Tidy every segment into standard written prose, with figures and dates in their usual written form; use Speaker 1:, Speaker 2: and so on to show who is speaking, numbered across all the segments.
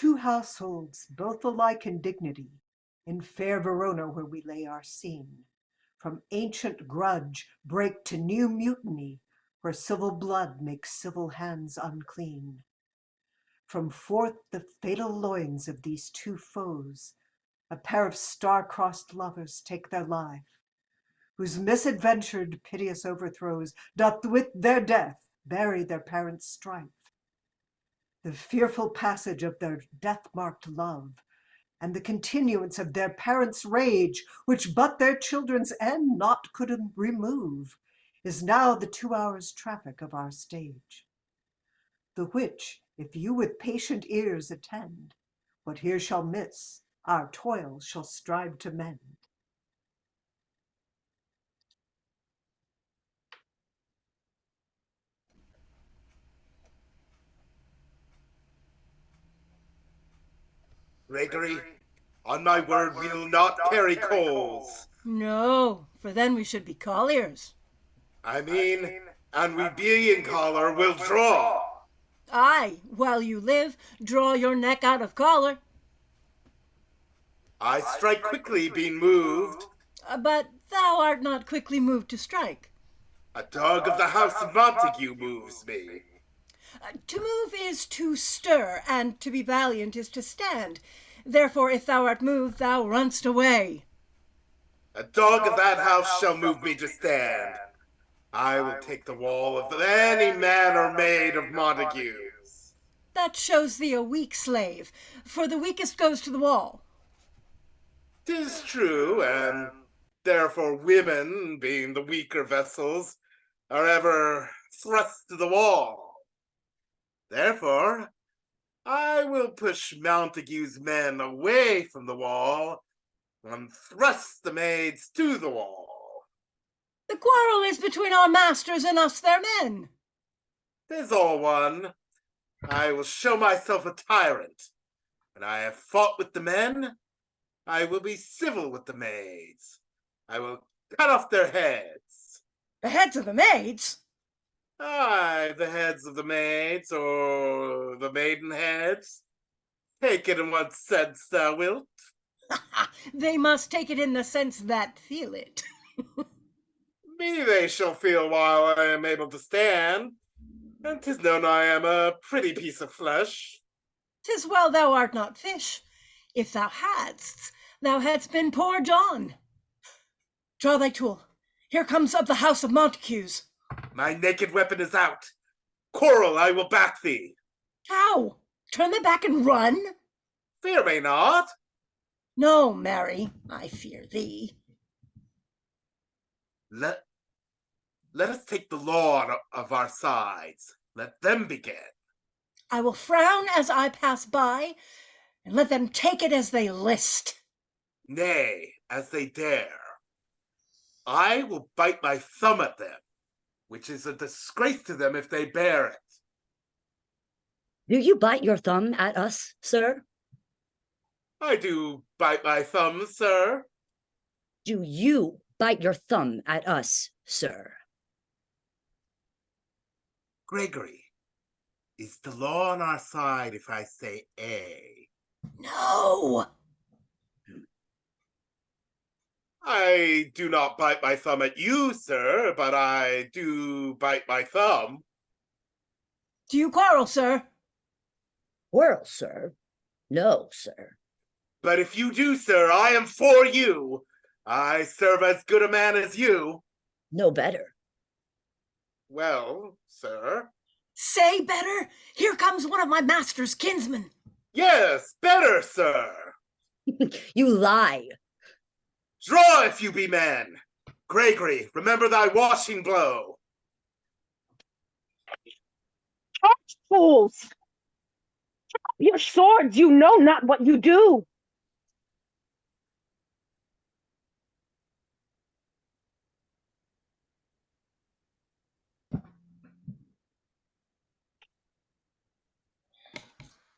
Speaker 1: Two households, both alike in dignity, in fair Verona where we lay our scene, from ancient grudge break to new mutiny, where civil blood makes civil hands unclean. From forth the fatal loins of these two foes, a pair of star-crossed lovers take their life, whose misadventured piteous overthrows doth with their death bury their parents' strife. The fearful passage of their death-marked love, and the continuance of their parents' rage, which but their children's end not could remove, is now the 2 hours' traffic of our stage. The which, if you with patient ears attend, what here shall miss, our toil shall strive to mend.
Speaker 2: Gregory, on my word, we'll not carry coals.
Speaker 3: No, for then we should be colliers.
Speaker 2: I mean, and we being collar will draw.
Speaker 3: Aye, while you live, draw your neck out of collar.
Speaker 2: I strike quickly, being moved.
Speaker 3: But thou art not quickly moved to strike.
Speaker 2: A dog of the house of Montague moves me.
Speaker 3: To move is to stir, and to be valiant is to stand. Therefore, if thou art moved, thou runst away.
Speaker 2: A dog of that house shall move me to stand. I will take the wall of any man or maid of Montague's.
Speaker 3: That shows thee a weak slave, for the weakest goes to the wall.
Speaker 2: 'Tis true, and therefore women, being the weaker vessels, are ever thrust to the wall. Therefore, I will push Montague's men away from the wall and thrust the maids to the wall.
Speaker 3: The quarrel is between our masters and us their men.
Speaker 2: 'Tis all one. I will show myself a tyrant. When I have fought with the men, I will be civil with the maids. I will cut off their heads.
Speaker 3: The heads of the maids?
Speaker 2: Aye, the heads of the maids, or the maiden heads. Take it in what sense thou wilt.
Speaker 3: They must take it in the sense that feel it.
Speaker 2: Me they shall feel while I am able to stand, and 'tis known I am a pretty piece of flesh.
Speaker 3: 'Tis well thou art not fish. If thou hadst been poor John. Draw thy tool. Here comes of the house of Montagues.
Speaker 2: My naked weapon is out. Quarrel, I will back thee.
Speaker 3: How? Turn thy back and run?
Speaker 2: Fear me not.
Speaker 3: No, marry, I fear thee.
Speaker 2: Let us take the law of our sides. Let them begin.
Speaker 3: I will frown as I pass by, and let them take it as they list.
Speaker 2: Nay, as they dare. I will bite my thumb at them, which is a disgrace to them if they bear it.
Speaker 4: Do you bite your thumb at us, sir?
Speaker 2: I do bite my thumb, sir.
Speaker 4: Do you bite your thumb at us, sir?
Speaker 2: Gregory, is the law on our side if I say A?
Speaker 3: No.
Speaker 2: I do not bite my thumb at you, sir, but I do bite my thumb.
Speaker 3: Do you quarrel, sir?
Speaker 4: Quarrel, sir? No, sir.
Speaker 2: But if you do, sir, I am for you. I serve as good a man as you.
Speaker 4: No better.
Speaker 2: Well, sir.
Speaker 3: Say better? Here comes one of my master's kinsmen.
Speaker 2: Yes, better, sir.
Speaker 4: You lie.
Speaker 2: Draw if you be men. Gregory, remember thy washing blow.
Speaker 5: Fools! Drop your swords, you know not what you do.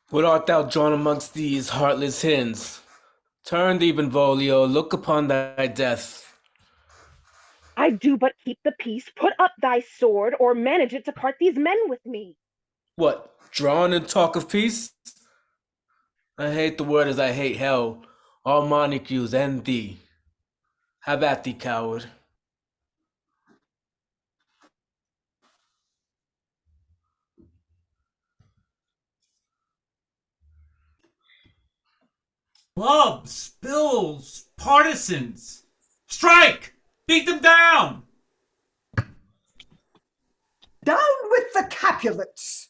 Speaker 6: What art thou drawn amongst these heartless hens? Turn thee, Benvolio, look upon thy death.
Speaker 5: I do but keep the peace. Put up thy sword, or manage it to part these men with me.
Speaker 6: What, drawn and talk of peace? I hate the word as I hate hell, all Montagues and thee. Have at thee, coward.
Speaker 7: Clubs, bills, partisans. Strike! Beat them down!
Speaker 1: Down with the Capulets!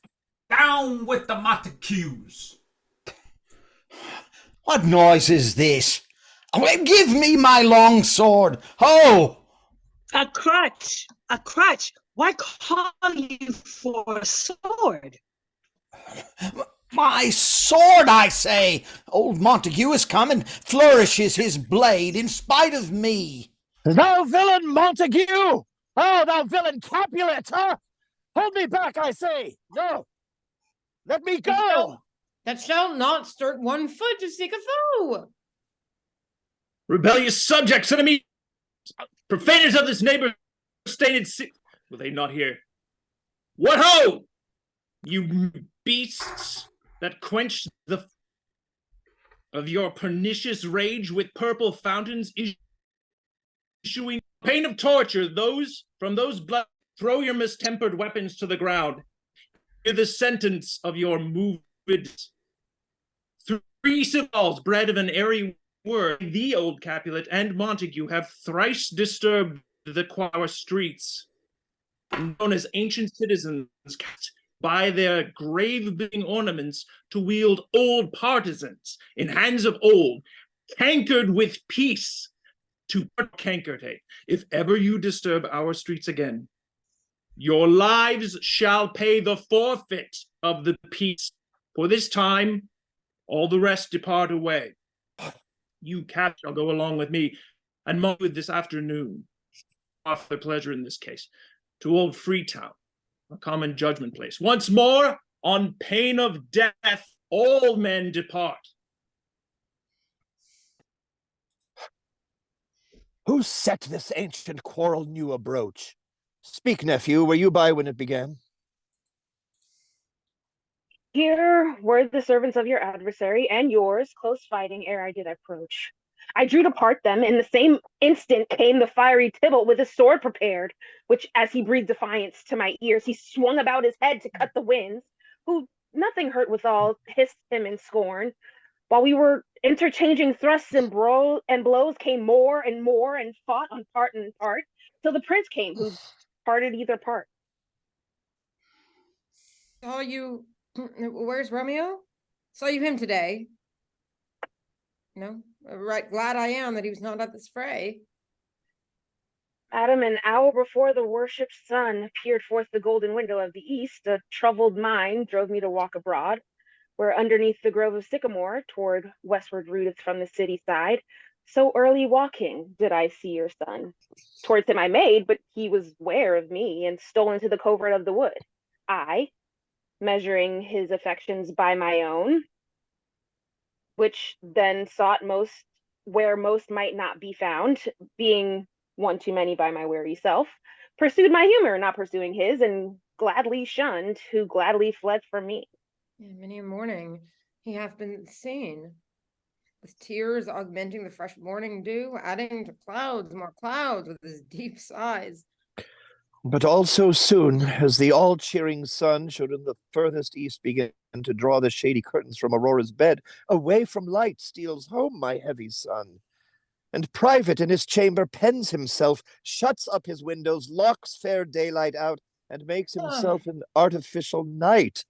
Speaker 7: Down with the Montagues!
Speaker 8: What noise is this? Give me my long sword. Ho!
Speaker 9: A crutch! A crutch! Why call you for a sword?
Speaker 8: My sword, I say! Old Montague has come and flourishes his blade in spite of me.
Speaker 10: Thou villain Montague! Oh, thou villain Capulet! Huh? Hold me back, I say! No! Let me go!
Speaker 11: That shall not stir one foot to seek a foe!
Speaker 7: Rebellious subjects, enemies, profaners of this neighbor-stained city. Will they not hear? What ho! You beasts that quench the of your pernicious rage with purple fountains issuing pain of torture, from those blood, throw your mistempered weapons to the ground. Hear the sentence of your moved 3 syllables bred of an airy word. The old Capulet and Montague have thrice disturbed the our streets, known as ancient citizens, by their grave-building ornaments to wield old partisans in hands of old, cankered with peace, to cankered. If ever you disturb our streets again, your lives shall pay the forfeit of the peace. For this time, all the rest depart away. You, Cap, shall go along with me, and with this afternoon, offer pleasure in this case, to old Freetown, a common judgment place. Once more, on pain of death, all men depart.
Speaker 10: Who set this ancient quarrel new abroach? Speak, nephew, were you by when it began?
Speaker 5: Here were the servants of your adversary and yours, close fighting ere I did approach. I drew to part them. In the same instant came the fiery Tybalt with his sword prepared, which, as he breathed defiance to my ears, he swung about his head to cut the winds, who, nothing hurt withal, hissed him in scorn. While we were interchanging thrusts and blows, came more and fought on part and part, till the prince came, who parted either part.
Speaker 11: Saw you. Where's Romeo? Saw you him today. No? Right, glad I am that he was not at this fray.
Speaker 5: Adam, an hour before the worshipped sun peered forth the golden window of the east, a troubled mind drove me to walk abroad, where underneath the grove of sycamore, toward westward rooted from the city side, so early walking did I see your son. Towards him I made, but he was ware of me, and stole into the covert of the wood. I, measuring his affections by my own, which then sought most where most might not be found, being one too many by my wary self, pursued my humor, not pursuing his, and gladly shunned who gladly fled from me.
Speaker 11: Many a morning he hath been seen, with tears augmenting the fresh morning dew, adding to clouds more clouds with his deep sighs.
Speaker 10: But also soon as the all-cheering sun should in the furthest east begin to draw the shady curtains from Aurora's bed, away from light steals home my heavy son, and private in his chamber pens himself, shuts up his windows, locks fair daylight out, and makes himself an artificial night.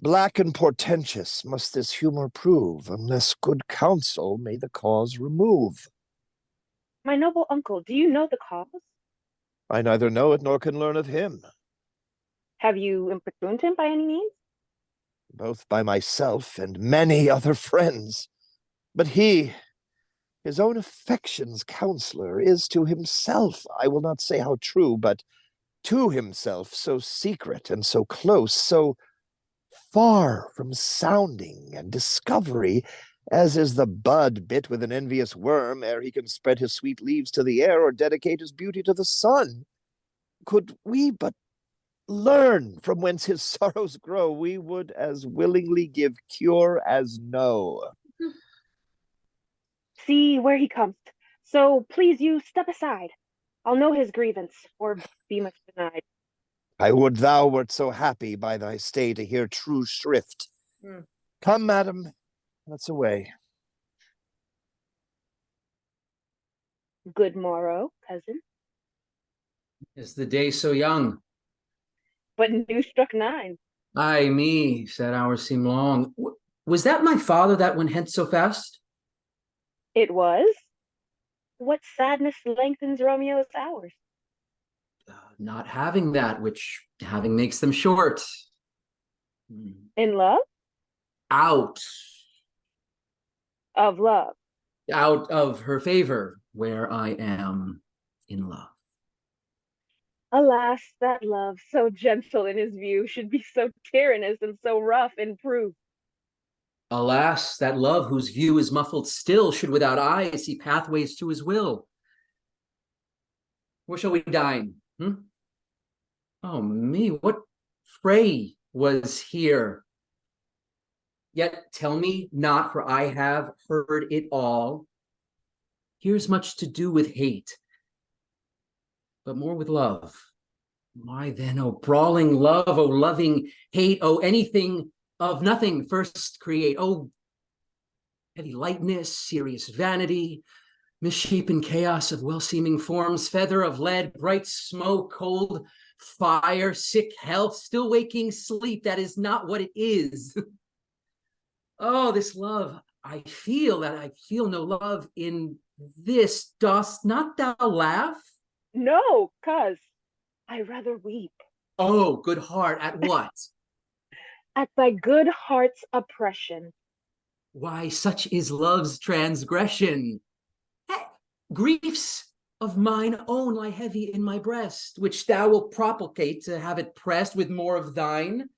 Speaker 10: Black and portentous must this humor prove, unless good counsel may the cause remove.
Speaker 5: My noble uncle, do you know the cause?
Speaker 10: I neither know it nor can learn of him.
Speaker 5: Have you importuned him by any means?
Speaker 10: Both by myself and many other friends. But he, his own affection's counselor, is to himself, I will not say how true, but to himself so secret and so close, so far from sounding and discovery, as is the bud bit with an envious worm ere he can spread his sweet leaves to the air or dedicate his beauty to the sun. Could we but Learn from whence his sorrows grow. We would as willingly give cure as no.
Speaker 5: See where he comes. So please you step aside. I'll know his grievance, or be much denied.
Speaker 10: I would thou wert so happy by thy stay to hear true shrift. Come, madam, let's away.
Speaker 5: Good morrow, cousin.
Speaker 12: Is the day so young?
Speaker 5: But new struck 9.
Speaker 12: Ay me, sad hours seem long. Was that my father that went hence so fast?
Speaker 5: It was? What sadness lengthens Romeo's hours?
Speaker 12: Not having that, which having makes them short.
Speaker 5: In love?
Speaker 12: Out.
Speaker 5: Of love.
Speaker 12: Out of her favor, where I am in love.
Speaker 5: Alas, that love, so gentle in his view, should be so tyrannous and so rough in proof.
Speaker 12: Alas, that love whose view is muffled still should without eyes see pathways to his will. Where shall we dine? Oh me, what fray was here? Yet tell me not, for I have heard it all. Here's much to do with hate, but more with love. Why then, oh brawling love, oh loving hate, oh anything of nothing first create, oh heavy lightness, serious vanity, misshapen chaos of well-seeming forms, feather of lead, bright smoke, cold fire, sick health, still waking sleep, that is not what it is. Oh, this love, I feel that I feel no love in this. Dost not thou laugh?
Speaker 5: No, cuz I rather weep.
Speaker 12: Oh, good heart, at what?
Speaker 5: At thy good heart's oppression.
Speaker 12: Why, such is love's transgression. Griefs of mine own lie heavy in my breast, which thou wilt propagate to have it pressed with more of thine.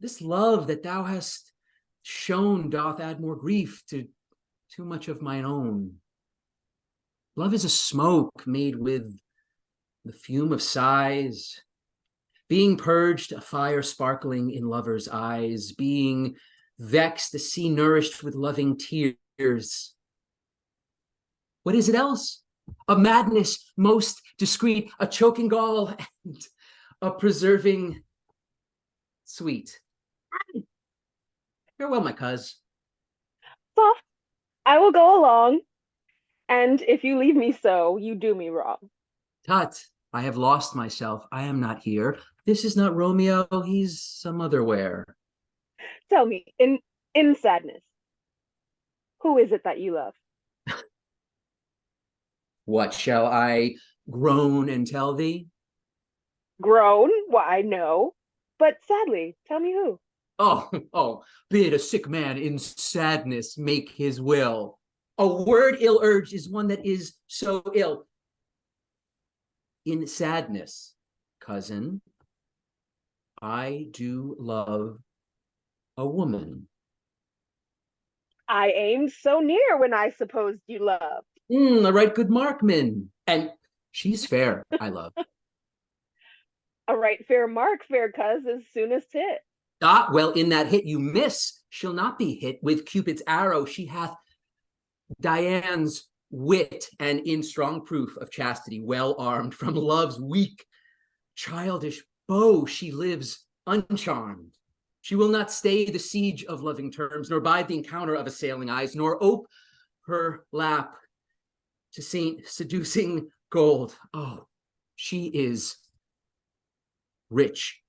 Speaker 12: This love that thou hast shown doth add more grief to too much of mine own. Love is a smoke made with the fume of sighs, being purged, a fire sparkling in lovers' eyes, being vexed, a sea nourished with loving tears. What is it else? A madness most discreet, a choking gall, and a preserving sweet. Farewell, my cuz.
Speaker 5: Soft, I will go along, and if you leave me so, you do me wrong.
Speaker 12: Tut, I have lost myself. I am not here. This is not Romeo. He's some other where.
Speaker 5: Tell me, in sadness, who is it that you love?
Speaker 12: What shall I groan and tell thee?
Speaker 5: Groan? Why, no. But sadly, tell me who.
Speaker 12: Oh, bid a sick man in sadness make his will. A word ill urged is one that is so ill. In sadness, cousin, I do love a woman.
Speaker 5: I aimed so near when I supposed you loved.
Speaker 12: A right good markman. And she's fair, I love.
Speaker 5: A right fair mark, fair cuz, as soon as hit.
Speaker 12: Ah, well, in that hit you miss, she'll not be hit with Cupid's arrow. She hath Diane's wit, and in strong proof of chastity, well armed from love's weak, childish bow, she lives uncharmed. She will not stay the siege of loving terms, nor bide the encounter of assailing eyes, nor ope her lap to Saint seducing gold. Oh, she is rich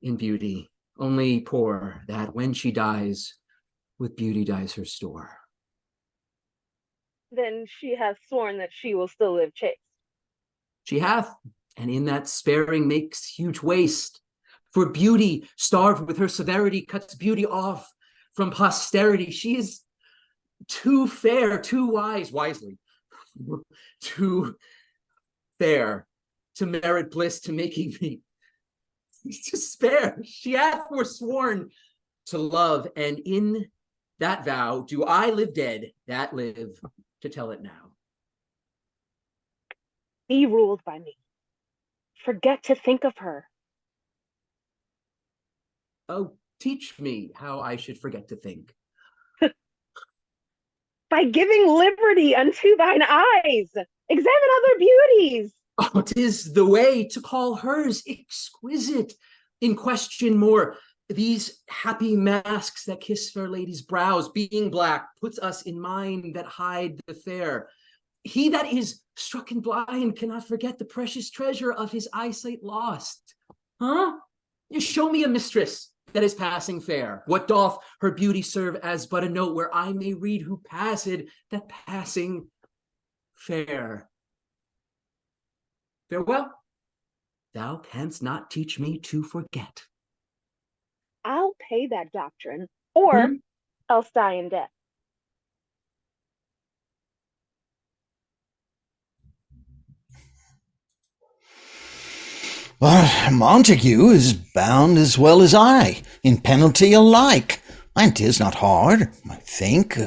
Speaker 12: in beauty, only poor that when she dies, with beauty dies her store.
Speaker 5: Then she hath sworn that she will still live chaste.
Speaker 12: She hath, and in that sparing makes huge waste. For beauty, starved with her severity, cuts beauty off from posterity. She is too fair, too wise, wisely, too fair to merit bliss, to making me despair. She hath forsworn to love, and in that vow do I live dead, that live to tell it now.
Speaker 5: Be ruled by me. Forget to think of her.
Speaker 12: Oh, teach me how I should forget to think.
Speaker 5: By giving liberty unto thine eyes. Examine other beauties.
Speaker 12: Oh, 'tis the way to call hers exquisite. In question more, these happy masks that kiss fair ladies' brows, being black, puts us in mind that hide the fair. He that is struck and blind cannot forget the precious treasure of his eyesight lost. Huh? You show me a mistress that is passing fair. What doth her beauty serve as but a note where I may read who passed that passing fair? Farewell. Thou canst not teach me to forget.
Speaker 5: I'll pay that doctrine, or else die in death.
Speaker 8: But Montague is bound as well as I, in penalty alike, and 'tis not hard, I think,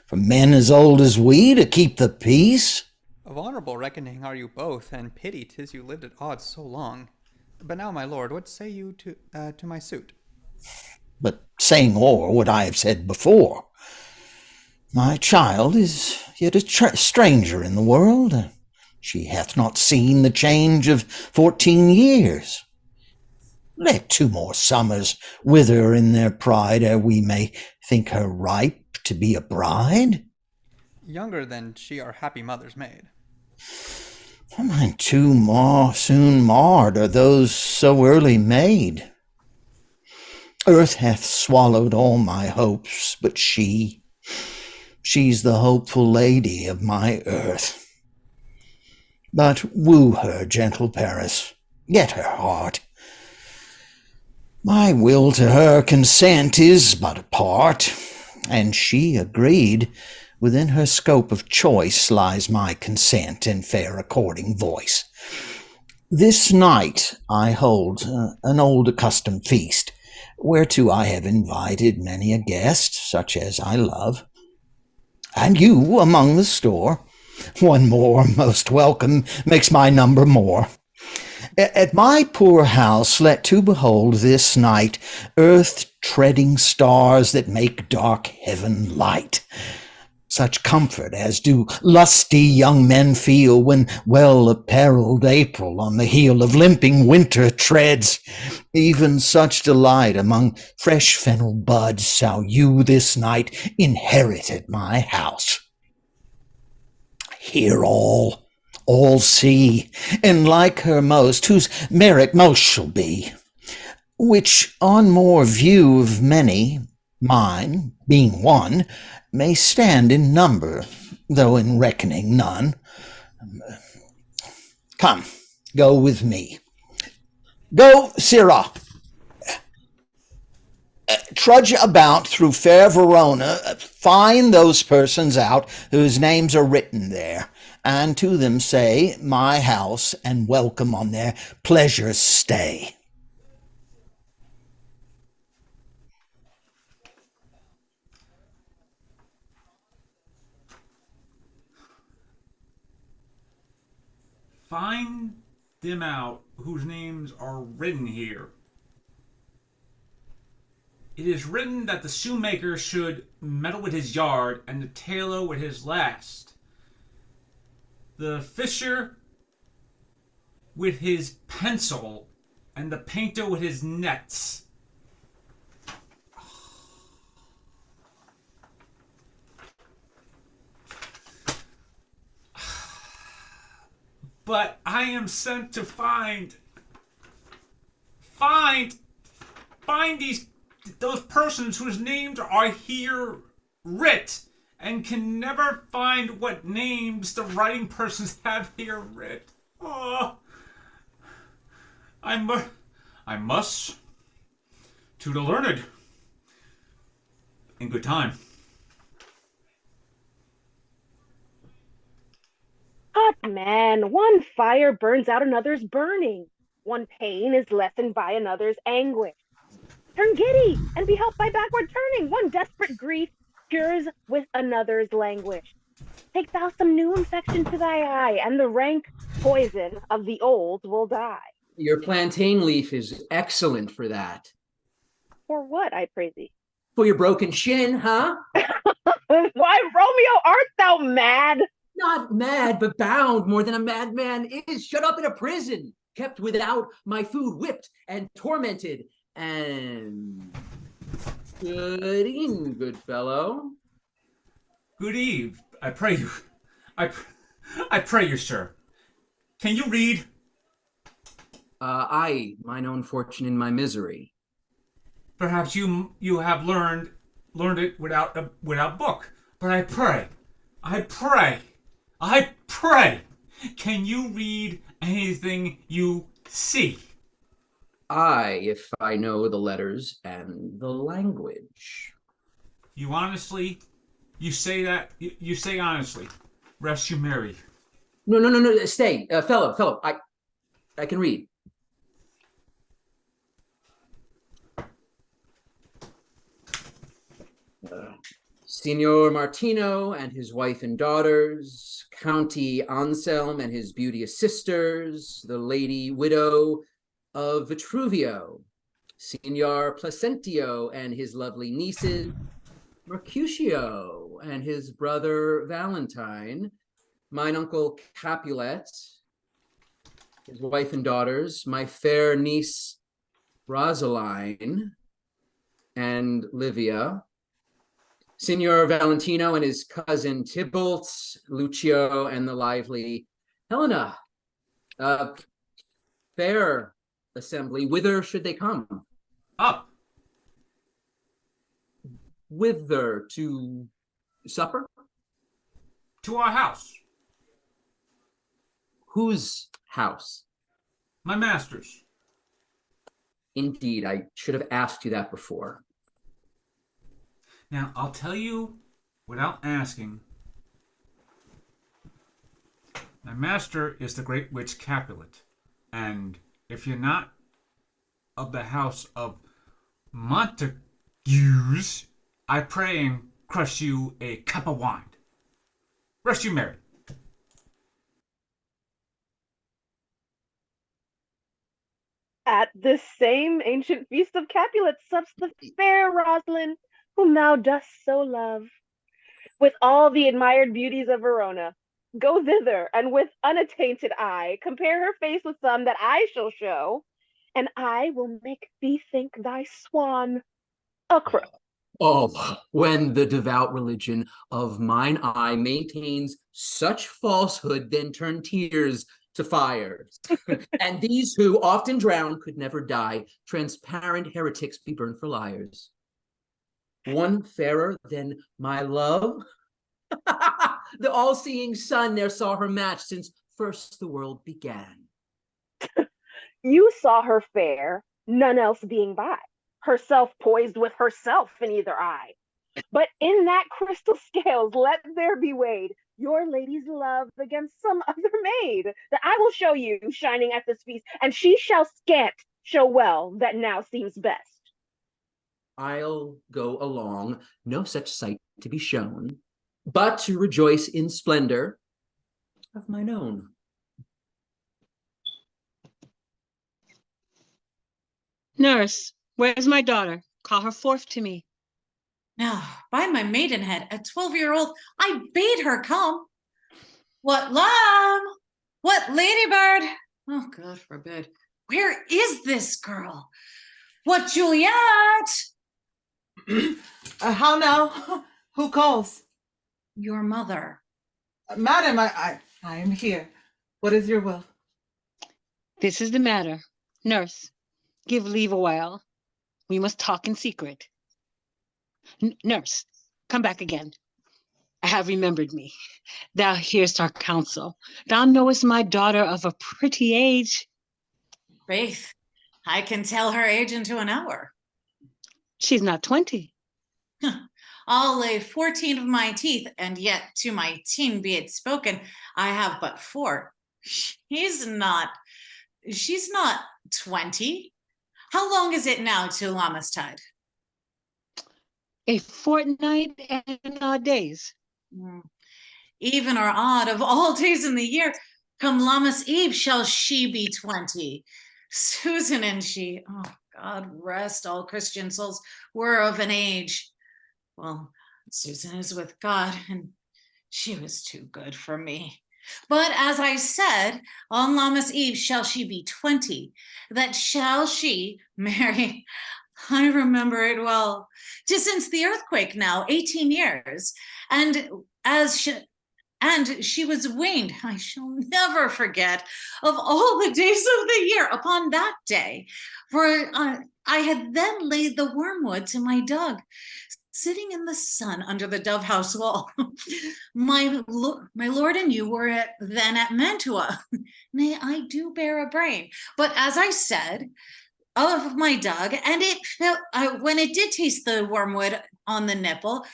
Speaker 8: for men as old as we to keep the peace.
Speaker 13: Of honourable reckoning are you both, and pity 'tis you lived at odds so long. But now, my lord, what say you to my suit?
Speaker 8: But saying o'er what I have said before, my child is yet a stranger in the world. She hath not seen the change of 14 years. Let 2 more summers wither in their pride ere we may think her ripe to be a bride.
Speaker 13: Younger than she our happy mother's maid.
Speaker 8: Mine 2 more soon marred are those so early made. Earth hath swallowed all my hopes, but she's the hopeful lady of my earth. But woo her, gentle Paris, get her heart. My will to her consent is but a part, and she agreed. Within her scope of choice lies my consent and fair according voice. This night I hold an old accustomed feast, whereto I have invited many a guest, such as I love, and you among the store. 1 more, most welcome, makes my number more. At my poor house let 2 behold this night earth-treading stars that make dark heaven light. Such comfort as do lusty young men feel when well-apparelled April on the heel of limping winter treads. Even such delight among fresh fennel buds shall you this night inherit at my house. Hear all see, and like her most, whose merit most shall be, which on more view of many, mine, being one, may stand in number, though in reckoning none. Come, go with me. Go, Sirrah. Trudge about through fair Verona, find those persons out whose names are written there, and to them say, my house, and welcome on their pleasure's stay.
Speaker 14: Find them out whose names are written here. It is written that the shoemaker should meddle with his yard, and the tailor with his last. The fisher with his pencil, and the painter with his nets. But I am sent to find those persons whose names are here writ, and can never find what names the writing persons have here writ. Oh, I must to the learned in good time.
Speaker 5: Hot man, one fire burns out another's burning. One pain is lessened by another's anguish. Turn giddy and be helped by backward turning. One desperate grief cures with another's languish. Take thou some new infection to thy eye, and the rank poison of the old will die.
Speaker 12: Your plantain leaf is excellent for that.
Speaker 5: For what, I pray thee?
Speaker 12: For your broken shin, huh?
Speaker 5: Why, Romeo, art thou mad?
Speaker 12: Not mad, but bound more than a madman is. Shut up in a prison, kept without my food, whipped and tormented. And good evening, good fellow.
Speaker 14: Good eve, I pray you. I pray you, sir. Can you read?
Speaker 12: I, mine own fortune in my misery.
Speaker 14: Perhaps you have learned it without book. But I pray, can you read anything you see?
Speaker 12: I, if I know the letters and the language.
Speaker 14: You say that, you say honestly. Rest you merry.
Speaker 12: No, stay, fellow, I can read. Signor Martino and his wife and daughters, County Anselm and his beauteous sisters, the lady widow of Vitruvio, Signor Placentio and his lovely nieces, Mercutio and his brother Valentine, mine uncle Capulet, his wife and daughters, my fair niece Rosaline and Livia, Signor Valentino and his cousin Tybalt, Lucio, and the lively Helena. Fair assembly, whither should they come?
Speaker 14: Up.
Speaker 12: Whither? To supper?
Speaker 14: To our house.
Speaker 12: Whose house?
Speaker 14: My master's.
Speaker 12: Indeed, I should have asked you that before.
Speaker 14: Now, I'll tell you without asking. My master is the great witch Capulet. And if you're not of the house of Montagues, I pray and crush you a cup of wine. Rest you merry.
Speaker 5: At this same ancient feast of Capulet sups the fair Rosalind, whom thou dost so love, with all the admired beauties of Verona. Go thither, and with unattainted eye compare her face with some that I shall show, and I will make thee think thy swan a crow.
Speaker 12: Oh, when the devout religion of mine eye maintains such falsehood, then turn tears to fires. And these who often drown could never die, transparent heretics be burned for liars. One fairer than my love? The all-seeing sun ne'er saw her match since first the world began.
Speaker 5: You saw her fair, none else being by, herself poised with herself in either eye. But in that crystal scales let there be weighed your lady's love against some other maid, that I will show you shining at this feast, and she shall scant show well that now seems best.
Speaker 12: I'll go along, no such sight to be shown, but to rejoice in splendor of mine own.
Speaker 9: Nurse, where's my daughter? Call her forth to me.
Speaker 15: Now, by my maidenhead, a 12-year-old, I bade her come. What lamb? What ladybird? Oh, God forbid. Where is this girl? What Juliet?
Speaker 16: How now? Who calls?
Speaker 15: Your mother.
Speaker 16: Madam, I am here. What is your will?
Speaker 9: This is the matter. Nurse, give leave a while. We must talk in secret. Nurse, come back again. I have remembered me. Thou hearest our counsel. Thou knowest my daughter of a pretty age.
Speaker 15: Faith, I can tell her age into an hour.
Speaker 9: She's not 20.
Speaker 15: I'll lay 14 of my teeth, and yet to my teen be it spoken, I have but 4. She's not 20. How long is it now to Lammas tide?
Speaker 9: A fortnight and odd days.
Speaker 15: Even or odd of all days in the year, come Lammas Eve shall she be 20. Susan and she, oh God rest all Christian souls, were of an age. Well, Susan is with God, and she was too good for me. But as I said, on Lammas Eve shall she be 20. That shall she marry. I remember it well. 'Tis since the earthquake now, 18 years. And she was weaned, I shall never forget, of all the days of the year upon that day. For I had then laid the wormwood to my dog, sitting in the sun under the dove house wall. My lord and you were then at Mantua. Nay, I do bear a brain. But as I said, of my dog, and it felt, when it did taste the wormwood on the nipple,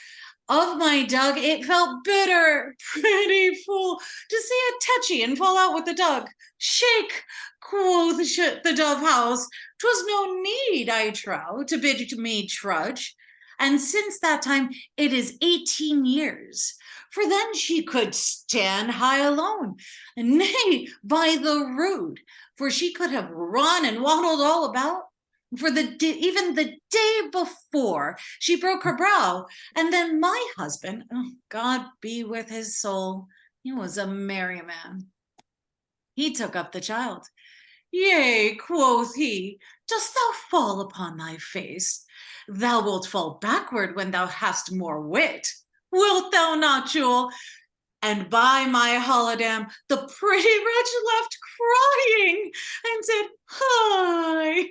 Speaker 15: of my dog, it felt bitter, pretty fool, to see it touchy and fall out with the dog. Shake, quoth the dove house, 'twas no need, I trow, to bid me trudge. And since that time, it is 18 years. For then she could stand high alone, nay, by the rood, for she could have run and waddled all about. For even the day before, she broke her brow, and then my husband, oh, God be with his soul, he was a merry man. He took up the child. Yea, quoth he, dost thou fall upon thy face? Thou wilt fall backward when thou hast more wit. Wilt thou not, Jewel? And by my holidam, the pretty wretch left crying and said, hi.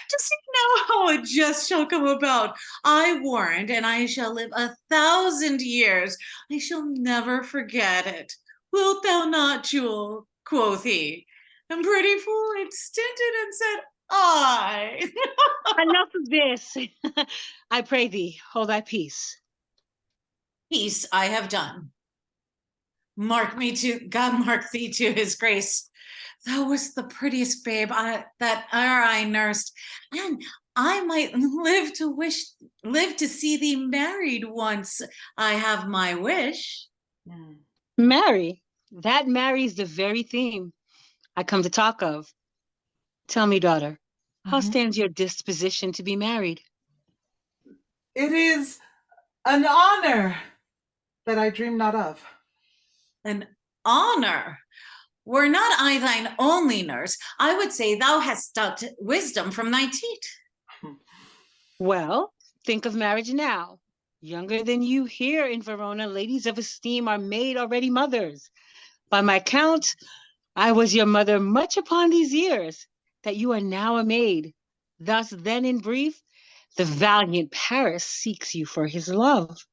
Speaker 15: To see now how a jest shall come about, I warrant, and I shall live 1,000 years. I shall never forget it. Wilt thou not, Jewel? Quoth he. And pretty fool it stinted and said, I.
Speaker 9: Enough of this. I pray thee, hold thy peace.
Speaker 15: Peace I have done. God mark thee to his grace. Thou wast the prettiest babe that e'er I nursed, and I might live to see thee married once. I have my wish.
Speaker 9: Marry? That marries the very theme I come to talk of. Tell me, daughter, how stands your disposition to be married?
Speaker 16: It is an honor that I dream not of.
Speaker 15: An honor? Were not I thine only nurse, I would say thou hast taught wisdom from thy teat.
Speaker 9: Well, think of marriage now. Younger than you here in Verona, ladies of esteem are made already mothers. By my count, I was your mother much upon these years, that you are now a maid. Thus then in brief, the valiant Paris seeks you for his love.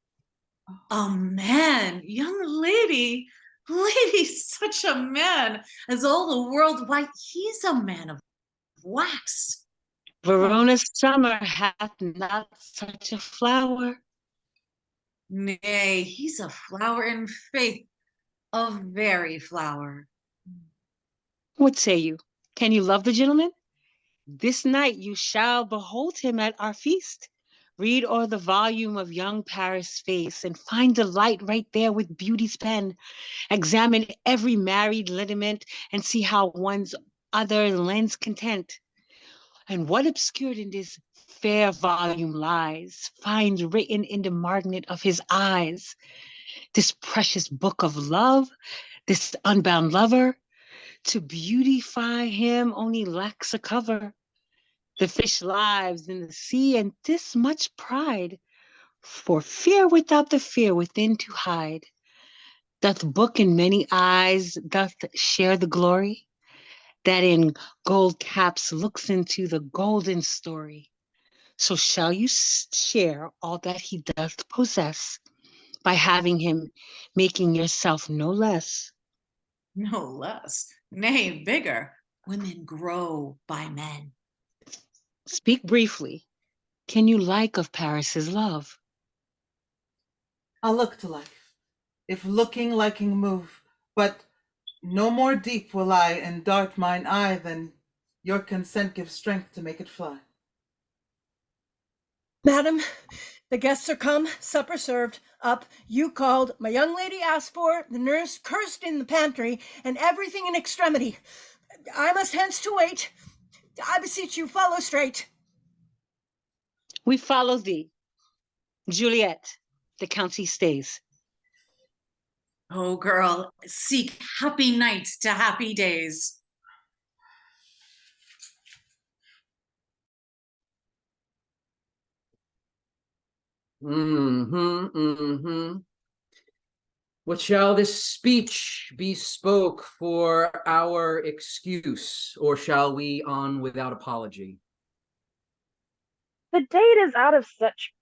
Speaker 15: A man, young lady, such a man as all the world, why, he's a man of wax.
Speaker 9: Verona's summer hath not such a flower.
Speaker 15: Nay, he's a flower in faith, a very flower.
Speaker 9: What say you? Can you love the gentleman? This night you shall behold him at our feast. Read o'er the volume of young Paris' face, and find delight right there with beauty's pen. Examine every married lineament, and see how one's other lends content. And what obscured in this fair volume lies, find written in the margnet of his eyes. This precious book of love, this unbound lover, to beautify him only lacks a cover. The fish lives in the sea, and this much pride, for fear without the fear within to hide. Doth book in many eyes, doth share the glory, that in gold caps looks into the golden story. So shall you share all that he doth possess, by having him, making yourself no less.
Speaker 15: No less, nay, bigger. Women grow by men.
Speaker 9: Speak briefly. Can you like of Paris's love?
Speaker 16: I'll look to like, if looking liking move, but no more deep will I endart mine eye than your consent gives strength to make it fly.
Speaker 3: Madam, the guests are come, supper served, up, you called, my young lady asked for, the nurse cursed in the pantry, and everything in extremity. I must hence to wait. I beseech you, follow straight.
Speaker 9: We follow thee. Juliet, the county stays.
Speaker 15: Oh, girl, seek happy nights to happy days.
Speaker 12: What shall this speech be spoke for our excuse, or shall we on without apology?
Speaker 5: The date is out of such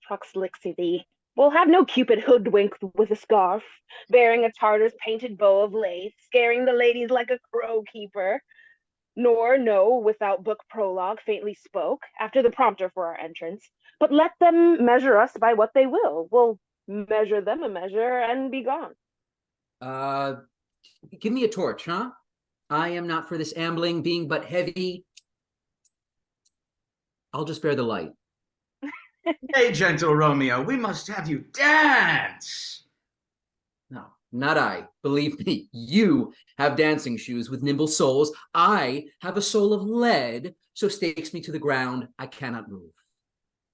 Speaker 5: prolixity. We'll have no Cupid hoodwinked with a scarf, bearing a Tartar's painted bow of lace, scaring the ladies like a crow keeper. Nor, no, without book prologue faintly spoke, after the prompter for our entrance. But let them measure us by what they will. We'll measure them a measure and be gone.
Speaker 12: Give me a torch, huh? I am not for this ambling, being but heavy. I'll just bear the light.
Speaker 17: Hey, gentle Romeo, we must have you dance.
Speaker 12: No, not I. Believe me, you have dancing shoes with nimble soles. I have a soul of lead, so stakes me to the ground. I cannot move.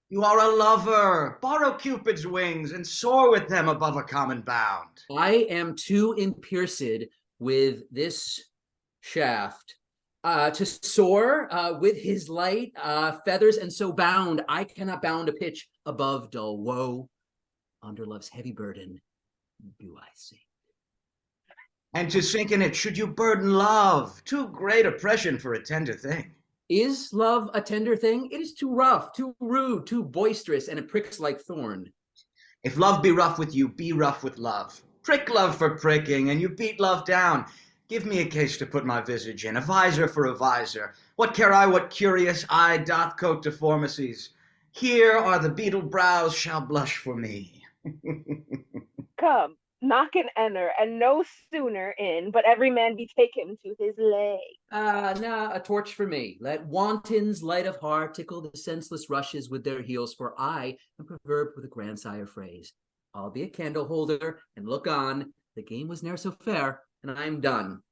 Speaker 17: You are a lover. Borrow Cupid's wings and soar with them above a common bound.
Speaker 12: I am too impierced with this shaft to soar with his light feathers, and so bound. I cannot bound a pitch above dull woe. Under love's heavy burden do I sink.
Speaker 17: And to sink in it should you burden love, too great oppression for a tender thing.
Speaker 12: Is love a tender thing? It is too rough, too rude, too boisterous, and it pricks like thorn.
Speaker 17: If love be rough with you, be rough with love. Prick love for pricking, and you beat love down. Give me a case to put my visage in, a visor for a visor. What care I what curious eye doth coat deformities? Here are the beetle brows shall blush for me.
Speaker 5: Come, knock and enter, and no sooner in, but every man be taken to his lay.
Speaker 12: Nah, a torch for me. Let wantons light of heart tickle the senseless rushes with their heels, for I am proverbed with a grandsire phrase. I'll be a candle holder, and look on. The game was ne'er so fair, and I am done.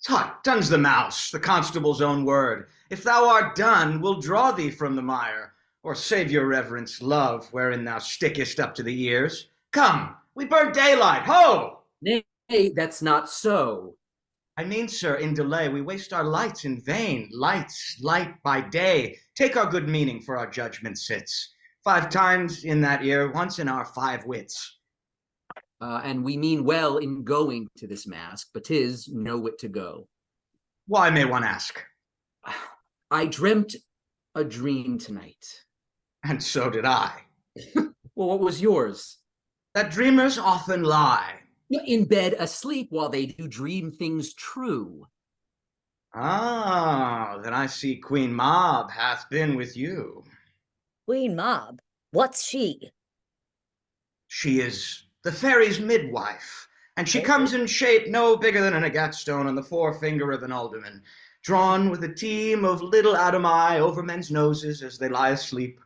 Speaker 17: Tut, done's the mouse, the constable's own word. If thou art done, we'll draw thee from the mire, or save your reverence love, wherein thou stickest up to the ears. Come, we burn daylight, ho!
Speaker 12: Nay, that's not so.
Speaker 17: I mean, sir, in delay we waste our lights in vain. Lights, light by day. Take our good meaning for our judgment sits. 5 times in that ear, once in our 5 wits.
Speaker 12: And we mean well in going to this mask, but 'tis no whit to go.
Speaker 17: Why, may one ask?
Speaker 12: I dreamt a dream tonight.
Speaker 17: And so did I.
Speaker 12: Well, what was yours?
Speaker 17: That dreamers often lie.
Speaker 12: In bed asleep while they do dream things true.
Speaker 17: Ah, then I see Queen Mab hath been with you.
Speaker 4: Queen Mab? What's she?
Speaker 17: She is the fairy's midwife, and she comes in shape no bigger than an agate stone on the forefinger of an alderman, drawn with a team of little atomi over men's noses as they lie asleep.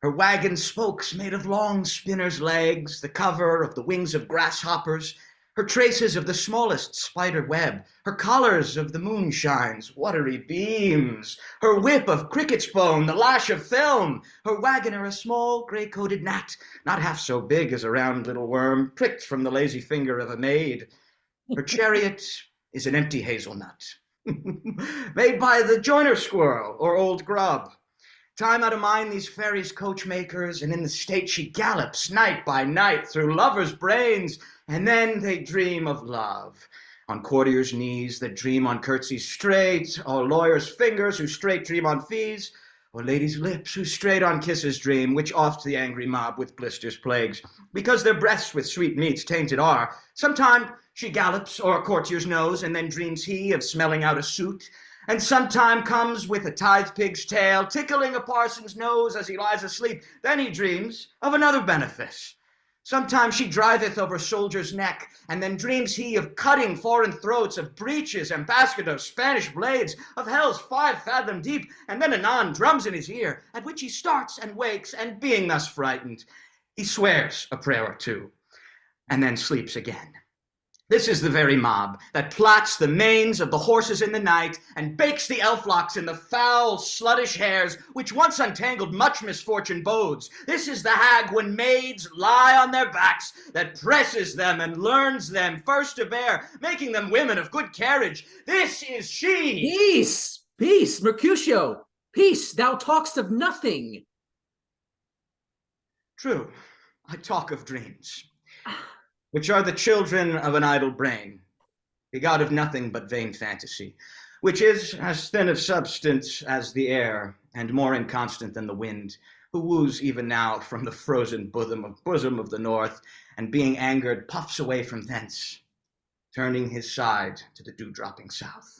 Speaker 17: Her wagon spokes made of long spinner's legs, the cover of the wings of grasshoppers, her traces of the smallest spider web, her collars of the moonshine's watery beams, her whip of cricket's bone, the lash of film, her wagoner a small gray-coated gnat, not half so big as a round little worm, pricked from the lazy finger of a maid. Her chariot is an empty hazelnut, made by the joiner squirrel or old grub. Time out of mind these fairies coachmakers, and in the state she gallops night by night through lovers' brains, and then they dream of love. On courtiers' knees that dream on curtsies straight, or lawyers' fingers who straight dream on fees, or ladies' lips who straight on kisses dream, which oft the angry mob with blisters plagues, because their breaths with sweet meats tainted are. Sometime she gallops o'er a courtier's nose, and then dreams he of smelling out a suit, and sometime comes with a tithe pig's tail, tickling a parson's nose as he lies asleep. Then he dreams of another benefice. Sometime she driveth over a soldier's neck, and then dreams he of cutting foreign throats, of breeches and basket of Spanish blades, of hell's 5 fathom deep, and then anon drums in his ear, at which he starts and wakes, and being thus frightened, he swears a prayer or two, and then sleeps again. This is the very mob that plots the manes of the horses in the night and bakes the elf locks in the foul, sluttish hairs which once untangled much misfortune bodes. This is the hag when maids lie on their backs that presses them and learns them first to bear, making them women of good carriage. This is she!
Speaker 12: Peace! Peace, Mercutio! Peace! Thou talk'st of nothing!
Speaker 17: True, I talk of dreams, which are the children of an idle brain, begot of nothing but vain fantasy, which is as thin of substance as the air, and more inconstant than the wind, who woos even now from the frozen bosom of the north, and being angered puffs away from thence, turning his side to the dew-dropping south.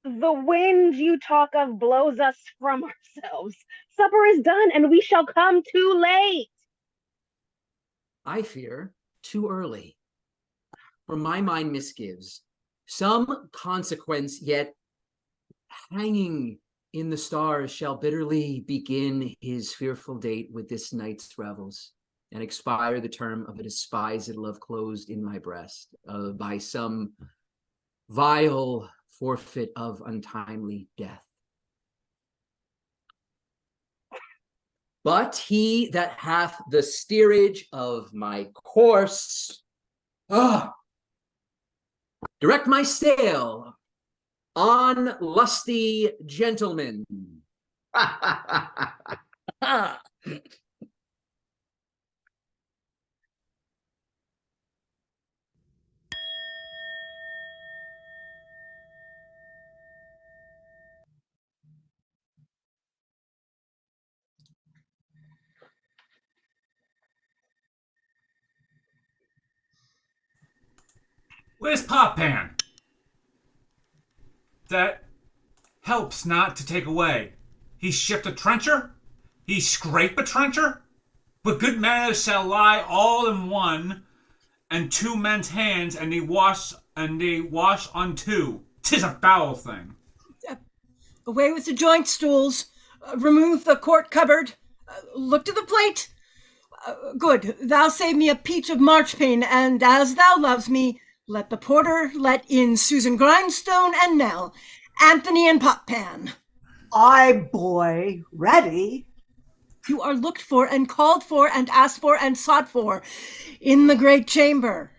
Speaker 5: The wind you talk of blows us from ourselves. Supper is done, and we shall come too late.
Speaker 12: I fear too early. For my mind misgives. Some consequence yet hanging in the stars shall bitterly begin his fearful date with this night's revels, and expire the term of a despised love closed in my breast, by some vile forfeit of untimely death. But he that hath the steerage of my course, direct my sail on lusty gentlemen.
Speaker 14: Where's Pot Pan? That helps not to take away. He shipped a trencher? He scrape a trencher? But good manners shall lie all in one, and two men's hands, and they wash on two. 'Tis a foul thing.
Speaker 3: Away with the joint stools. Remove the court cupboard. Look to the plate. Good. Thou save me a peach of marchpane, and as thou loves me, let the porter let in Susan Grindstone and Nell, Anthony and Pot Pan.
Speaker 1: Aye, boy, ready.
Speaker 3: You are looked for and called for and asked for and sought for in the great chamber.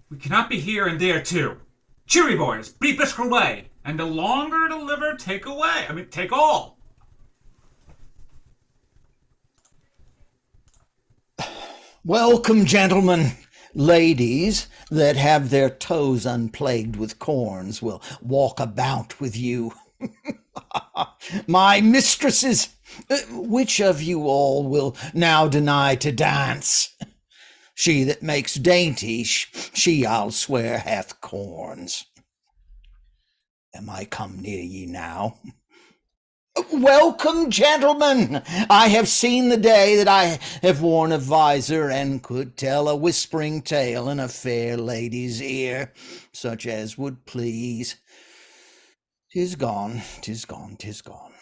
Speaker 14: We cannot be here and there too. Cheery boys, be brisk away, and the longer deliver, take away. Take all.
Speaker 8: Welcome, gentlemen. Ladies that have their toes unplagued with corns will walk about with you. My mistresses, which of you all will now deny to dance? She that makes dainty, she I'll swear hath corns. Am I come near ye now? Welcome, gentlemen. I have seen the day that I have worn a visor and could tell a whispering tale in a fair lady's ear, such as would please. 'Tis gone, 'tis gone, 'tis gone.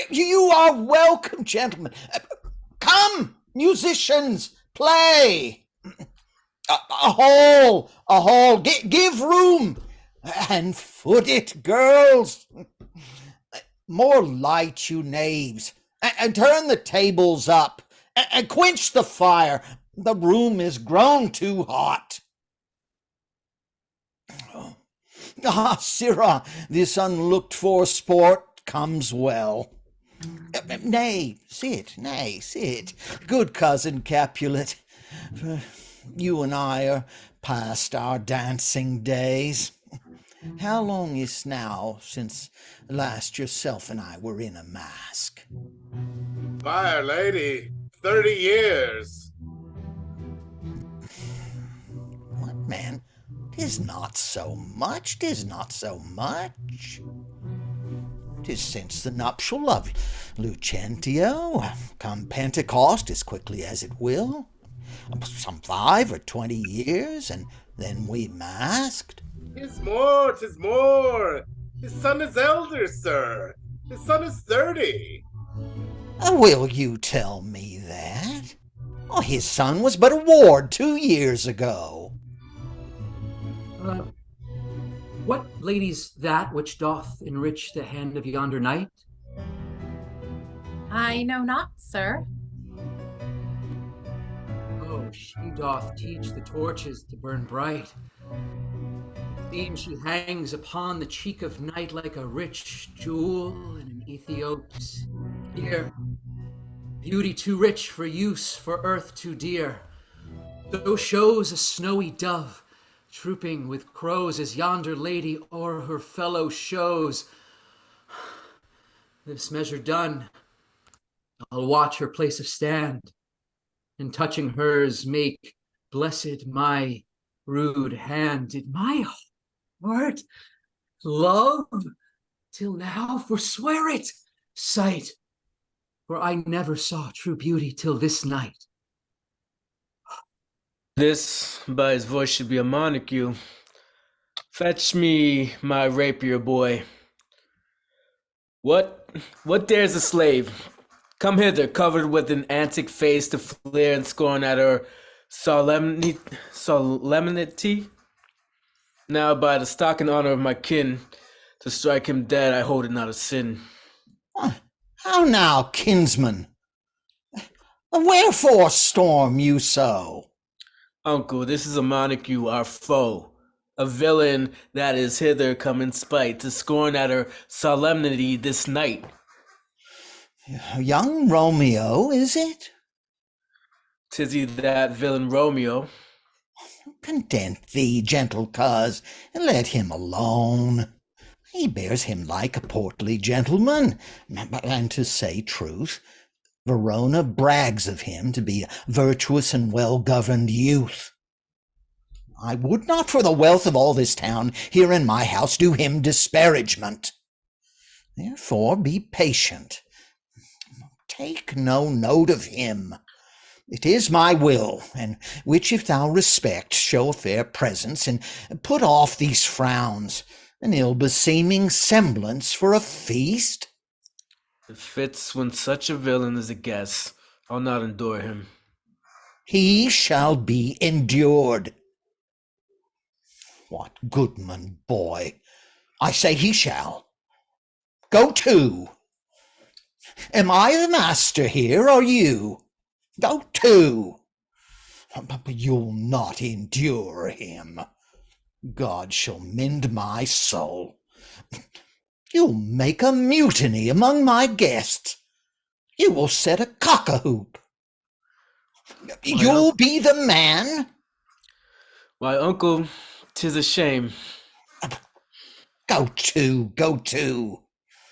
Speaker 8: You are welcome, gentlemen. Come, musicians, play. A hall, give room. And foot it, girls. More light, you knaves, and turn the tables up, and quench the fire. The room is grown too hot. Ah, sirrah, this unlooked-for sport comes well. Nay, sit, good cousin Capulet, for you and I are past our dancing days. How long is now since last yourself and I were in a mask?
Speaker 2: Fire lady, 30 years.
Speaker 8: What, man? 'Tis not so much, 'tis not so much. 'Tis since the nuptial of Lucentio, come Pentecost as quickly as it will. Some 5 or 20 years, and then we masked.
Speaker 2: 'Tis more, 'tis more. His son is elder, sir. His son is 30.
Speaker 8: Will you tell me that? Oh, his son was but a ward 2 years ago.
Speaker 12: What lady's that which doth enrich the hand of yonder knight?
Speaker 18: I know not, sir.
Speaker 12: Oh, she doth teach the torches to burn bright. Seems she hangs upon the cheek of night like a rich jewel in an Ethiop's ear. Beauty too rich for use, for earth too dear. So shows a snowy dove, trooping with crows, as yonder lady o'er her fellow shows. This measure done, I'll watch her place of stand, and touching hers make blessed my rude hand. Did my heart love till now forswear it, sight, for I never saw true beauty till this night.
Speaker 6: This, by his voice, should be a Montague. Fetch me my rapier, boy. What dares a slave? Come hither, covered with an antic face, to flare and scorn at her solemnity? Now, by the stock and honor of my kin, to strike him dead, I hold it not a sin.
Speaker 8: How now, kinsman? Wherefore storm you so?
Speaker 6: Uncle, this is a Montague, our foe, a villain that is hither come in spite, to scorn at her solemnity this night.
Speaker 8: Young Romeo, is it?
Speaker 6: 'Tis he, that villain Romeo.
Speaker 8: Content thee, gentle coz, and let him alone. He bears him like a portly gentleman, and to say truth, Verona brags of him to be a virtuous and well-governed youth. I would not for the wealth of all this town here in my house do him disparagement. Therefore be patient. Take no note of him. It is my will, and which if thou respect, show a fair presence, and put off these frowns, an ill-beseeming semblance for a feast.
Speaker 6: It fits when such a villain is a guest. I'll not endure him.
Speaker 8: He shall be endured. What goodman, boy? I say he shall. Go to. Am I the master here, or you? Go to. But you'll not endure him. God shall mend my soul. You'll make a mutiny among my guests. You will set a cock-a-hoop. You'll be the man.
Speaker 6: Why, uncle, 'tis a shame.
Speaker 8: Go to.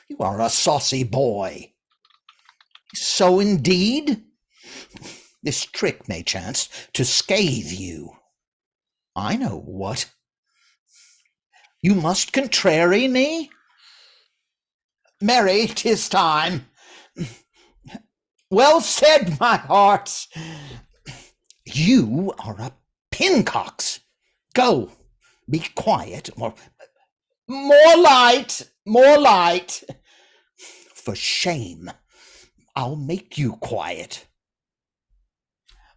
Speaker 8: You are a saucy boy. So indeed, this trick may chance to scathe you. I know what. You must contrary me. Marry, 'tis time. Well said, my hearts. You are a pincox. Go, be quiet, or more light. For shame, I'll make you quiet.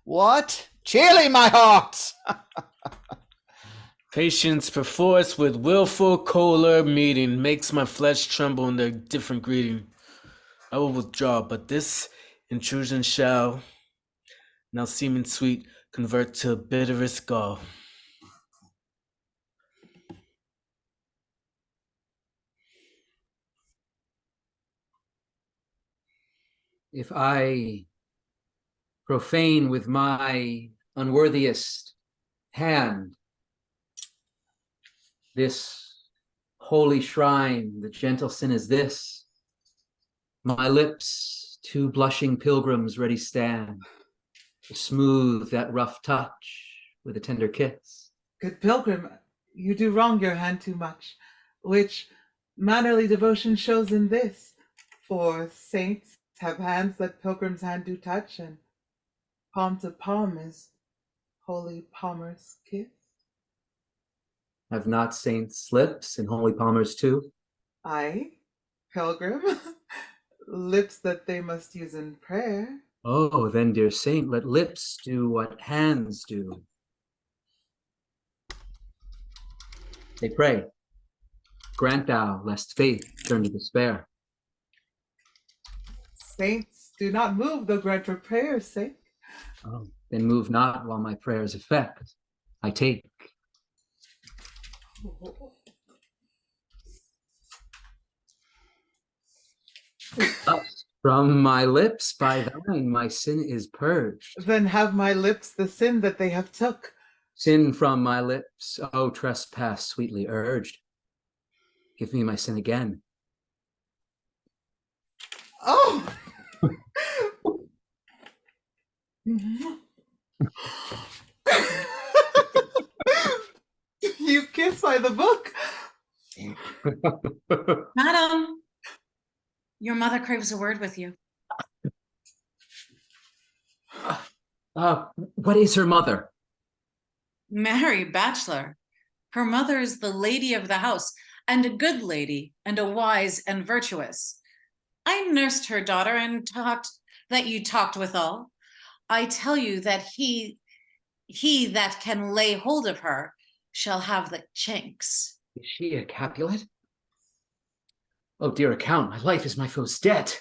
Speaker 8: What? Cheerly, my hearts.
Speaker 6: Patience perforce with willful choler meeting makes my flesh tremble in their different greeting. I will withdraw, but this intrusion shall, now seeming sweet, convert to bitterest gall.
Speaker 12: If I profane with my unworthiest hand this holy shrine, the gentle sin is this: my lips, two blushing pilgrims ready stand, to smooth that rough touch with a tender kiss.
Speaker 16: Good pilgrim, you do wrong your hand too much, which mannerly devotion shows in this. For saints have hands that pilgrim's hand do touch, and palm to palm is holy palmer's kiss.
Speaker 12: Have not saints lips and holy palmers too?
Speaker 16: Aye, pilgrim, lips that they must use in prayer.
Speaker 12: Oh, then, dear saint, let lips do what hands do. They pray. Grant thou, lest faith turn to despair.
Speaker 16: Saints do not move, though grant for prayer's sake.
Speaker 12: Oh, then move not while my prayers effect. I take. Thus, from my lips by thine my sin is purged.
Speaker 16: Then have my lips the sin that they have took.
Speaker 12: Sin from my lips, O trespass sweetly urged. Give me my sin again.
Speaker 16: Oh! You kiss by the book.
Speaker 15: Madam, your mother craves a word with you.
Speaker 12: What is her mother?
Speaker 15: Mary Bachelor. Her mother is the lady of the house, and a good lady, and a wise and virtuous. I nursed her daughter and that you talked withal. I tell you that he that can lay hold of her shall have the chinks.
Speaker 12: Is she a Capulet? Oh, dear account, my life is my foe's debt.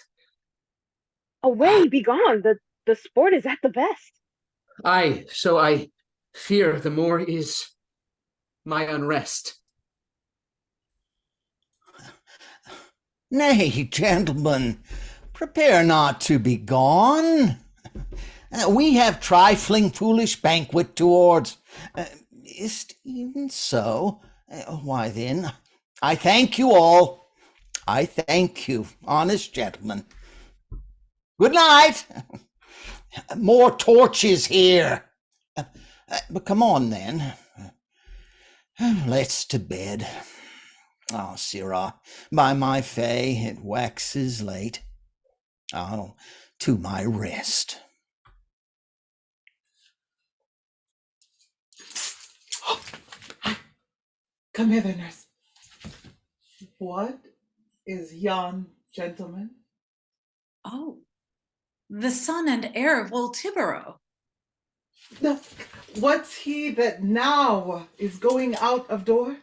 Speaker 5: Away, be gone. The sport is at the best.
Speaker 12: Aye, so I fear the more is my unrest.
Speaker 8: Nay, gentlemen, prepare not to be gone. We have trifling foolish banquet towards. Is't even so? Why then, I thank you all. I thank you, honest gentlemen. Good night. More torches here. But come on then. Let's to bed. Ah, sirrah, by my fay, it waxes late. I'll to my rest.
Speaker 16: Come hither, nurse. What is yon gentleman?
Speaker 15: Oh, the son and heir of old Tibero.
Speaker 16: No, what's he that now is going out of door?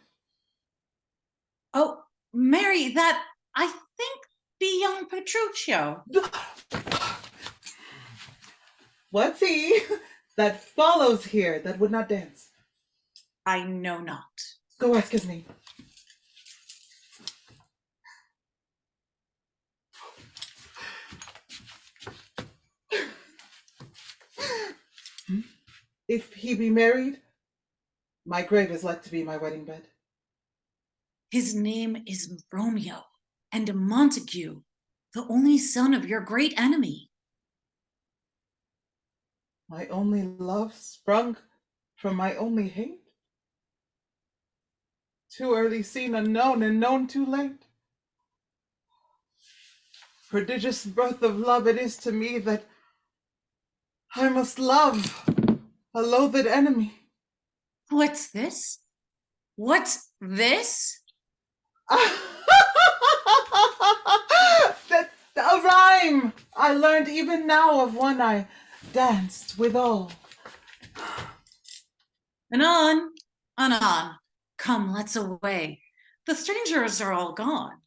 Speaker 15: Oh, Mary, that I think be young Petruchio.
Speaker 16: What's he that follows here that would not dance?
Speaker 15: I know not.
Speaker 16: Go ask his name. If he be married, my grave is like to be my wedding bed.
Speaker 15: His name is Romeo, and Montague, the only son of your great enemy.
Speaker 16: My only love sprung from my only hate. Too early seen unknown, and known too late. Prodigious birth of love it is to me that I must love a loathed enemy.
Speaker 15: What's this? What's this?
Speaker 16: A rhyme I learned even now of one I danced withal.
Speaker 15: Anon, anon. Come, let's away. The strangers are all gone.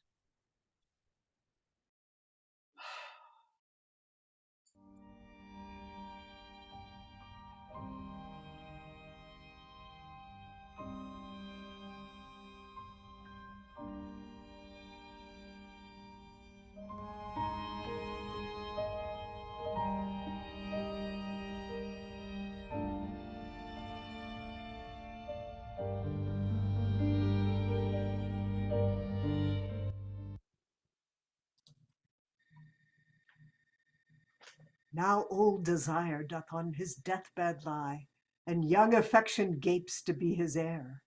Speaker 1: Now old desire doth on his deathbed lie, and young affection gapes to be his heir.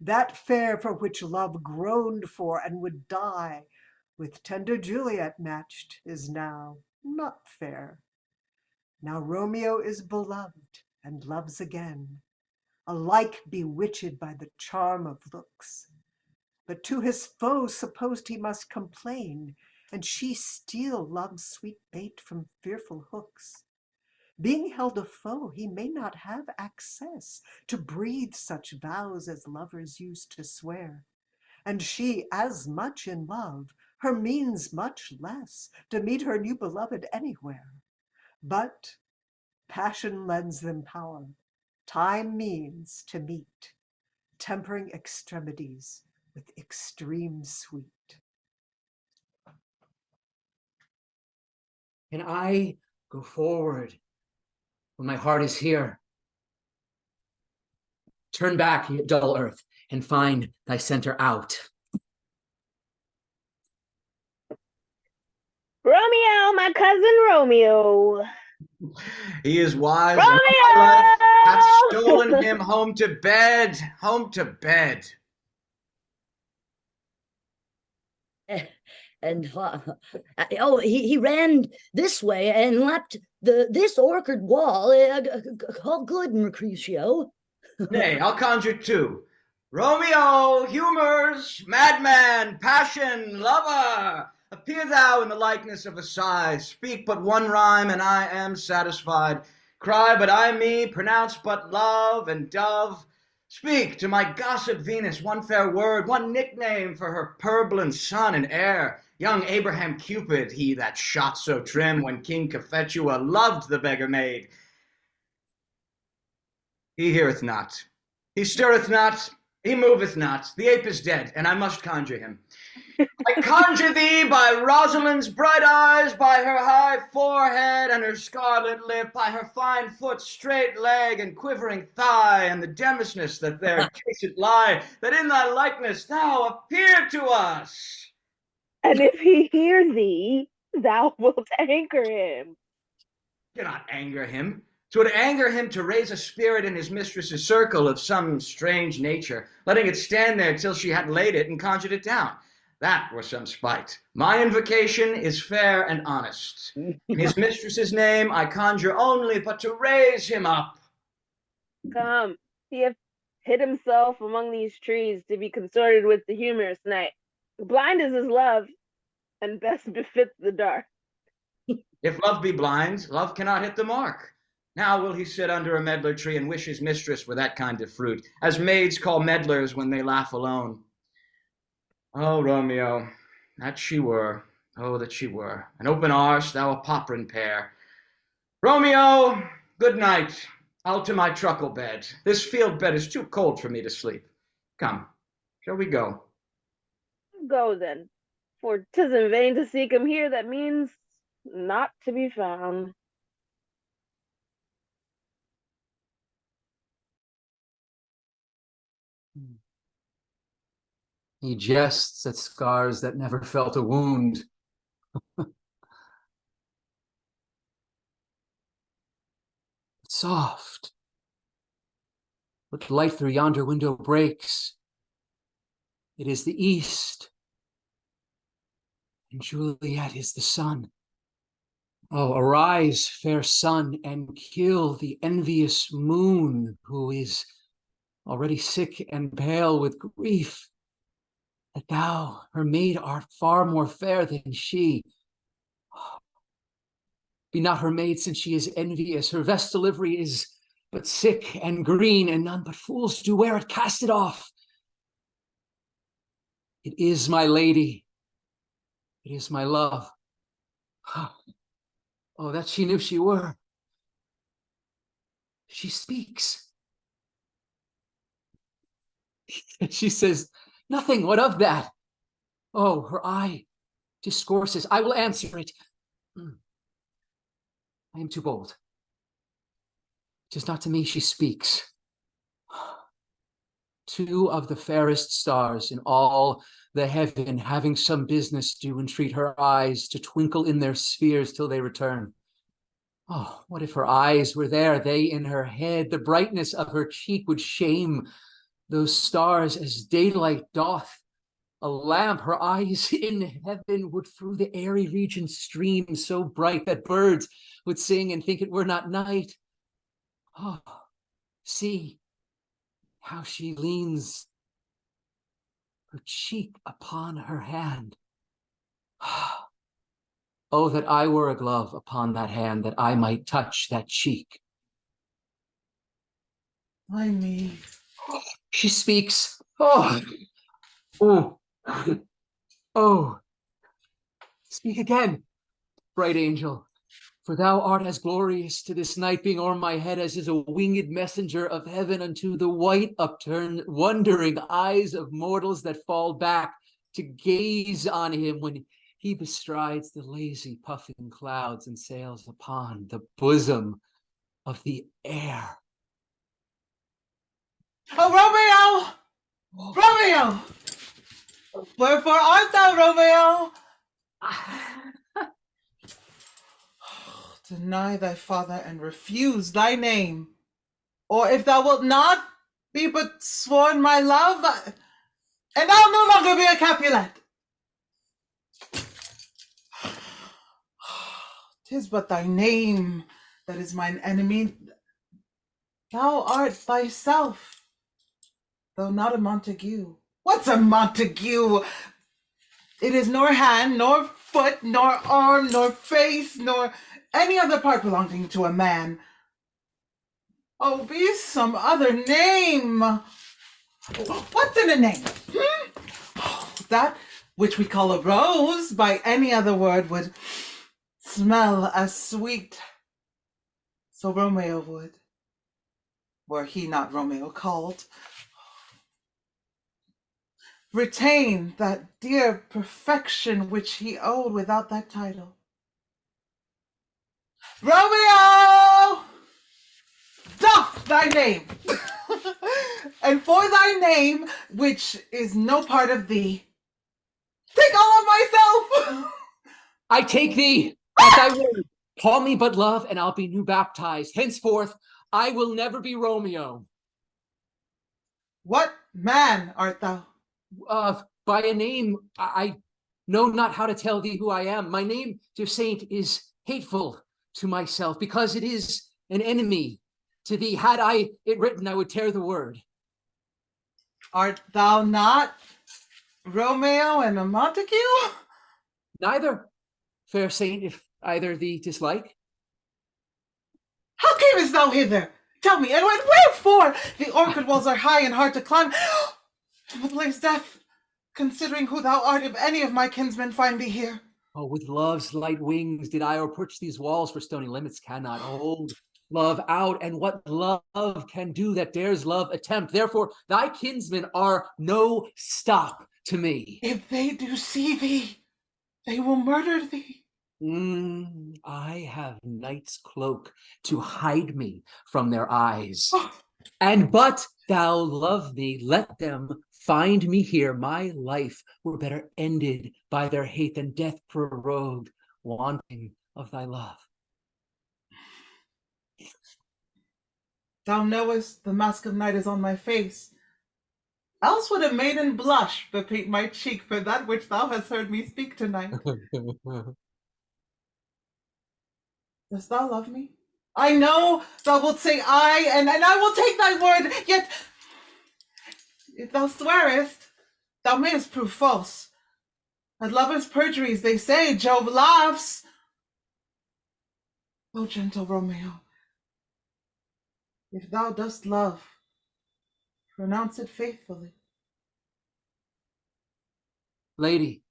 Speaker 1: That fair for which love groaned for and would die, with tender Juliet matched, is now not fair. Now Romeo is beloved and loves again, alike bewitched by the charm of looks. But to his foe supposed he must complain, and she steal love's sweet bait from fearful hooks. Being held a foe, he may not have access to breathe such vows as lovers used to swear. And she as much in love, her means much less to meet her new beloved anywhere. But passion lends them power, time means to meet, tempering extremities with extreme sweet.
Speaker 12: Can I go forward when my heart is here? Turn back, ye dull earth, and find thy center out.
Speaker 5: Romeo, my cousin Romeo.
Speaker 17: He is wise, and
Speaker 5: Romeo!
Speaker 17: my life hath stolen him home to bed, home to bed.
Speaker 4: And he ran this way and leapt this orchard wall. All good, Mercutio.
Speaker 17: Nay, I'll conjure two. Romeo, humors, madman, passion, lover, appear thou in the likeness of a sigh. Speak but one rhyme, and I am satisfied. Cry but I me, pronounce but love and dove. Speak to my gossip Venus one fair word, one nickname for her purblind son and heir. Young Abraham Cupid, he that shot so trim when King Cophetua loved the beggar maid. He heareth not, he stirreth not, he moveth not. The ape is dead, and I must conjure him. I conjure thee by Rosalind's bright eyes, by her high forehead and her scarlet lip, by her fine foot, straight leg, and quivering thigh, and the demosness that there chased lie, that in thy likeness thou appear to us.
Speaker 5: And if he hear thee, thou wilt anger him.
Speaker 17: Cannot anger him. 'Twould anger him to raise a spirit in his mistress's circle of some strange nature, letting it stand there till she had laid it and conjured it down. That were some spite. My invocation is fair and honest. In his mistress's name I conjure only but to raise him up.
Speaker 5: Come, he hath hid himself among these trees to be consorted with the humorous night. Blind is his love, and best befits the dark.
Speaker 17: If love be blind, love cannot hit the mark. Now will he sit under a medlar tree and wish his mistress were that kind of fruit, as maids call medlars when they laugh alone. Oh, Romeo, that she were, oh, that she were, an open arse, thou a poprin pear. Romeo, good night. I'll to my truckle bed. This field bed is too cold for me to sleep. Come, shall we go?
Speaker 5: Go then, for 'tis in vain to seek him here that means not to be found.
Speaker 12: He jests at scars that never felt a wound. Soft. What light through yonder window breaks? It is the east, and Juliet is the sun. Oh, arise, fair sun, and kill the envious moon, who is already sick and pale with grief, that thou, her maid, art far more fair than she. Be not her maid, since she is envious. Her vestal livery is but sick and green, and none but fools do wear it. Cast it off. It is my lady. It is my love. Oh, that she knew she were. She speaks. She says, nothing, what of that? Oh, her eye discourses. I will answer it. I am too bold. 'Tis not to me she speaks. Two of the fairest stars in all the heaven, having some business, do entreat her eyes to twinkle in their spheres till they return. Oh, what if her eyes were there, they in her head? The brightness of her cheek would shame those stars as daylight doth a lamp. Her eyes in heaven would through the airy region stream so bright that birds would sing and think it were not night. Oh, see how she leans her cheek upon her hand. Oh, that I were a glove upon that hand, that I might touch that cheek.
Speaker 16: Why me?
Speaker 12: She speaks. Oh, oh, oh. Speak again, bright angel. For thou art as glorious to this night being o'er my head as is a winged messenger of heaven unto the white upturned wondering eyes of mortals that fall back to gaze on him when he bestrides the lazy puffing clouds and sails upon the bosom of the air.
Speaker 16: Oh, Romeo! Romeo! Wherefore art thou, Romeo? Deny thy father and refuse thy name. Or if thou wilt not, be but sworn my love, and I'll no longer be a Capulet. 'Tis but thy name that is mine enemy. Thou art thyself, though not a Montague. What's a Montague? It is nor hand, nor foot, nor arm, nor face, nor any other part belonging to a man. Oh, be some other name. What's in a name? That which we call a rose by any other word would smell as sweet. So Romeo would, were he not Romeo called. Retain that dear perfection which he owed without that title. Romeo! Doff thy name! And for thy name, which is no part of thee, take all of myself!
Speaker 12: I take thee at thy word. Call me but love, and I'll be new baptized. Henceforth, I will never be Romeo.
Speaker 16: What man art thou?
Speaker 12: By a name, I know not how to tell thee who I am. My name, dear saint, is hateful to myself, because it is an enemy to thee. Had I it written, I would tear the word.
Speaker 16: Art thou not Romeo and a Montague?
Speaker 12: Neither, fair saint, if either thee dislike.
Speaker 16: How camest thou hither? Tell me, and wherefore? The orchard walls are high and hard to climb. The place death, considering who thou art, if any of my kinsmen find thee here.
Speaker 12: Oh, with love's light wings did I approach these walls, for stony limits cannot hold love out, and what love can do that dares love attempt. Therefore, thy kinsmen are no stop to me.
Speaker 16: If they do see thee, they will murder thee.
Speaker 12: I have night's cloak to hide me from their eyes. And but thou love me, let them find me here. My life were better ended by their hate than death prorogued, wanting of thy love.
Speaker 16: Thou knowest the mask of night is on my face. Else would a maiden blush bepaint my cheek for that which thou hast heard me speak tonight. Dost thou love me? I know thou wilt say aye, and I will take thy word, yet if thou swearest, thou mayest prove false. At lovers' perjuries, they say, Jove laughs. O gentle Romeo, if thou dost love, pronounce it faithfully.
Speaker 12: Lady,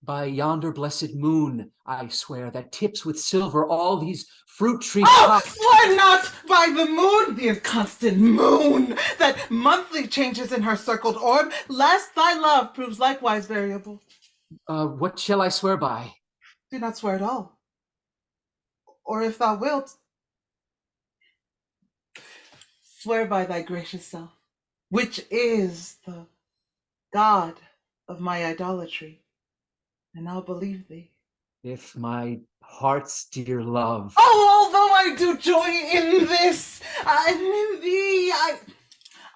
Speaker 12: by yonder blessed moon, I swear, that tips with silver all these fruit tree tops.
Speaker 16: Swear not by the moon, the inconstant moon, that monthly changes in her circled orb, lest thy love proves likewise variable.
Speaker 12: What shall I swear by?
Speaker 16: Do not swear at all. Or if thou wilt, swear by thy gracious self, which is the God of my idolatry, and I'll believe thee.
Speaker 12: If my heart's dear love.
Speaker 16: Oh, although I do joy in this, and in thee,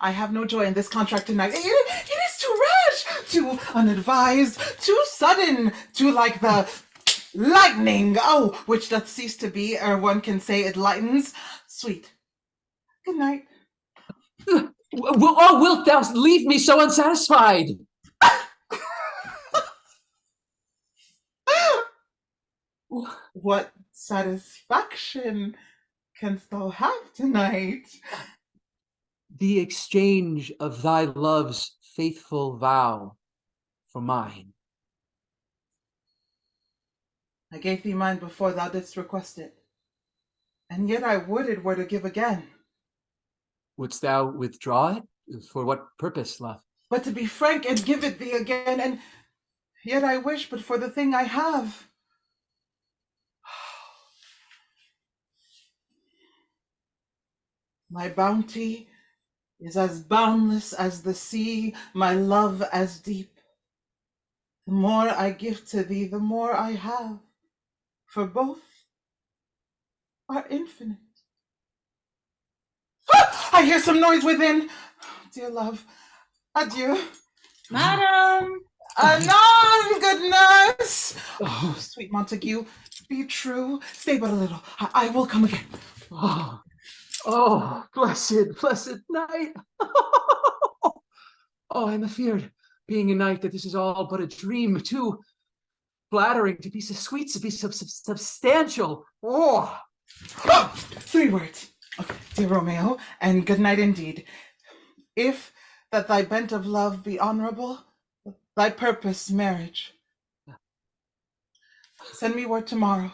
Speaker 16: I have no joy in this contract tonight. It is too rash, too unadvised, too sudden, too like the lightning, which doth cease to be, ere one can say it lightens. Sweet. Good night.
Speaker 12: Wilt thou leave me so unsatisfied?
Speaker 16: What satisfaction canst thou have tonight?
Speaker 12: The exchange of thy love's faithful vow for mine.
Speaker 16: I gave thee mine before thou didst request it, and yet I would it were to give again.
Speaker 12: Wouldst thou withdraw it? For what purpose, love?
Speaker 16: But to be frank and give it thee again, and yet I wish but for the thing I have. My bounty is as boundless as the sea, my love as deep. The more I give to thee, the more I have, for both are infinite. I hear some noise within. Dear love, adieu.
Speaker 15: Madam!
Speaker 16: Anon, good nurse. Oh, sweet Montague, be true. Stay but a little. I will come again.
Speaker 12: Oh, blessed night. Oh, I'm afeard, being a night, that this is all but a dream, too flattering to be so sweet, to be so substantial. Oh!
Speaker 16: 3 words. Okay, dear Romeo, and good night indeed. If that thy bent of love be honorable, thy purpose marriage. Send me word tomorrow,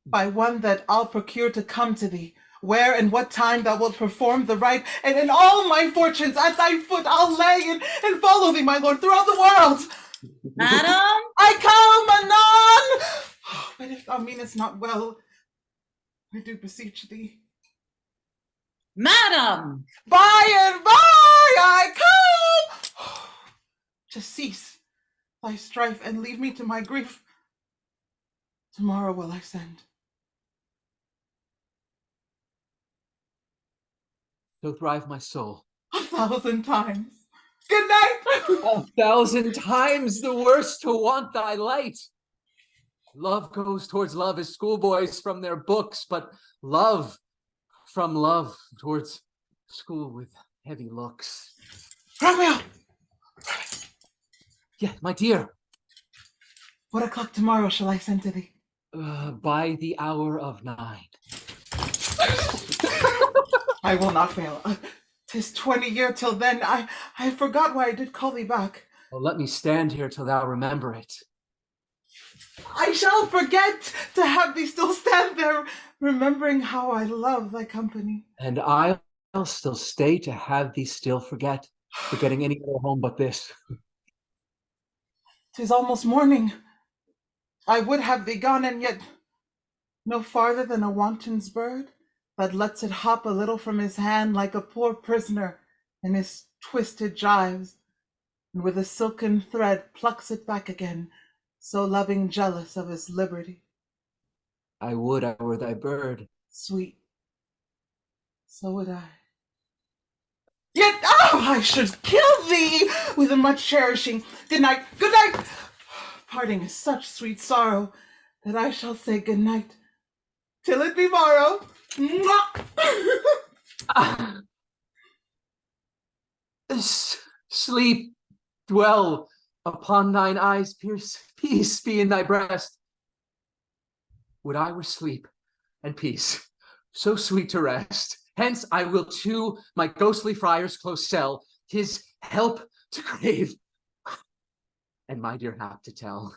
Speaker 16: by one that I'll procure to come to thee, where and what time thou wilt perform the rite, and in all my fortunes at thy foot I'll lay and follow thee, my lord, throughout the world.
Speaker 15: Madam?
Speaker 16: I come anon! But if thou meanest not well, I do beseech thee.
Speaker 15: Madam!
Speaker 16: By and by I come! To cease thy strife and leave me to my grief. Tomorrow will I send.
Speaker 12: So thrive my soul.
Speaker 16: 1,000 times. Good night!
Speaker 12: 1,000 times the worse to want thy light. Love goes towards love as schoolboys from their books, but love from love towards school with heavy looks.
Speaker 16: Romeo!
Speaker 12: Yeah, my dear.
Speaker 16: What o'clock tomorrow shall I send to thee?
Speaker 12: By the hour of 9.
Speaker 16: I will not fail. 'Tis 20 year till then. I forgot why I did call thee back.
Speaker 12: Well, let me stand here till thou remember it.
Speaker 16: I shall forget to have thee still stand there, remembering how I love thy company.
Speaker 12: And I'll still stay to have thee still forget, forgetting any other home but this.
Speaker 16: 'Tis almost morning. I would have thee gone, and yet no farther than a wanton's bird that lets it hop a little from his hand like a poor prisoner in his twisted gyves, and with a silken thread plucks it back again, so loving jealous of his liberty.
Speaker 12: I would I were thy bird.
Speaker 16: Sweet, so would I. Yet, oh, I should kill thee with a much cherishing. Good night, good night. Parting is such sweet sorrow that I shall say good night till it be morrow.
Speaker 12: Sleep, dwell upon thine eyes, peace be in thy breast. Would I were sleep and peace, so sweet to rest. Hence I will to my ghostly friar's close cell his help to crave, and my dear hap to tell.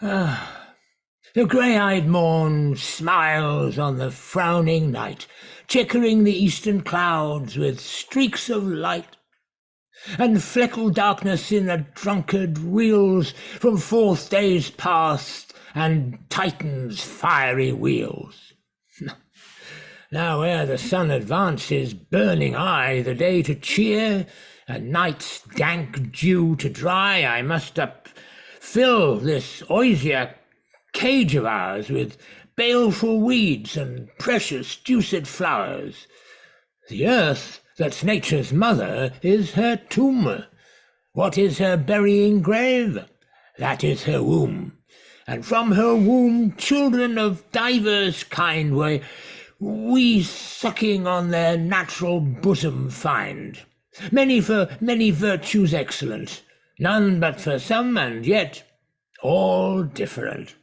Speaker 18: The grey-eyed morn smiles on the frowning night, checkering the eastern clouds with streaks of light, and fleckled darkness in a drunkard reels from forth days past and Titan's fiery wheels. Now ere the sun advances burning high, the day to cheer, and night's dank dew to dry, I must fill this osier cage of ours with baleful weeds and precious juiced flowers. The earth, that's nature's mother, is her tomb. What is her burying grave? That is her womb. And from her womb children of divers kind we sucking on their natural bosom find. Many for many virtues excellent, none but for some, and yet all different.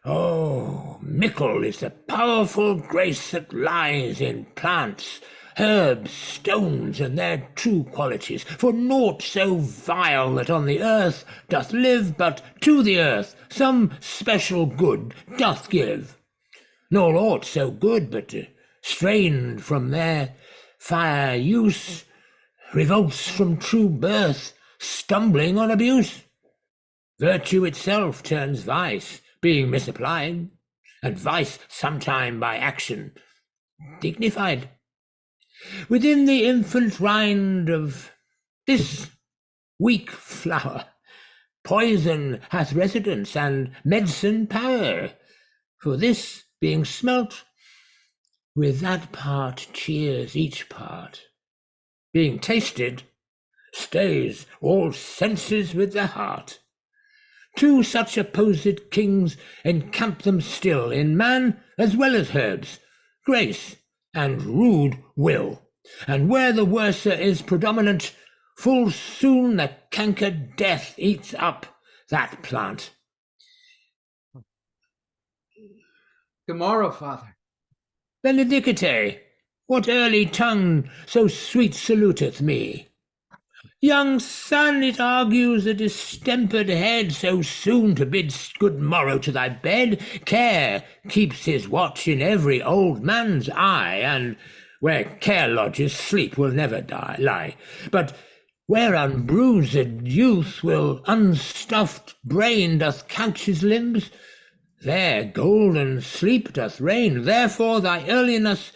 Speaker 18: Oh, mickle is the powerful grace that lies in plants, herbs, stones, and their true qualities, for naught so vile that on the earth doth live, but to the earth some special good doth give, nor aught so good but strained from their fire use, revolts from true birth, stumbling on abuse. Virtue itself turns vice, being misapplied, and vice sometime by action dignified. Within the infant rind of this weak flower, poison hath residence and medicine power, for this being smelt, with that part cheers each part. Being tasted, stays all senses with the heart. Two such opposed kings encamp them still, in man as well as herbs, grace and rude will. And where the worser is predominant, full soon the cankered death eats up that plant.
Speaker 12: Tomorrow, Father.
Speaker 18: Benedicite, what early tongue so sweet saluteth me? Young son, it argues a distempered head so soon to bid good morrow to thy bed. Care keeps his watch in every old man's eye, and where care lodges, sleep will never lie. But where unbruised youth will unstuffed brain doth couch his limbs, there golden sleep doth reign. Therefore thy earliness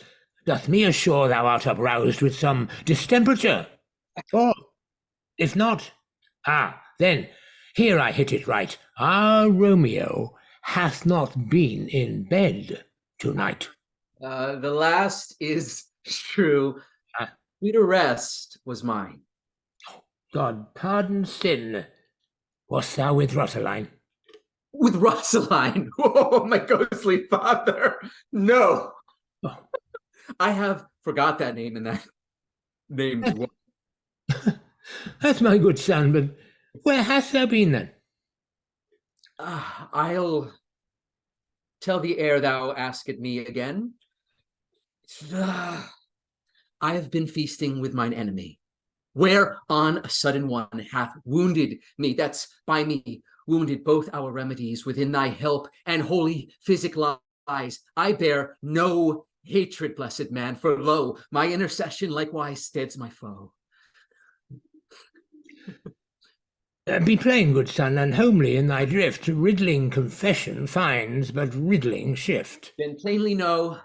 Speaker 18: doth me assure thou art uproused with some distemperature. Or if not, then here I hit it right. Our Romeo hath not been in bed tonight.
Speaker 12: The last is true. Sweeter rest was mine.
Speaker 18: God pardon sin. Wast thou with Rosaline?
Speaker 12: With Rosaline? Oh, my ghostly father. No.
Speaker 18: Oh.
Speaker 12: I have forgot that name and that name's one.
Speaker 18: That's my good son, but where hast thou been then?
Speaker 12: I'll tell thee ere thou ask it me again. I have been feasting with mine enemy, where on a sudden one hath wounded me. That's by me wounded both our remedies within thy help and holy physic lies. I bear no hatred, blessed man, for lo, my intercession likewise steads my foe.
Speaker 18: Be plain, good son, and homely in thy drift. Riddling confession finds but riddling shift.
Speaker 12: Then plainly know,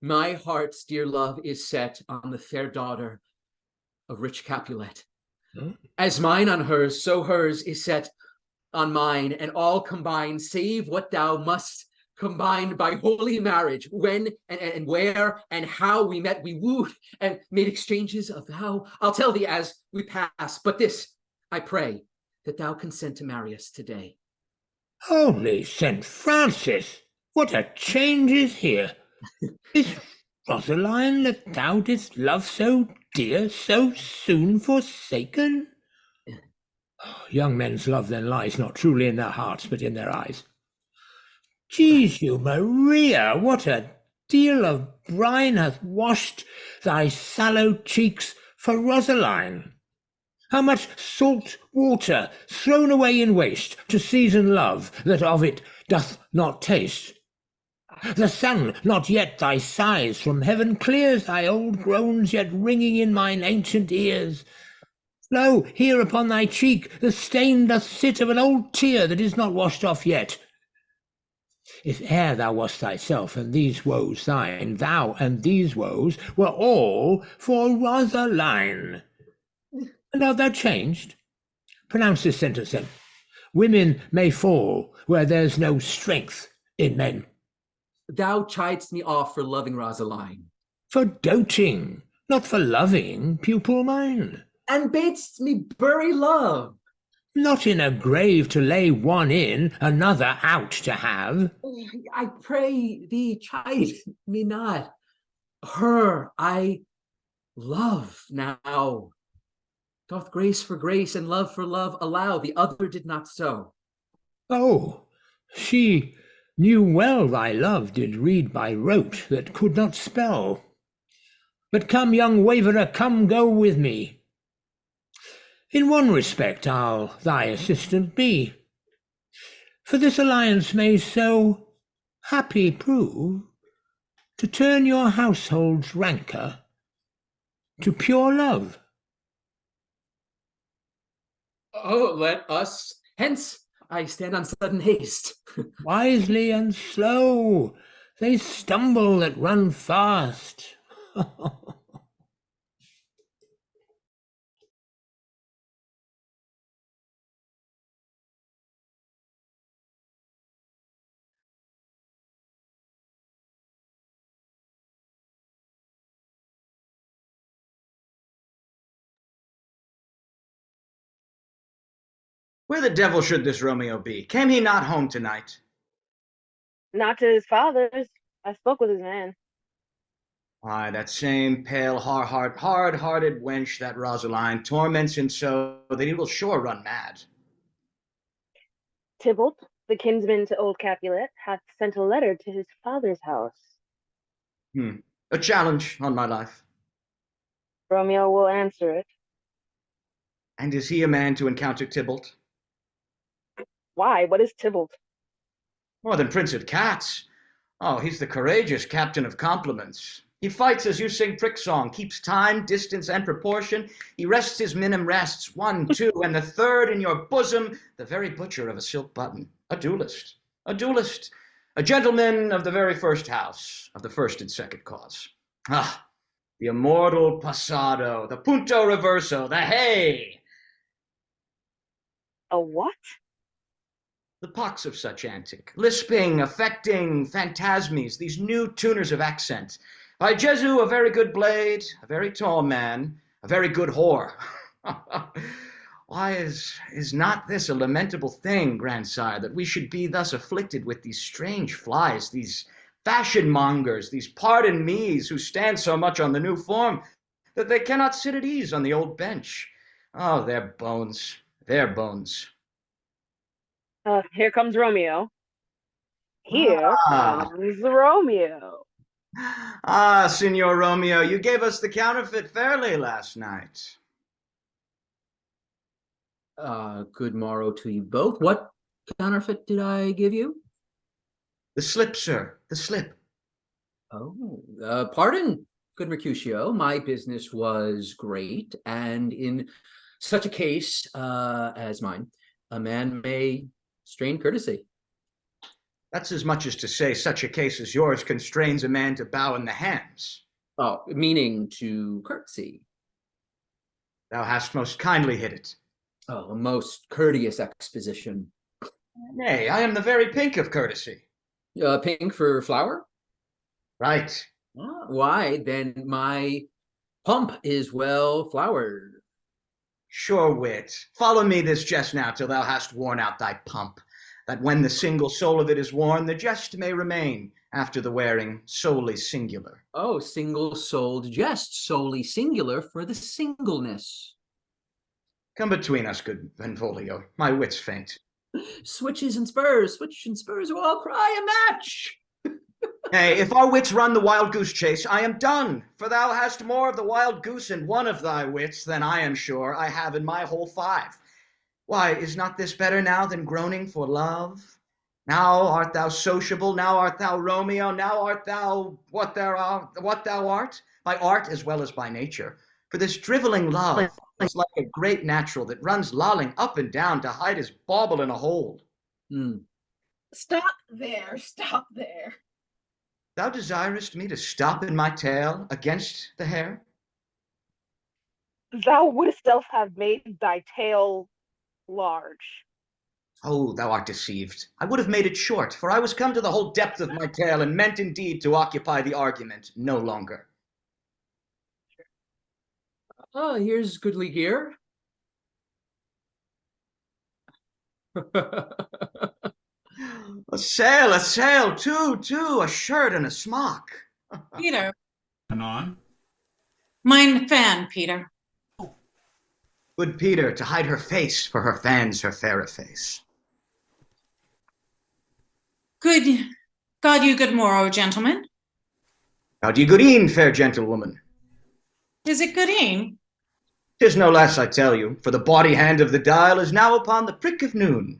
Speaker 12: my heart's dear love is set on the fair daughter of rich Capulet. As mine on hers, so hers is set on mine, and all combined, save what thou must, combined by holy marriage. When and where and how we met, we wooed and made exchanges of vow. I'll tell thee as we pass, but this I pray, that thou consent to marry us today.
Speaker 18: Holy St. Francis, what a change is here! Is Rosaline that thou didst love so dear, so soon forsaken? Oh, young men's love then lies not truly in their hearts, but in their eyes. Jesu Maria, what a deal of brine hath washed thy sallow cheeks for Rosaline! How much salt water thrown away in waste to season love that of it doth not taste! The sun not yet thy sighs from heaven clears, thy old groans yet ringing in mine ancient ears. Lo, here upon thy cheek the stain doth sit of an old tear that is not washed off yet. If e'er thou wast thyself, and these woes thine, thou and these woes were all for Rosaline. And art thou changed? Pronounce this sentence then. Women may fall where there's no strength in men.
Speaker 12: Thou chidest me off for loving Rosaline.
Speaker 18: For doting, not for loving, pupil mine.
Speaker 12: And bad'st me bury love.
Speaker 18: Not in a grave to lay one in, another out to have.
Speaker 12: I pray thee, chide me not. Her I love now. Doth grace for grace and love for love allow? The other did not so.
Speaker 18: Oh, she knew well thy love did read by rote that could not spell. But come, young waverer, come go with me. In one respect I'll thy assistant be, for this alliance may so happy prove to turn your household's rancour to pure love.
Speaker 12: Oh, let us hence. I stand on sudden haste.
Speaker 18: Wisely and slow, they stumble that run fast.
Speaker 17: Where the devil should this Romeo be? Came he not home tonight?
Speaker 5: Not to his father's. I spoke with his man.
Speaker 17: Why, that same pale, hard-hearted wench, that Rosaline, torments him so that he will sure run mad.
Speaker 5: Tybalt, the kinsman to old Capulet, hath sent a letter to his father's house.
Speaker 17: A challenge on my life.
Speaker 5: Romeo will answer it.
Speaker 17: And is he a man to encounter Tybalt?
Speaker 5: Why? What is Tybalt?
Speaker 17: More than Prince of Cats. Oh, he's the courageous captain of compliments. He fights as you sing prick song, keeps time, distance, and proportion. He rests his minim rests, 1, 2, and the third in your bosom, the very butcher of a silk button. A duelist. A gentleman of the very first house, of the first and second cause. Ah, the immortal passado, the punto reverso, the hey!
Speaker 5: A what?
Speaker 17: The pox of such antic, lisping, affecting, phantasmes, these new tuners of accent. By Jesu, a very good blade, a very tall man, a very good whore. Why is not this a lamentable thing, grandsire, that we should be thus afflicted with these strange flies, these fashion mongers, these pardon me's who stand so much on the new form that they cannot sit at ease on the old bench? Oh, their bones, their bones.
Speaker 5: Here comes Romeo. Here comes Romeo.
Speaker 17: Ah, Signor Romeo, you gave us the counterfeit fairly last night.
Speaker 12: Good morrow to you both. What counterfeit did I give you?
Speaker 17: The slip, sir, the slip.
Speaker 12: Oh, pardon, good Mercutio. My business was great, and in such a case as mine, a man may strain courtesy.
Speaker 17: That's as much as to say such a case as yours constrains a man to bow in the hams.
Speaker 12: Oh, meaning to curtsy.
Speaker 17: Thou hast most kindly hit it.
Speaker 12: Oh, a most courteous exposition.
Speaker 17: Nay, I am the very pink of courtesy.
Speaker 12: Pink for flower?
Speaker 17: Right.
Speaker 12: Why, then my pump is well flowered.
Speaker 17: Sure wit. Follow me this jest now till thou hast worn out thy pump, that when the single soul of it is worn, the jest may remain, after the wearing, solely singular.
Speaker 12: Oh, single-souled jest, solely singular for the singleness.
Speaker 17: Come between us, good Benvolio. My wits faint.
Speaker 12: Switch and spurs will all cry a match.
Speaker 17: Nay, if our wits run the wild goose chase, I am done, for thou hast more of the wild goose in one of thy wits than I am sure I have in my whole 5. Why, is not this better now than groaning for love? Now art thou sociable, now art thou Romeo, now art thou what thou art, by art as well as by nature. For this driveling love is like a great natural that runs lolling up and down to hide his bauble in a hold.
Speaker 3: Stop there.
Speaker 17: Thou desirest me to stop in my tale against the hair?
Speaker 5: Thou wouldst else have made thy tale large.
Speaker 17: Oh, thou art deceived. I would have made it short, for I was come to the whole depth of my tale, and meant indeed to occupy the argument no longer.
Speaker 12: Oh, here's goodly gear.
Speaker 17: A sail, too, a shirt and a smock.
Speaker 15: Peter.
Speaker 14: And on.
Speaker 15: Mein fan, Peter.
Speaker 17: Good Peter, to hide her face, for her fans her fairer face.
Speaker 15: Good God you good morrow, gentlemen.
Speaker 17: God ye good e'en, fair gentlewoman.
Speaker 15: Is it good e'en?
Speaker 17: 'Tis no less, I tell you, for the body hand of the dial is now upon the prick of noon.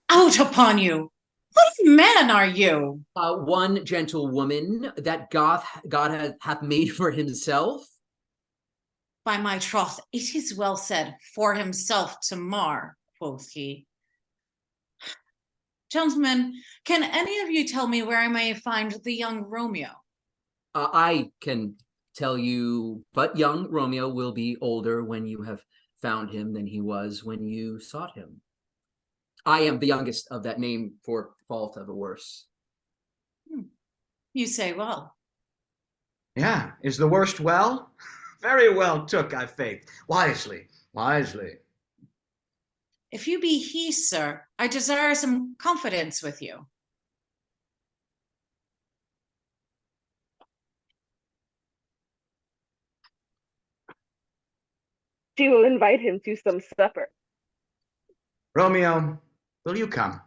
Speaker 15: Out upon you! What man are you?
Speaker 12: One gentlewoman that God hath made for himself.
Speaker 15: By my troth, it is well said, for himself to mar, quoth he. Gentlemen, can any of you tell me where I may find the young Romeo?
Speaker 12: I can tell you, but young Romeo will be older when you have found him than he was when you sought him. I am the youngest of that name, for fault of a worse.
Speaker 15: You say well.
Speaker 17: Yeah, is the worst well? Very well took, I faith. Wisely, wisely.
Speaker 15: If you be he, sir, I desire some confidence with you.
Speaker 5: She will invite him to some supper.
Speaker 17: Romeo, will you come?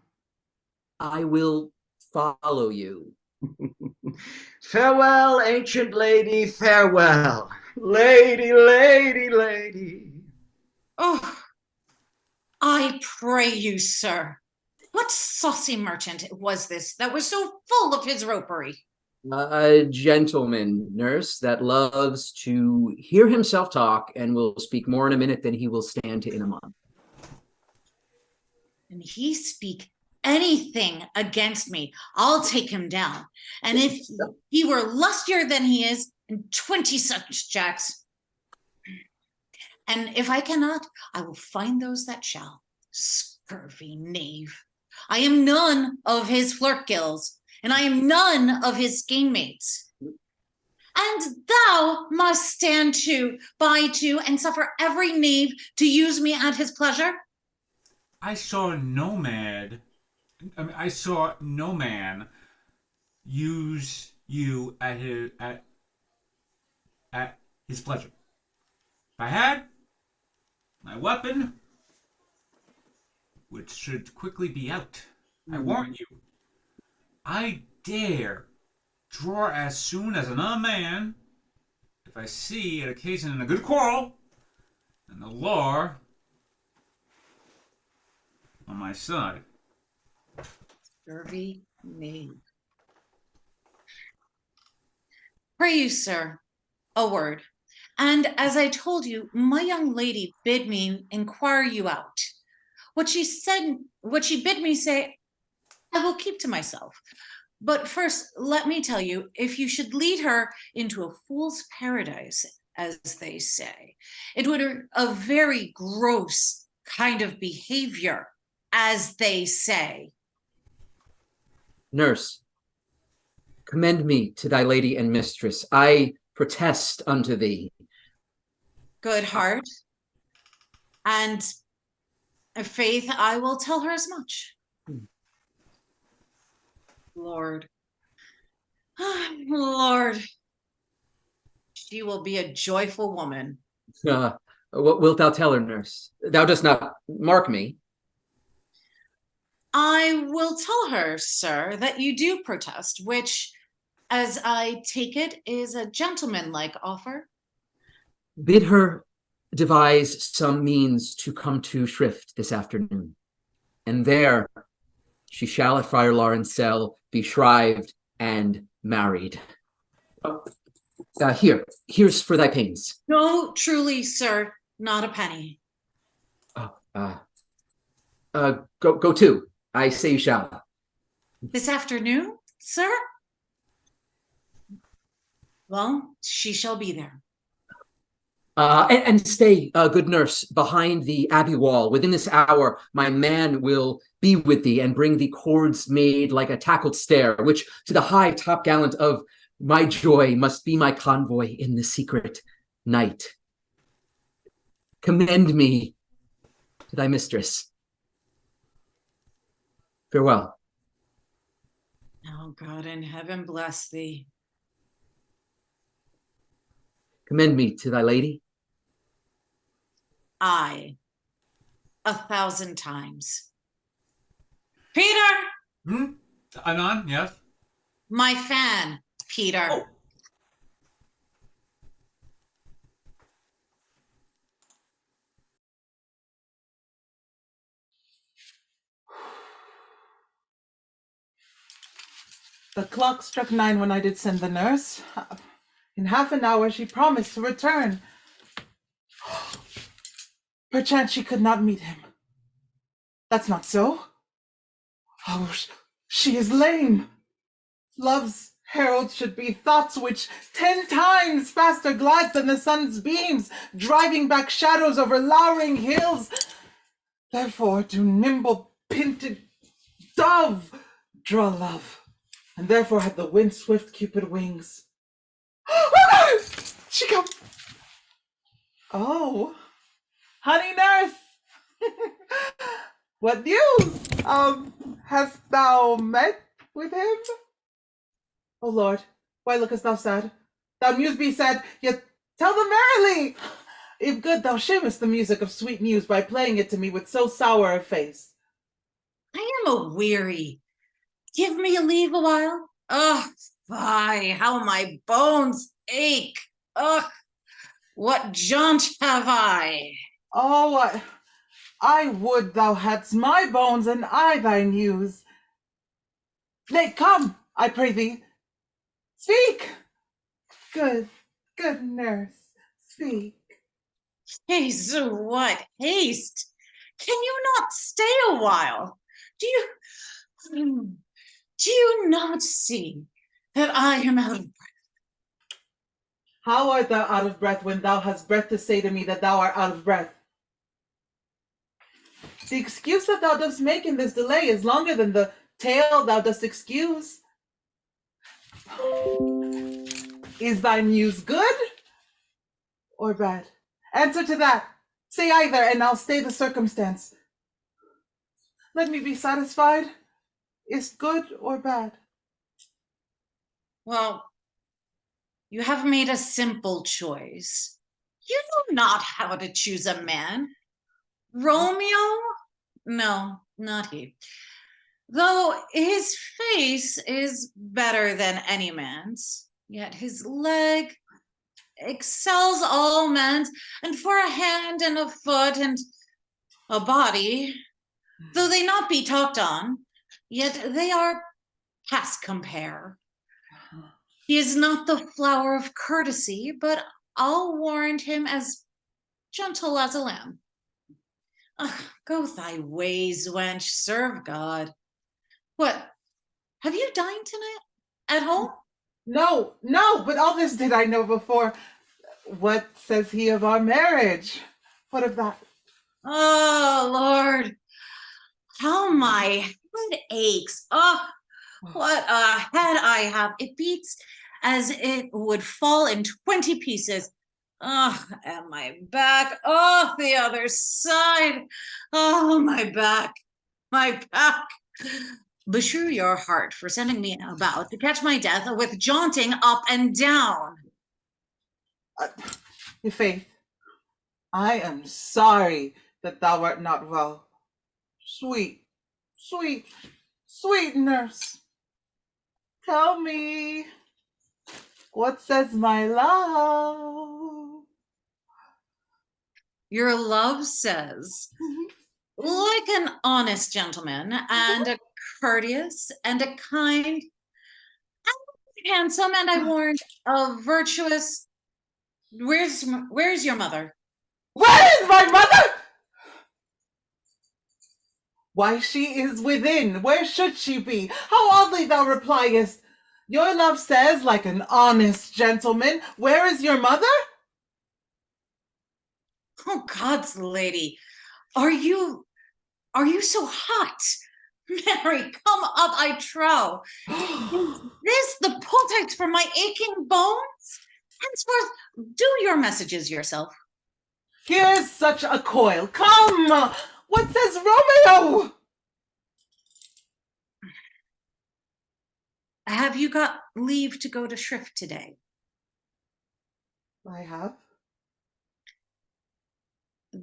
Speaker 12: I will follow you.
Speaker 17: Farewell, ancient lady, farewell. Lady, lady, lady.
Speaker 15: Oh, I pray you, sir, what saucy merchant was this that was so full of his ropery?
Speaker 12: A gentleman, nurse, that loves to hear himself talk and will speak more in a minute than he will stand to in a month.
Speaker 15: And he speak anything against me, I'll take him down. And if he were lustier than he is, and 20 such jacks. And if I cannot, I will find those that shall. Scurvy knave. I am none of his flirt gills, and I am none of his gamemates. And thou must stand by and suffer every knave to use me at his pleasure?
Speaker 14: I saw no man use you at his pleasure. If I had my weapon, which should quickly be out, I warn you, I dare draw as soon as another man if I see an occasion in a good quarrel and the law on my side.
Speaker 15: Scurvy knave. Pray you, sir, a word. And as I told you, my young lady bid me inquire you out. What she bid me say, I will keep to myself. But first, let me tell you, if you should lead her into a fool's paradise, as they say, it would be a very gross kind of behavior, as they say.
Speaker 12: Nurse, commend me to thy lady and mistress. I protest unto thee.
Speaker 15: Good heart. And faith, I will tell her as much. Lord. Lord. She will be a joyful woman.
Speaker 12: What wilt thou tell her, nurse? Thou dost not mark me.
Speaker 15: I will tell her, sir, that you do protest, which, as I take it, is a gentlemanlike offer.
Speaker 12: Bid her devise some means to come to Shrift this afternoon, and there she shall at Friar Laurence cell be shrived and married. Here's for thy pains.
Speaker 15: No, truly, sir, not a penny.
Speaker 12: Go to. I say you shall.
Speaker 15: This afternoon, sir? Well, she shall be there.
Speaker 12: And stay, good nurse, behind the abbey wall. Within this hour, my man will be with thee and bring thee cords made like a tackled stair, which to the high topgallant of my joy must be my convoy in the secret night. Commend me to thy mistress. Farewell.
Speaker 15: Oh, God in heaven bless thee.
Speaker 12: Commend me to thy lady.
Speaker 15: I 1,000 times. Peter!
Speaker 14: Anon, yes?
Speaker 15: My fan, Peter.
Speaker 14: Oh.
Speaker 16: The clock struck 9 when I did send the nurse. In half an hour she promised to return. Perchance she could not meet him. That's not so. Oh, she is lame. Love's herald should be thoughts which 10 times faster glides than the sun's beams, driving back shadows over lowering hills. Therefore do nimble pinted dove draw love, and therefore had the wind-swift Cupid wings. Oh, no! She comes. Oh, honey nurse. What news? Hast thou met with him? O Lord, why lookest thou sad? Thou muse be sad, yet tell them merrily. If good, thou shamest the music of sweet muse by playing it to me with so sour a face.
Speaker 15: I am a-weary. Give me a leave a while. Ugh, fie, how my bones ache. Ugh, what jaunt have I?
Speaker 16: Oh, I would thou hadst my bones and I thy news. Nay, come, I pray thee. Speak! Good nurse, speak.
Speaker 15: Jesu, what haste! Can you not stay a while? Do you not see that I am out of breath?
Speaker 16: How art thou out of breath when thou hast breath to say to me that thou art out of breath? The excuse that thou dost make in this delay is longer than the tale thou dost excuse. Is thy news good or bad? Answer to that. Say either, and I'll stay the circumstance. Let me be satisfied. Is good or bad?
Speaker 15: Well, you have made a simple choice. You know not how to choose a man. Romeo? No, not he. Though his face is better than any man's, yet his leg excels all men's, and for a hand and a foot and a body, though they not be talked on, yet they are past compare. He is not the flower of courtesy, but I'll warrant him as gentle as a lamb. Go thy ways, wench, serve God. What, have you dined tonight? At home?
Speaker 16: No, but all this did I know before. What says he of our marriage? What of that?
Speaker 15: Oh, Lord, how my head aches. Oh, what a head I have. It beats as it would fall in 20 pieces. Oh, and my back. Oh, the other side. Oh, my back. My back. Beshrew your heart for sending me about to catch my death with jaunting up and down.
Speaker 16: Faith, I am sorry that thou art not well. Sweet nurse, tell me, what says my love?
Speaker 15: Your love says, like an honest gentleman, and a courteous, and a kind, and handsome, and I warrant a virtuous. Where's your mother?
Speaker 16: Where is my mother? Why, she is within. Where should she be? How oddly thou repliest. Your love says, like an honest gentleman, where is your mother?
Speaker 15: Oh, God's lady, are you so hot? Mary, come up, I trow. Is this the poultice for my aching bones? Henceforth, do your messages yourself.
Speaker 16: Here's such a coil. Come! What says Romeo?
Speaker 15: Have you got leave to go to shrift today?
Speaker 16: I have.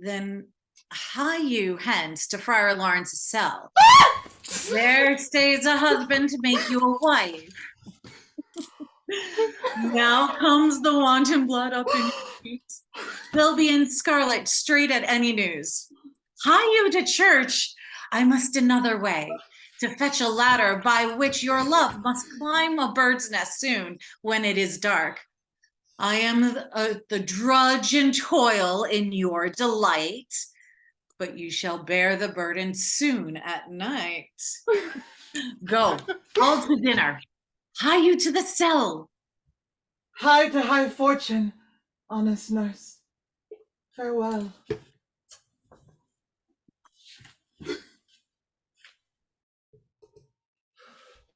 Speaker 15: Then hie you hence to Friar Laurence's cell. There stays a husband to make you a wife. Now comes the wanton blood up in your cheeks. They'll be in scarlet straight at any news. Hie you to church, I must another way, to fetch a ladder by which your love must climb a bird's nest soon when it is dark. I am the drudge and toil in your delight, but you shall bear the burden soon at night. Go, all to dinner. Hie you to the cell.
Speaker 16: Hie to high fortune, honest nurse. Farewell.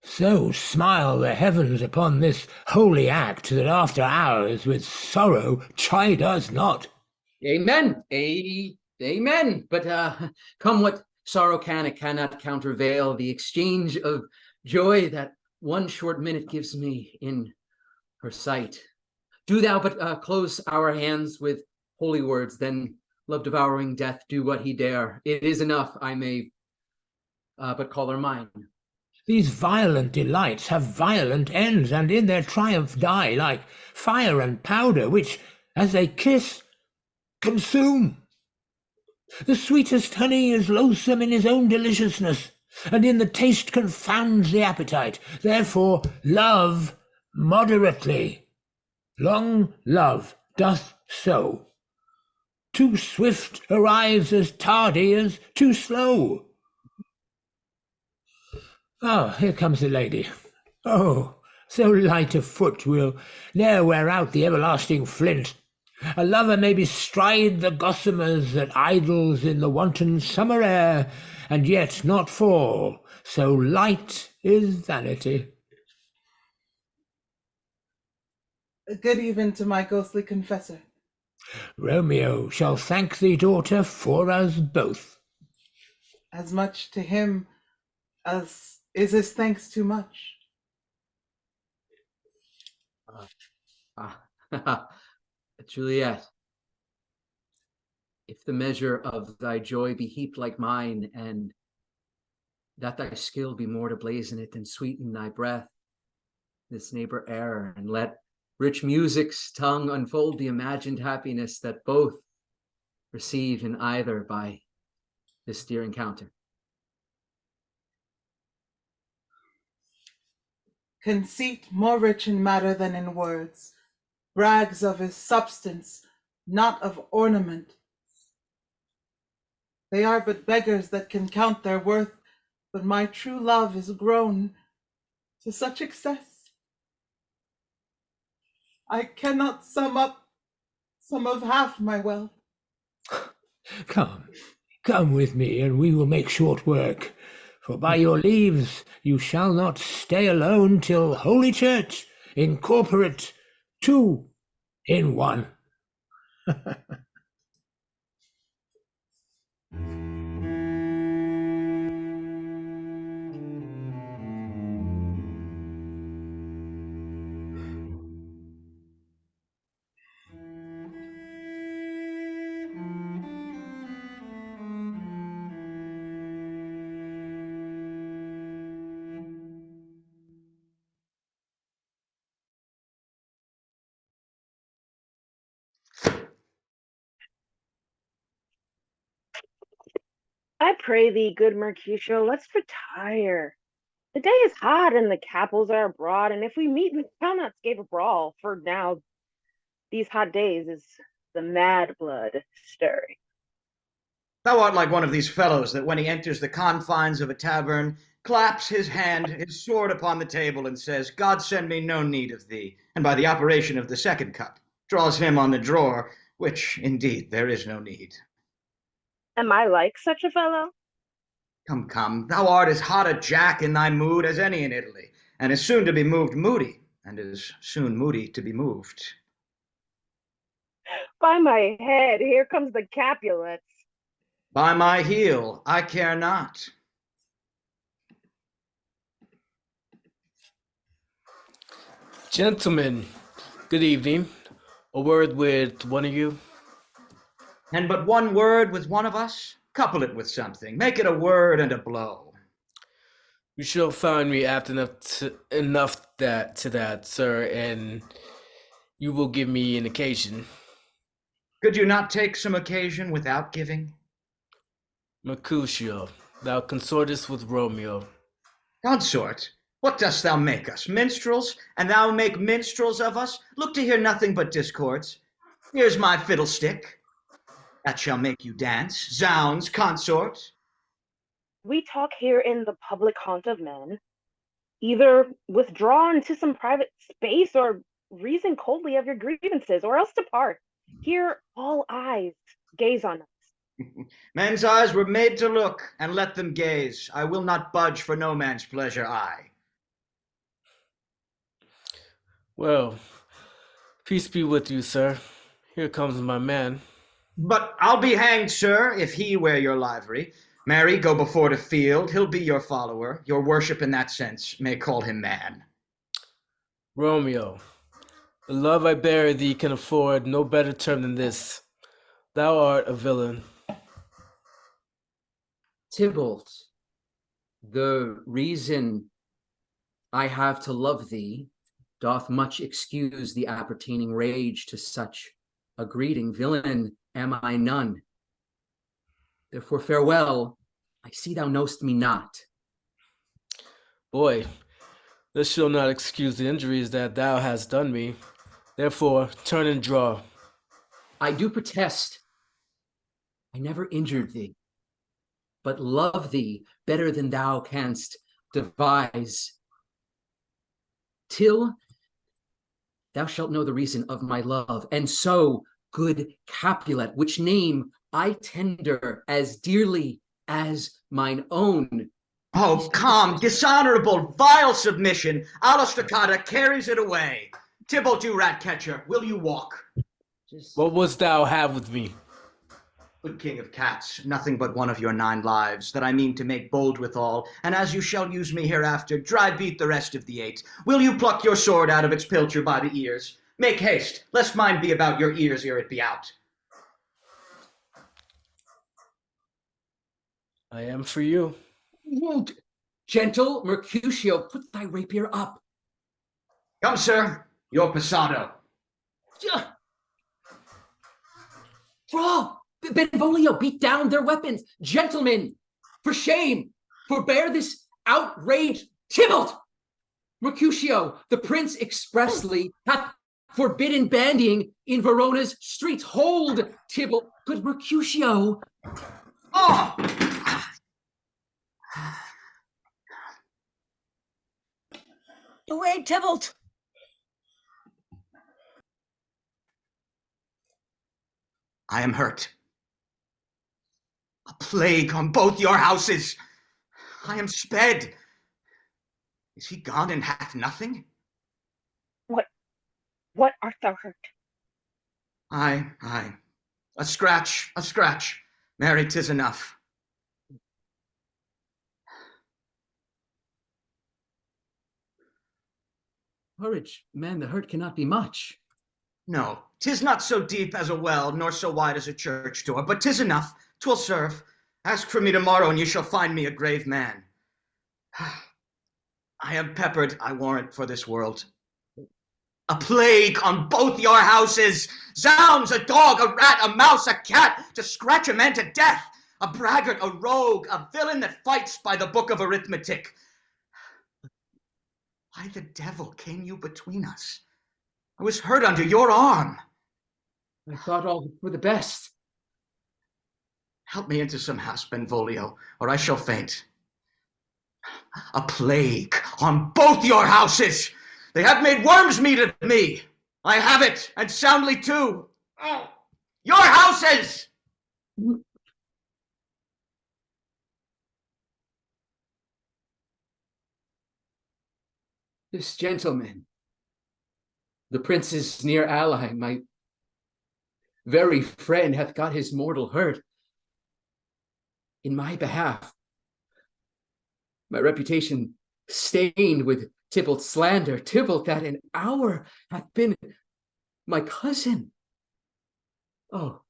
Speaker 18: So smile the heavens upon this holy act that after hours with sorrow chide us not.
Speaker 12: Amen. Amen. But come what sorrow can, it cannot countervail the exchange of joy that one short minute gives me in her sight. Do thou but close our hands with holy words, then love-devouring death do what he dare. It is enough, I may but call her mine.
Speaker 18: These violent delights have violent ends, and in their triumph die, like fire and powder, which, as they kiss, consume. The sweetest honey is loathsome in his own deliciousness, and in the taste confounds the appetite. Therefore love moderately. Long love doth so. Too swift arrives as tardy as too slow. Ah, here comes the lady. Oh, so light of foot will ne'er wear out the everlasting flint. A lover may bestride the gossamers that idles in the wanton summer air, and yet not fall, so light is vanity.
Speaker 16: Good even to my ghostly confessor.
Speaker 18: Romeo shall thank thee, daughter, for us both.
Speaker 16: As much to him as is his thanks too much.
Speaker 12: Juliet, if the measure of thy joy be heaped like mine, and that thy skill be more to blazon it than sweeten thy breath, this neighbor air, and let rich music's tongue unfold the imagined happiness that both receive in either by this dear encounter.
Speaker 16: Conceit more rich in matter than in words, brags of his substance, not of ornament. They are but beggars that can count their worth, but my true love is grown to such excess. I cannot sum up some of half my wealth.
Speaker 18: Come with me, and we will make short work. For by your leaves you shall not stay alone till Holy Church incorporate two in one.
Speaker 5: I pray thee, good Mercutio, let's retire. The day is hot and the capels are abroad, and if we meet, we shall not escape a brawl, for now these hot days is the mad blood stirring.
Speaker 17: Thou art like one of these fellows that when he enters the confines of a tavern, claps his hand, his sword upon the table, and says, God send me no need of thee, and by the operation of the second cup, draws him on the drawer, which indeed there is no need.
Speaker 5: Am I like such a fellow?
Speaker 17: Come, thou art as hot a jack in thy mood as any in Italy, and as soon to be moved moody, and as soon moody to be moved.
Speaker 5: By my head, here comes the Capulets.
Speaker 17: By my heel, I care not.
Speaker 6: Gentlemen, good evening. A word with one of you.
Speaker 17: And but one word with one of us? Couple it with something. Make it a word and a blow.
Speaker 6: You shall find me apt enough to that, sir, and you will give me an occasion.
Speaker 17: Could you not take some occasion without giving?
Speaker 6: Mercutio, thou consortest with Romeo.
Speaker 17: Consort? What dost thou make us, minstrels? And thou make minstrels of us? Look to hear nothing but discords. Here's my fiddlestick. That shall make you dance. Zounds, consort.
Speaker 5: We talk here in the public haunt of men. Either withdraw into some private space or reason coldly of your grievances, or else depart. Here all eyes gaze on us.
Speaker 17: Men's eyes were made to look, and let them gaze. I will not budge for no man's pleasure, I.
Speaker 6: Well, peace be with you, sir. Here comes my man.
Speaker 17: But I'll be hanged, sir, if he wear your livery. Marry, go before the field. He'll be your follower. Your worship in that sense may call him man.
Speaker 6: Romeo, the love I bear thee can afford no better term than this. Thou art a villain.
Speaker 12: Tybalt, the reason I have to love thee doth much excuse the appertaining rage to such a greeting. Villain am I none. Therefore farewell, I see thou know'st me not.
Speaker 6: Boy, this shall not excuse the injuries that thou hast done me. Therefore, turn and draw.
Speaker 12: I do protest, I never injured thee, but love thee better than thou canst devise, till thou shalt know the reason of my love. And so, good Capulet, which name I tender as dearly as mine own.
Speaker 17: Oh, calm, dishonorable, vile submission. Alastacata carries it away. Tybalt, you rat catcher, will you walk?
Speaker 6: What wouldst thou have with me?
Speaker 17: Good king of cats, nothing but one of your 9 lives, that I mean to make bold withal, and as you shall use me hereafter, dry beat the rest of the 8. Will you pluck your sword out of its pilcher by the ears? Make haste, lest mine be about your ears ere it be out.
Speaker 6: I am for you.
Speaker 12: Gentle Mercutio, put thy rapier up.
Speaker 17: Come, sir, your passado.
Speaker 12: Draw! Benvolio, beat down their weapons. Gentlemen, for shame, forbear this outrage. Tybalt! Mercutio, the prince expressly hath forbidden bandying in Verona's streets. Hold, Tybalt, good Mercutio.
Speaker 17: Oh!
Speaker 3: Away, Tybalt!
Speaker 17: I am hurt. A plague on both your houses. I am sped. Is he gone and hath nothing?
Speaker 5: What art thou hurt?
Speaker 17: Aye. A scratch. Marry, 'tis enough.
Speaker 12: Courage, man, the hurt cannot be much.
Speaker 17: No, 'tis not so deep as a well, nor so wide as a church door, but 'tis enough. 'Twill serve. Ask for me tomorrow, and you shall find me a grave man. I am peppered, I warrant, for this world. A plague on both your houses! Zounds, a dog, a rat, a mouse, a cat, to scratch a man to death! A braggart, a rogue, a villain that fights by the book of arithmetic. Why the devil came you between us? I was hurt under your arm.
Speaker 12: I thought all for the best.
Speaker 17: Help me into some house, Benvolio, or I shall faint. A plague on both your houses! They have made worms meat of me! I have it, and soundly too! Oh, your houses!
Speaker 12: This gentleman, the prince's near ally, my very friend, hath got his mortal hurt in my behalf. My reputation stained with Tybalt's slander. Tybalt that an hour hath been my cousin. Oh,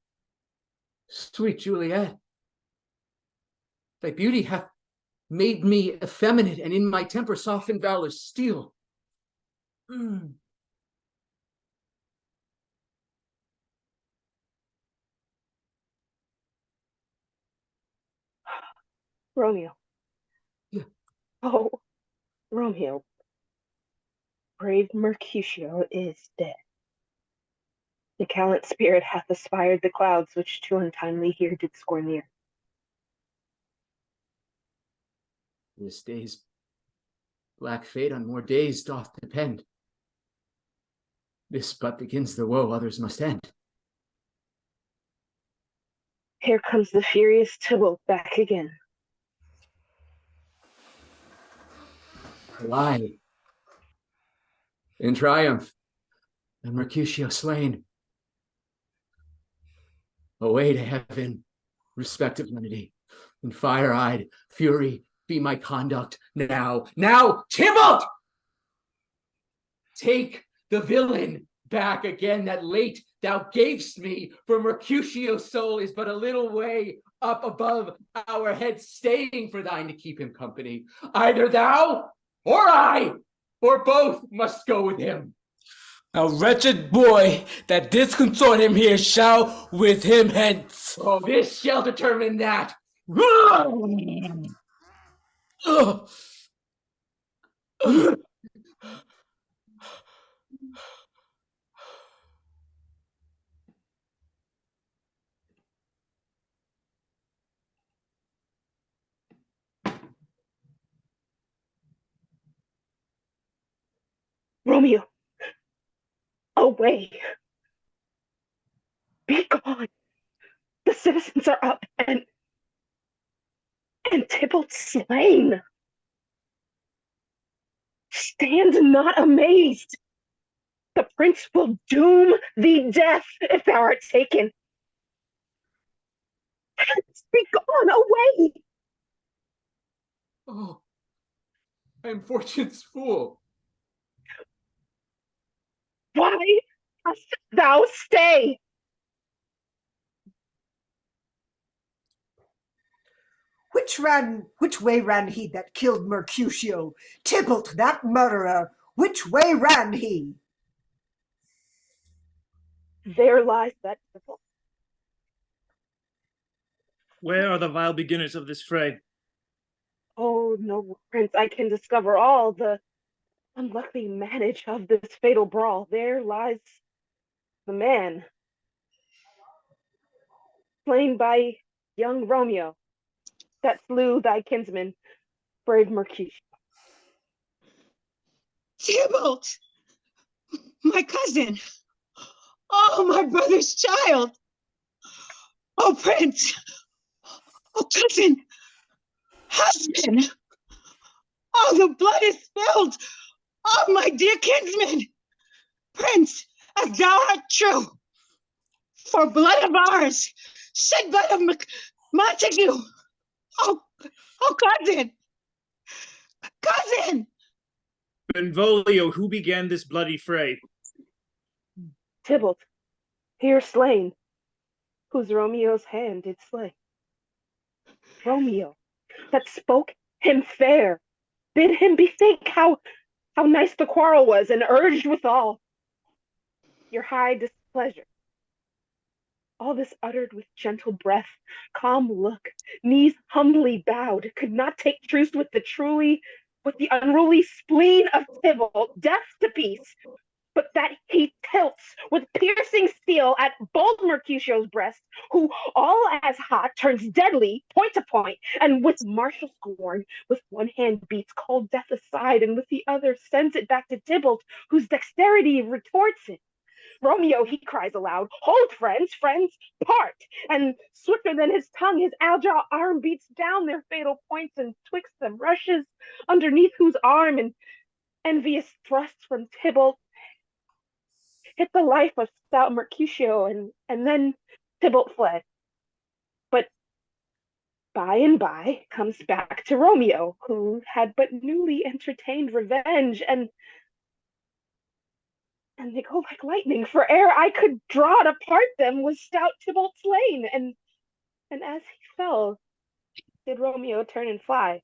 Speaker 12: Sweet Juliet, thy beauty hath made me effeminate, and in my temper softened valor's steel.
Speaker 5: Romeo.
Speaker 12: Yeah.
Speaker 5: Oh, Romeo. Brave Mercutio is dead. The gallant spirit hath aspired the clouds, which too untimely here did scorn the earth.
Speaker 12: This day's black fate on more days doth depend. This but begins the woe others must end.
Speaker 5: Here comes the furious Tybalt back again.
Speaker 12: Lie. In triumph, and Mercutio slain. Away to heaven, respective lenity, and fire-eyed fury be my conduct now. Now, Tybalt! Take the villain back again that late thou gavest me, for Mercutio's soul is but a little way up above our heads, staying for thine to keep him company. Either thou or I, or both must go with him.
Speaker 6: A wretched boy that disconsort him here shall with him hence.
Speaker 12: Oh, this shall determine that.
Speaker 5: Romeo, away. Be gone. The citizens are up, and Tybalt slain. Stand not amazed. The prince will doom thee death if thou art taken. Be gone, away.
Speaker 12: Oh, I am fortune's fool.
Speaker 5: Why dost thou stay?
Speaker 1: Which way ran he that killed Mercutio? Tybalt, that murderer, which way ran he?
Speaker 5: There lies that Tybalt.
Speaker 7: Where are the vile beginners of this fray?
Speaker 5: Oh, noble prince, I can discover all the unlucky manage of this fatal brawl. There lies the man, slain by young Romeo, that slew thy kinsman, brave Mercutio.
Speaker 9: Tybalt! My cousin! Oh, my brother's child! Oh, prince! Oh, cousin! Husband! Oh, the blood is spilled! Oh, my dear kinsman! Prince, as thou art true, for blood of ours, shed blood of Montague! Oh, cousin! Cousin!
Speaker 7: Benvolio, who began this bloody fray?
Speaker 5: Tybalt, here slain, whose Romeo's hand did slay. Romeo, that spoke him fair, bid him bethink how nice the quarrel was, and urged withal your high displeasure. All this uttered with gentle breath, calm look, knees humbly bowed, could not take truce with the unruly spleen of Tybalt, death to peace, but that he tilts with piercing steel at bold Mercutio's breast, who all as hot turns deadly point to point, and with martial scorn, with one hand beats cold death aside, and with the other sends it back to Tybalt, whose dexterity retorts it. Romeo, he cries aloud, hold, friends, part! And swifter than his tongue, his agile arm beats down their fatal points, and twixt them rushes underneath whose arm, and envious thrusts from Tybalt hit the life of stout Mercutio, and then Tybalt fled. But by and by comes back to Romeo, who had but newly entertained revenge, and they go like lightning, for ere I could draw to part them was stout Tybalt slain, and And as he fell, did Romeo turn and fly?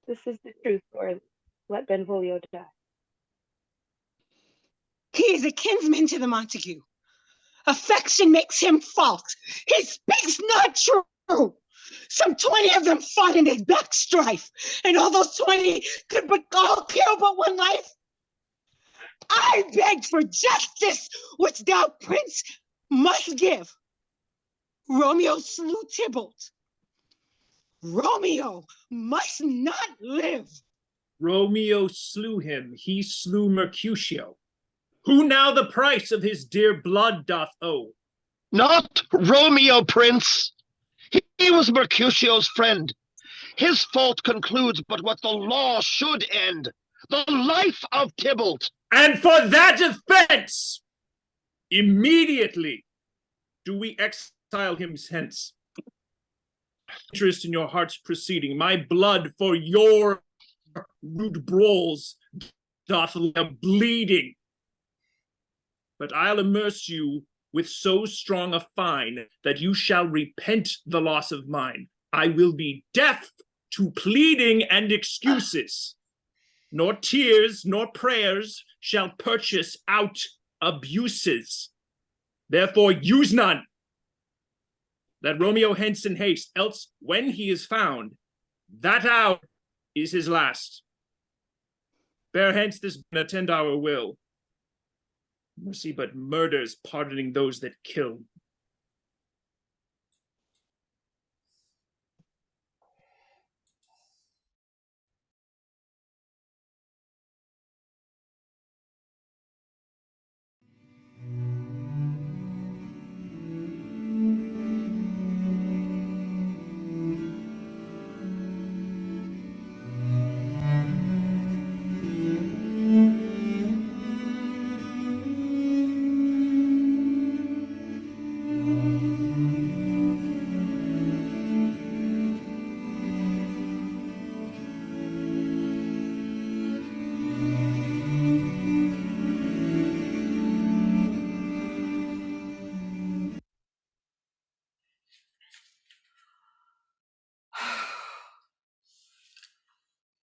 Speaker 5: This is the truth, or let Benvolio die.
Speaker 9: He is a kinsman to the Montague. Affection makes him false. He speaks not true. Some 20 of them fought in his back strife, and all those 20 could but all kill but one life. I begged for justice, which thou, prince, must give. Romeo slew Tybalt. Romeo must not live.
Speaker 7: Romeo slew him, he slew Mercutio. Who now the price of his dear blood doth owe?
Speaker 10: Not Romeo, prince. He was Mercutio's friend. His fault concludes but what the law should end, the life of Tybalt.
Speaker 7: And for that offense, immediately do we exile him hence. Interest in your heart's proceeding, my blood for your rude brawls doth lie bleeding. But I'll immerse you with so strong a fine that you shall repent the loss of mine. I will be deaf to pleading and excuses. Nor tears nor prayers shall purchase out abuses. Therefore use none. Let Romeo hence in haste, else when he is found, that hour is his last. Bear hence this and attend our will. Mercy but murders, pardoning those that kill.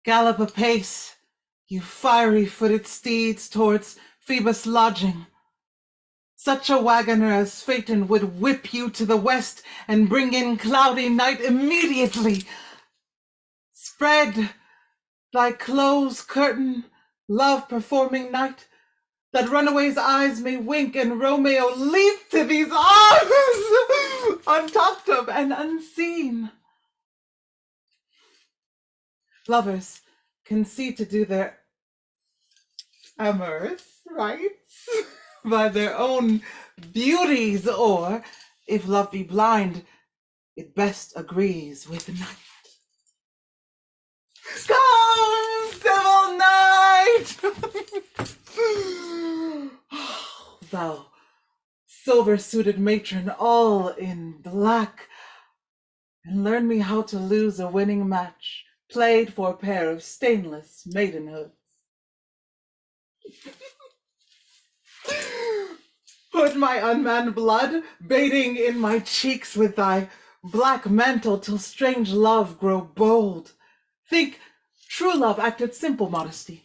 Speaker 16: Gallop apace, you fiery-footed steeds, towards Phoebus' lodging. Such a wagoner as Phaeton would whip you to the west and bring in cloudy night immediately. Spread thy close curtain, love-performing night, that runaways' eyes may wink and Romeo leap to these arms, untalked of and unseen. Lovers can see to do their amorous rites by their own beauties, or, if love be blind, it best agrees with night. Come, civil night! Thou silver-suited matron, all in black, and learn me how to lose a winning match, played for a pair of stainless maidenhoods. Put my unmanned blood bathing in my cheeks with thy black mantle till strange love grow bold. Think true love acted simple modesty.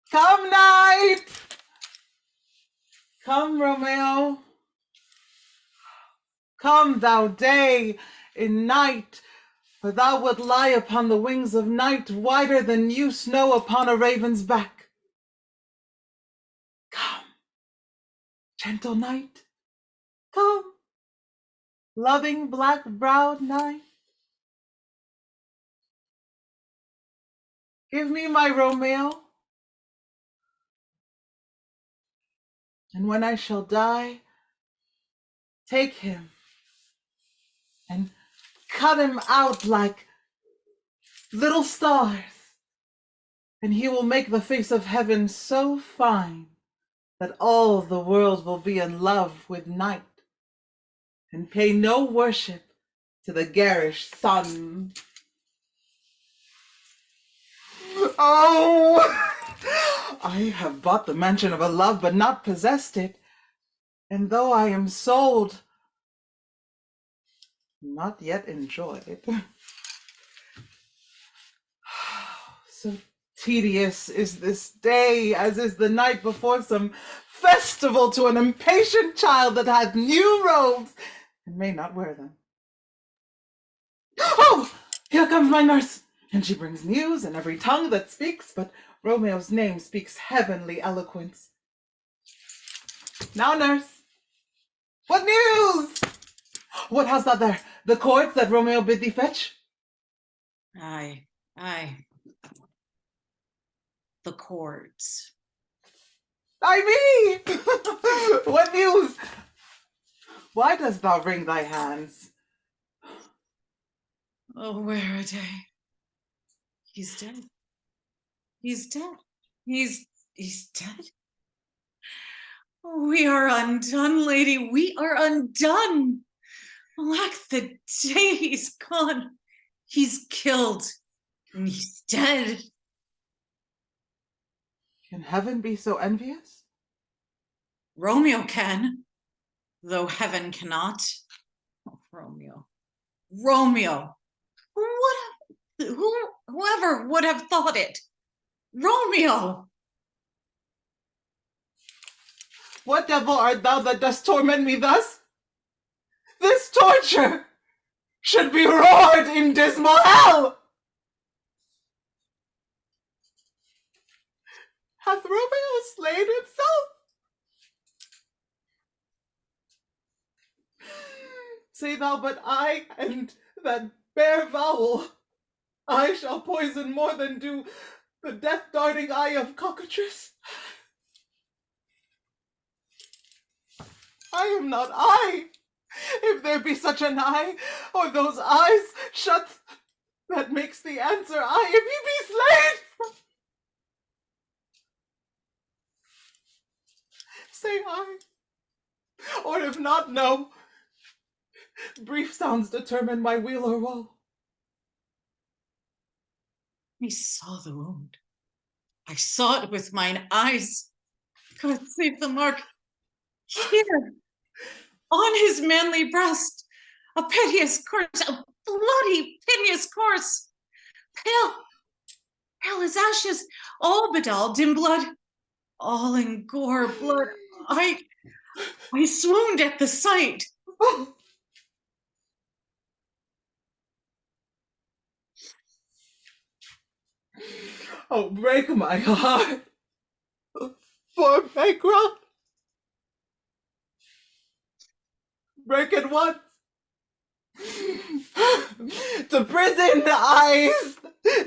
Speaker 16: Come, night! Come, Romeo. Come, thou day in night, for thou wilt lie upon the wings of night, wider than new snow upon a raven's back. Come, gentle night, come, loving black-browed night. Give me my Romeo, and when I shall die, take him and cut him out like little stars, and he will make the face of heaven so fine that all the world will be in love with night and pay no worship to the garish sun. Oh, I have bought the mansion of a love, but not possessed it. And though I am sold, not yet enjoyed. So tedious is this day, as is the night before some festival to an impatient child that hath new robes and may not wear them. Oh, here comes my nurse, and she brings news in every tongue that speaks, but Romeo's name speaks heavenly eloquence. Now, nurse, what news? What hast thou there? The cords that Romeo bid thee fetch?
Speaker 15: Aye. The cords.
Speaker 16: I me! What news? Why dost thou wring thy hands?
Speaker 15: Oh, where a day. He's dead. He's dead. He's dead. We are undone, lady. We are undone. Alack, the day he's gone. He's killed. And he's dead.
Speaker 16: Can heaven be so envious?
Speaker 15: Romeo can, though heaven cannot. Oh, Romeo. Romeo. Whoever would have thought it? Romeo!
Speaker 16: What devil art thou that dost torment me thus? This torture should be roared in dismal hell! Hath Romeo slain himself? Say thou but I and that bare vowel, I shall poison more than do the death-darting eye of cockatrice. I am not I, if there be such an eye, or those eyes shut that makes the answer I, if he be slain. Say I, or if not, no. Brief sounds determine my weal or woe.
Speaker 15: I saw the wound. I saw it with mine eyes. God save the mark. Here, on his manly breast, a piteous course, a bloody piteous course. Pale as ashes, all bedaubed in blood, all in gore blood. I swooned at the sight.
Speaker 16: Oh, break my heart, for bankrupt. Break it once. To prison eyes,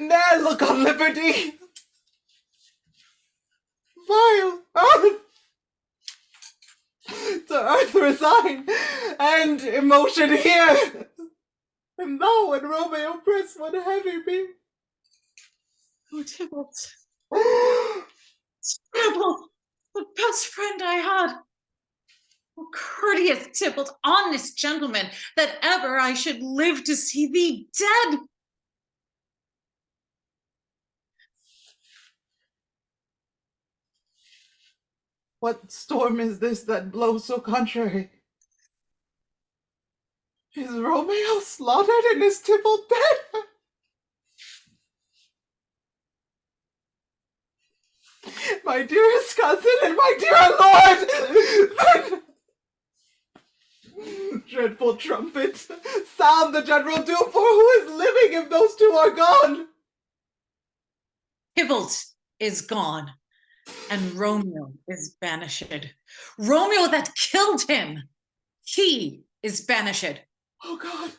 Speaker 16: ne'er look on liberty. Vile earth, to earth resign, and emotion here. And thou and Romeo press one heavy beam.
Speaker 15: Oh, Tybalt. Tybalt, the best friend I had. Oh, courteous Tybalt, honest gentleman, that ever I should live to see thee dead.
Speaker 16: What storm is this that blows so contrary? Is Romeo slaughtered and is Tybalt dead? My dearest cousin and my dear lord! Dreadful trumpet, sound the general doom, for who is living if those two are gone?
Speaker 15: Tybalt is gone, and Romeo is banished. Romeo that killed him, he is banished.
Speaker 16: Oh God!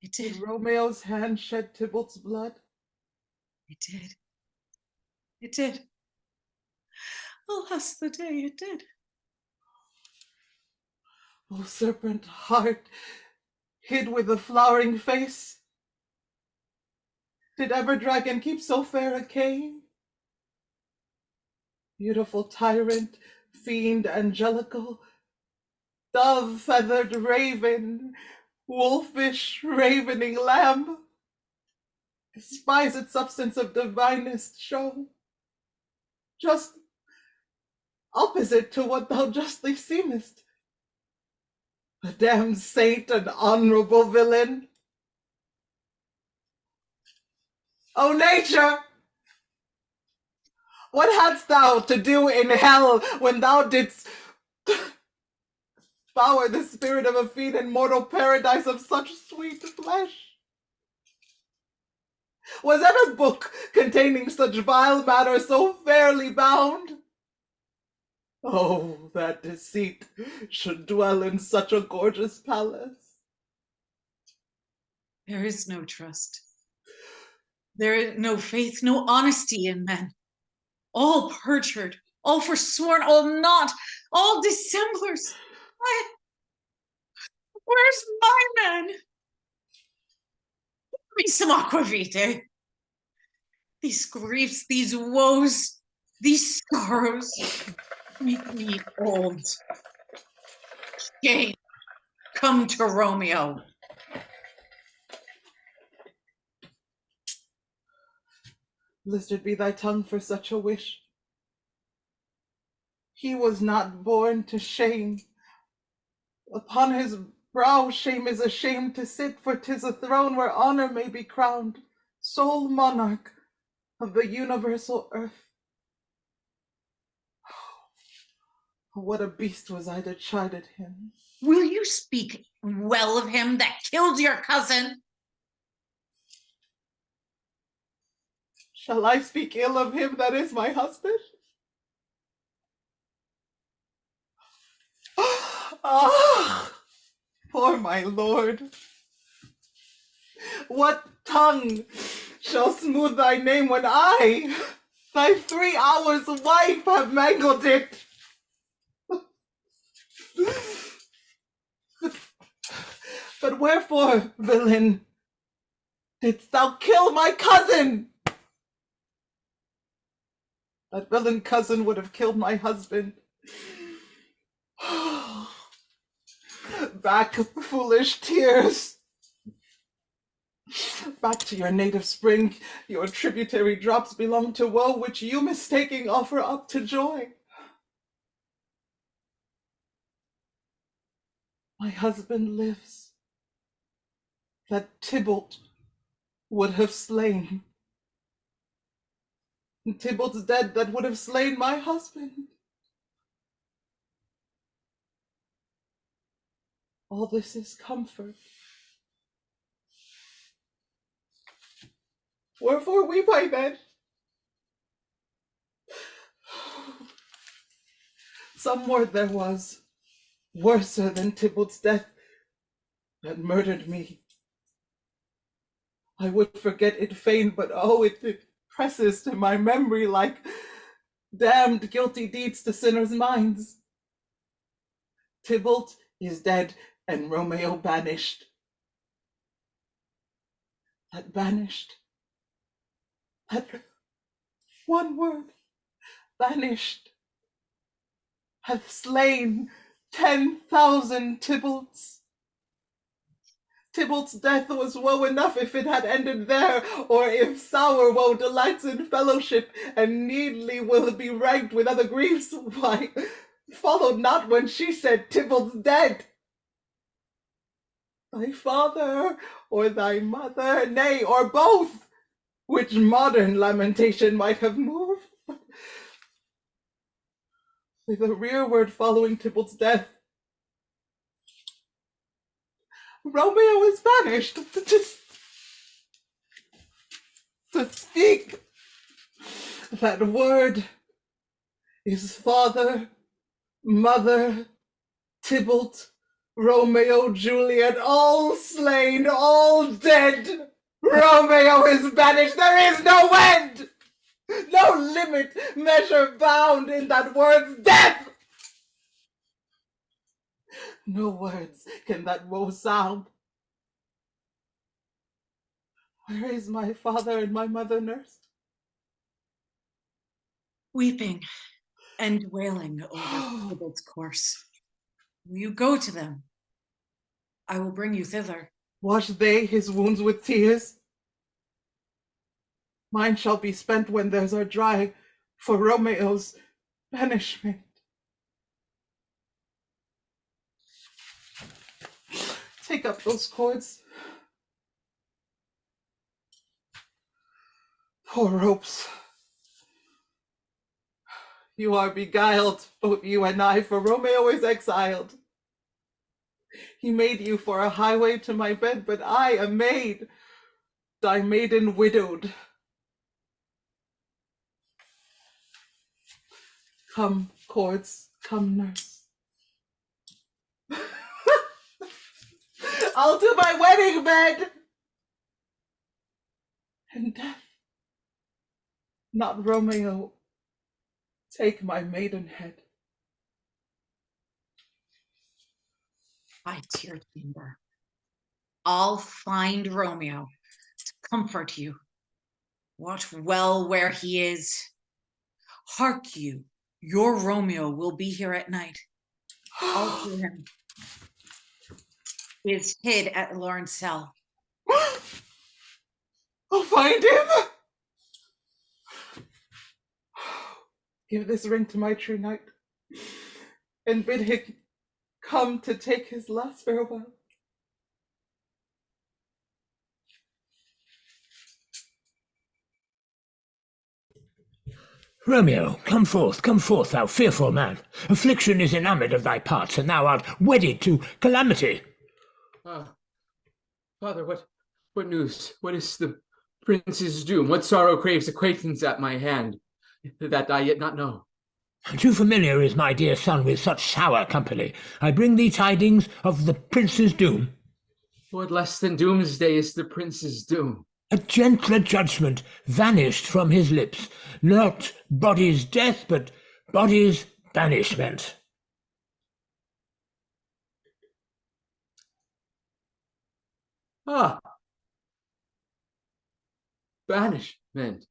Speaker 15: It did.
Speaker 16: Did Romeo's hand shed Tybalt's blood?
Speaker 15: It did. It did. Alas, the day it did.
Speaker 16: O serpent heart, hid with the flowering face, did ever dragon keep so fair a cane? Beautiful tyrant, fiend angelical, dove-feathered raven, wolfish ravening lamb, despise its substance of divinest show, just opposite to what thou justly seemest. A damned saint and honorable villain. O nature! What hadst thou to do in hell when thou didst devour the spirit of a fiend in mortal paradise of such sweet flesh? Was ever book containing such vile matter so fairly bound? Oh, that deceit should dwell in such a gorgeous palace.
Speaker 15: There is no trust. There is no faith, no honesty in men. All perjured, all forsworn, all not, all dissemblers. Where's my man? Give me some aquavitae. These griefs, these woes, these sorrows make me old. Shame, come to Romeo.
Speaker 16: Blistered be thy tongue for such a wish. He was not born to shame. Upon his brow shame is ashamed to sit, for 'tis a throne where honor may be crowned, sole monarch of the universal earth. What a beast was I to chide at him.
Speaker 15: Will you speak well of him that killed your cousin?
Speaker 16: Shall I speak ill of him that is my husband? Ah, poor my lord. What tongue shall smooth thy name when I, thy 3 hours wife, have mangled it? But wherefore, villain, didst thou kill my cousin? That villain cousin would have killed my husband. Back, foolish tears. Back to your native spring. Your tributary drops belong to woe, which you mistaking offer up to joy. My husband lives. That Tybalt would have slain. And Tybalt's dead that would have slain my husband. All this is comfort. Wherefore weep I then? Some word there was, worser than Tybalt's death, that murdered me. I would forget it fain, but oh, it presses to my memory like damned guilty deeds to sinners' minds. Tybalt is dead and Romeo banished. That banished, that one word, banished, hath slain 10,000 Tybalts. Tybalt's death was woe enough if it had ended there, or if sour woe delights in fellowship, and needly will be ranked with other griefs, why, followed not when she said Tybalt's dead. Thy father, or thy mother, nay, or both, which modern lamentation might have moved. With a rearward following Tybalt's death, Romeo is banished to speak. That word is father, mother, Tybalt, Romeo, Juliet, all slain, all dead. Romeo is banished. There is no end, no limit, measure bound in that word's death. No words can that woe sound. Where is my father and my mother nursed?
Speaker 15: Weeping and wailing over Tybalt's corse. Will you go to them? I will bring you thither.
Speaker 16: Wash they his wounds with tears? Mine shall be spent when theirs are dry for Romeo's banishment. Take up those cords. Poor ropes. You are beguiled, both you and I, for Romeo is exiled. He made you for a highway to my bed, but I, a maid, thy maiden widowed. Come, cords, come, nurse. I'll do my wedding bed. And death, not Romeo, take my maidenhead.
Speaker 15: My dear Gelber, I'll find Romeo to comfort you. Wot well where he is. Hark you, your Romeo will be here at night. I'll hear him. He is hid at Laurence cell.
Speaker 16: I'll find him. Give this ring to my true knight, and bid him come to take his last farewell.
Speaker 18: Romeo, come forth, thou fearful man. Affliction is enamoured of thy parts, and thou art wedded to calamity.
Speaker 12: Father, what news? What is the prince's doom? What sorrow craves acquaintance at my hand, that I yet not know?
Speaker 18: Too familiar is my dear son with such sour company. I bring thee tidings of the prince's doom.
Speaker 12: What less than doomsday is the prince's doom?
Speaker 18: A gentler judgment vanished from his lips, not body's death, but body's banishment.
Speaker 12: Ah, banishment.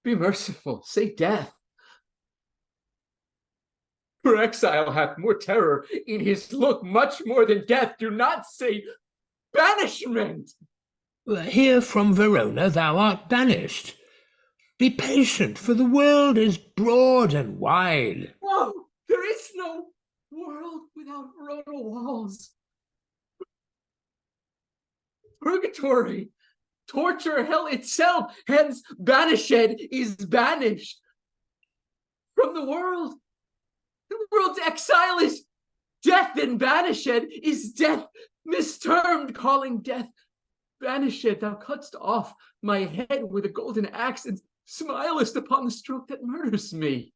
Speaker 12: Be merciful, say death. For exile hath more terror in his look, much more than death. Do not say banishment.
Speaker 18: Here from Verona thou art banished. Be patient, for the world is broad and wide.
Speaker 12: Whoa, there is no world without Verona walls. Purgatory, torture, hell itself, hence banished is banished from the world. The world's exile is death, and banished is death, mistermed, calling death banished. Thou cutt'st off my head with a golden axe, and smilest upon the stroke that murders me.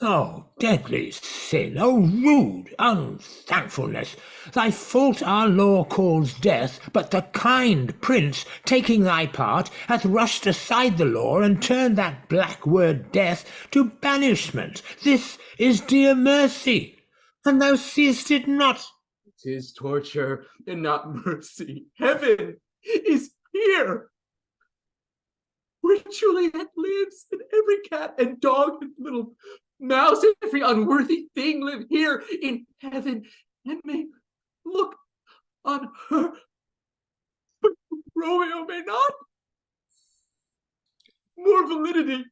Speaker 18: Oh, deadly sin, oh, rude unthankfulness! Thy fault our law calls death, but the kind prince, taking thy part, hath rushed aside the law, and turned that black word death to banishment. This is dear mercy, and thou seest it not.
Speaker 12: 'Tis torture and not mercy. Heaven is here, where Juliet lives, and every cat and dog and little mouse, every unworthy thing live here in heaven, and may look on her, but Romeo may not. More validity,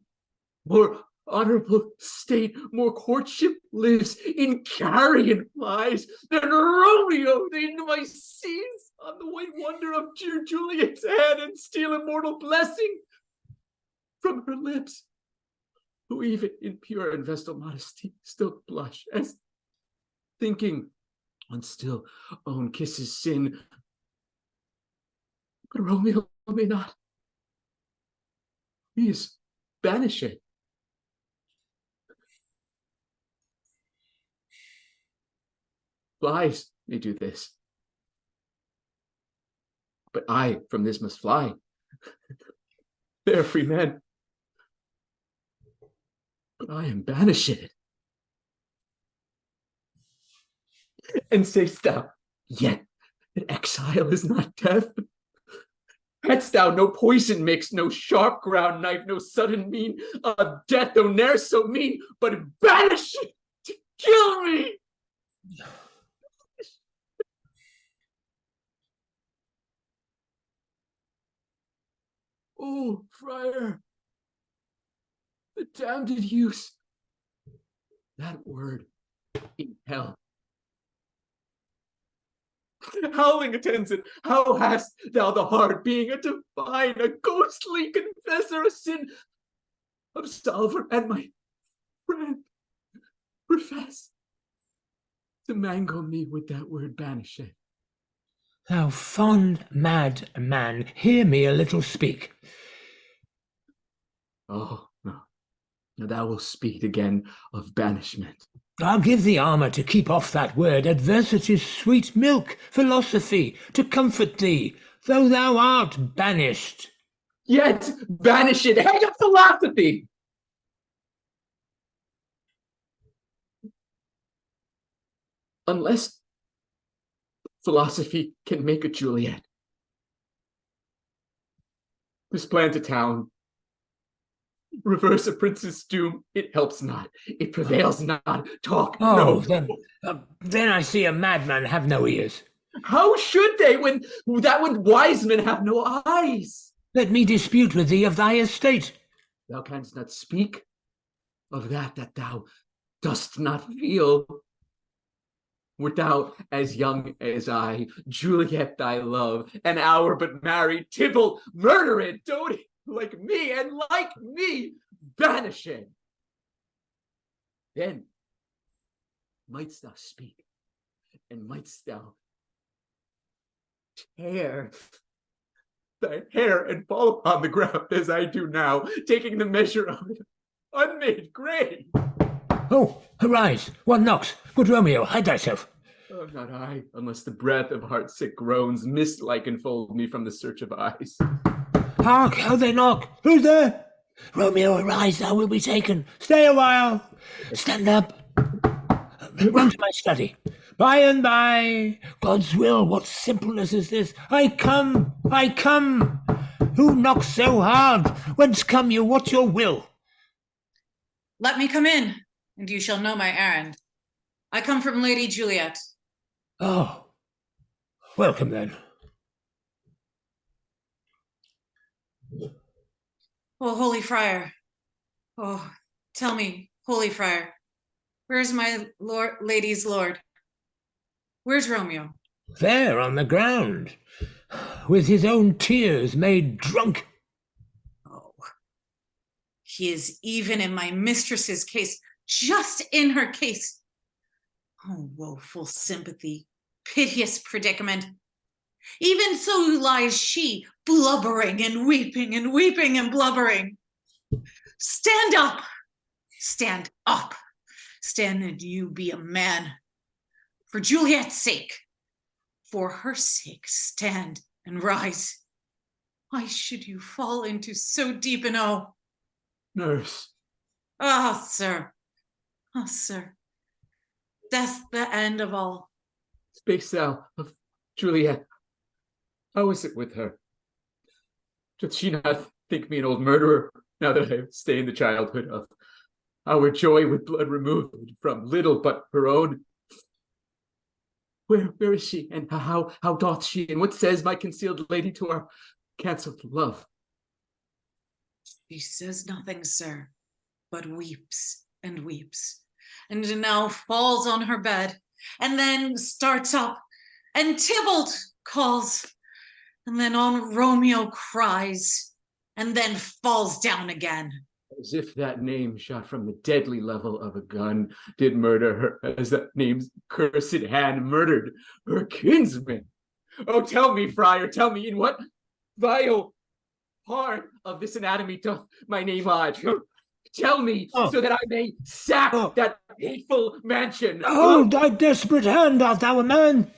Speaker 12: more honorable state, more courtship lives in carrion flies than Romeo into my scenes on the white wonder of dear Juliet's hand, and steal immortal blessing from her lips, who even in pure and vestal modesty still blush, as thinking on still own kisses sin. But Romeo may not. He is banished. Flies may do this, but I from this must fly. They are free men, but I am banished. And say'st thou yet that exile is not death? Hadst thou no poison mixed, no sharp ground knife, no sudden mean of death, though ne'er so mean, but banished to kill me? Oh, Friar, the damned use that word in hell Howling attendant, how hast thou the heart, being a divine, a ghostly confessor of sin, absolver, and my friend, profess to mangle me with that word banished?
Speaker 18: Thou fond mad man, hear me a little speak.
Speaker 12: Oh, no. Now thou wilt speak again of banishment.
Speaker 18: I'll give thee armour to keep off that word, adversity's sweet milk, philosophy, to comfort thee, though thou art banished.
Speaker 12: Yet banish it, hang up philosophy! Unless philosophy can make a Juliet. Displant a town, reverse a prince's doom, it helps not, it prevails not. Talk,
Speaker 18: Oh,
Speaker 12: no.
Speaker 18: then I see a madman have no ears.
Speaker 12: How should they when wise men have no eyes?
Speaker 18: Let me dispute with thee of thy estate.
Speaker 12: Thou canst not speak of that thou dost not feel. Wert thou as young as I, Juliet thy love, an hour but married, Tybalt murdered, doting like me, and like me banishing. Then mightst thou speak, and mightst thou tear thy hair and fall upon the ground as I do now, taking the measure of it unmade grave.
Speaker 18: Oh, arise, one knocks. Good Romeo, hide thyself.
Speaker 12: Oh, not I, unless the breath of heart-sick groans mist-like enfold me from the search of eyes.
Speaker 18: Hark, how they knock. Who's there? Romeo, arise, thou wilt be taken. Stay a while. Stand up. Run to my study. By and by, God's will, what simpleness is this? I come. Who knocks so hard? Whence come you? What's your will?
Speaker 15: Let me come in, and you shall know my errand. I come from Lady Juliet.
Speaker 18: Oh, welcome then.
Speaker 15: Oh, Holy Friar. Oh, tell me, Holy Friar, where's my lady's lord? Where's Romeo?
Speaker 18: There on the ground, with his own tears made drunk.
Speaker 15: Oh, he is even in my mistress's case, just in her case. Oh, woeful sympathy, piteous predicament. Even so lies she, blubbering and weeping and weeping and blubbering. Stand up, stand up, stand and you be a man. For Juliet's sake, for her sake, stand and rise. Why should you fall into so deep an oh?
Speaker 12: Nurse.
Speaker 15: Ah, sir, that's the end of all.
Speaker 12: Speakst thou of Juliet? How is it with her? Doth she not think me an old murderer, now that I have stained the childhood of our joy with blood removed from little but her own? Where is she, and how doth she, and what says my concealed lady to our cancelled love?
Speaker 15: She says nothing, sir, but weeps and weeps, and now falls on her bed, and then starts up, and Tybalt calls, and then on Romeo cries, and then falls down again.
Speaker 12: As if that name shot from the deadly level of a gun did murder her, as that name's cursed hand murdered her kinsman. Oh, tell me, Friar, tell me, in what vile part of this anatomy doth my name lodge? Tell me, so that I may sack that hateful mansion.
Speaker 18: Oh, thy desperate hand, art thou a man?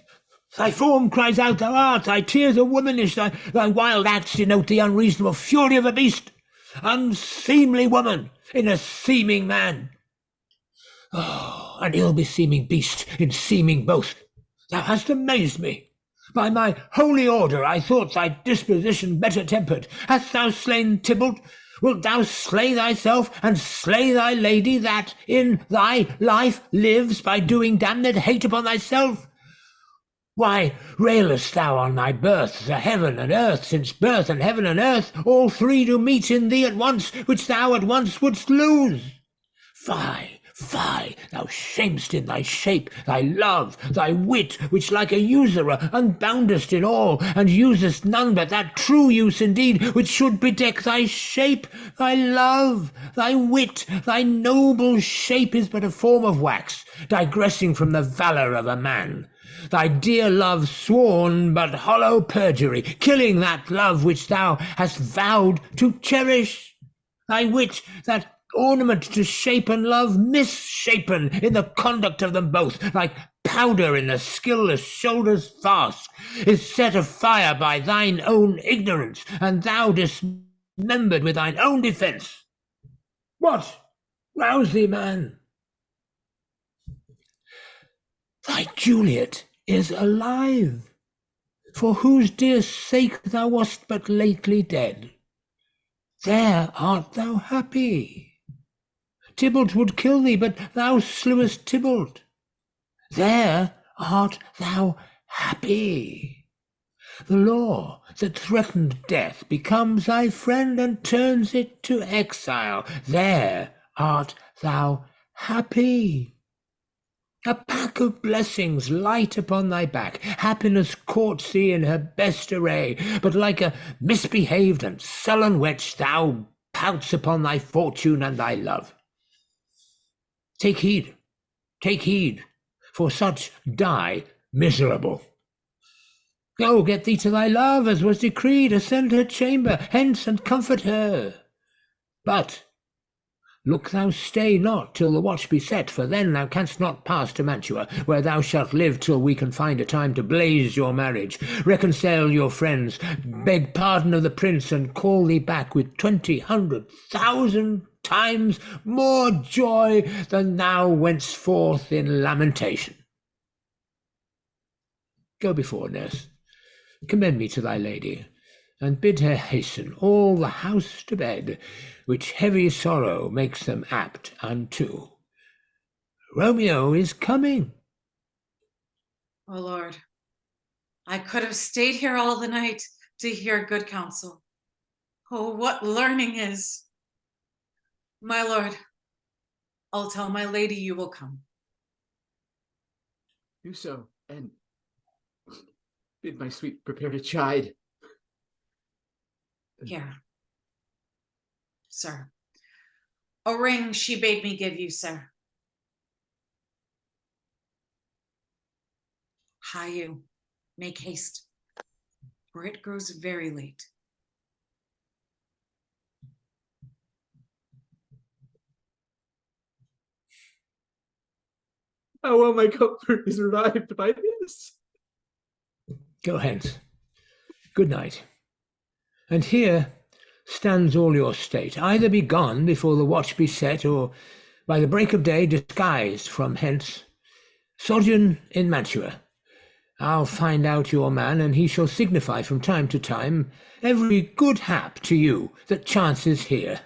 Speaker 18: Thy form cries out thou art, thy tears are womanish, thy wild acts denote the unreasonable fury of a beast. Unseemly woman in a seeming man. Oh, an ill-beseeming beast in seeming both. Thou hast amazed me. By my holy order, I thought thy disposition better tempered. Hast thou slain Tybalt? Wilt thou slay thyself and slay thy lady that in thy life lives by doing damned hate upon thyself? Why railest thou on thy birth, the heaven and earth, since birth and heaven and earth, all three do meet in thee at once, which thou at once wouldst lose? Fie, Fie, thou shamest in thy shape, thy love, thy wit, which like a usurer unboundest in all, and usest none but that true use indeed, which should bedeck thy shape, thy love, thy wit, thy noble shape is but a form of wax, digressing from the valour of a man. Thy dear love sworn but hollow perjury, killing that love which thou hast vowed to cherish. Thy wit, that ornament to shape and love, misshapen in the conduct of them both, like powder in the skilless shoulders fast, is set afire by thine own ignorance, and thou dismembered with thine own defence. What? Rouse thee, man. Thy Juliet is alive, for whose dear sake thou wast but lately dead. There art thou happy. Tybalt would kill thee, but thou slewest Tybalt. There art thou happy. The law that threatened death becomes thy friend and turns it to exile. There art thou happy. A pack of blessings light upon thy back. Happiness courts thee in her best array, but like a misbehaved and sullen wench thou pouts upon thy fortune and thy love. Take heed, for such die miserable. Go, get thee to thy love, as was decreed, ascend her chamber, hence and comfort her. But look thou stay not till the watch be set, for then thou canst not pass to Mantua, where thou shalt live till we can find a time to blaze your marriage, reconcile your friends, beg pardon of the prince, and call thee back with 20,000 times more joy than thou wentst forth in lamentation. Go before, nurse, commend me to thy lady, and bid her hasten all the house to bed, which heavy sorrow makes them apt unto. Romeo is coming.
Speaker 15: Oh, Lord, I could have stayed here all the night to hear good counsel. Oh, what learning is! My lord, I'll tell my lady you will come.
Speaker 12: Do so, and bid my sweet prepare to chide.
Speaker 15: Here, sir. A ring she bade me give you, sir. Hie you, make haste, for it grows very late.
Speaker 12: How well my comfort is revived by this.
Speaker 18: Go hence. Good night. And here stands all your state. Either be gone before the watch be set, or by the break of day disguised from hence. Sojourn in Mantua. I'll find out your man, and he shall signify from time to time every good hap to you that chances here.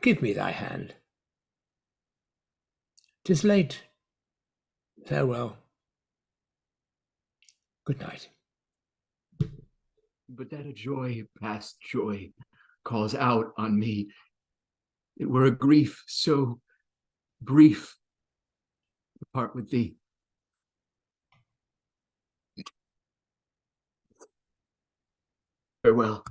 Speaker 18: Give me thy hand. 'Tis late. Farewell. Good night.
Speaker 12: But that a joy past joy calls out on me, it were a grief so brief to part with thee. Farewell.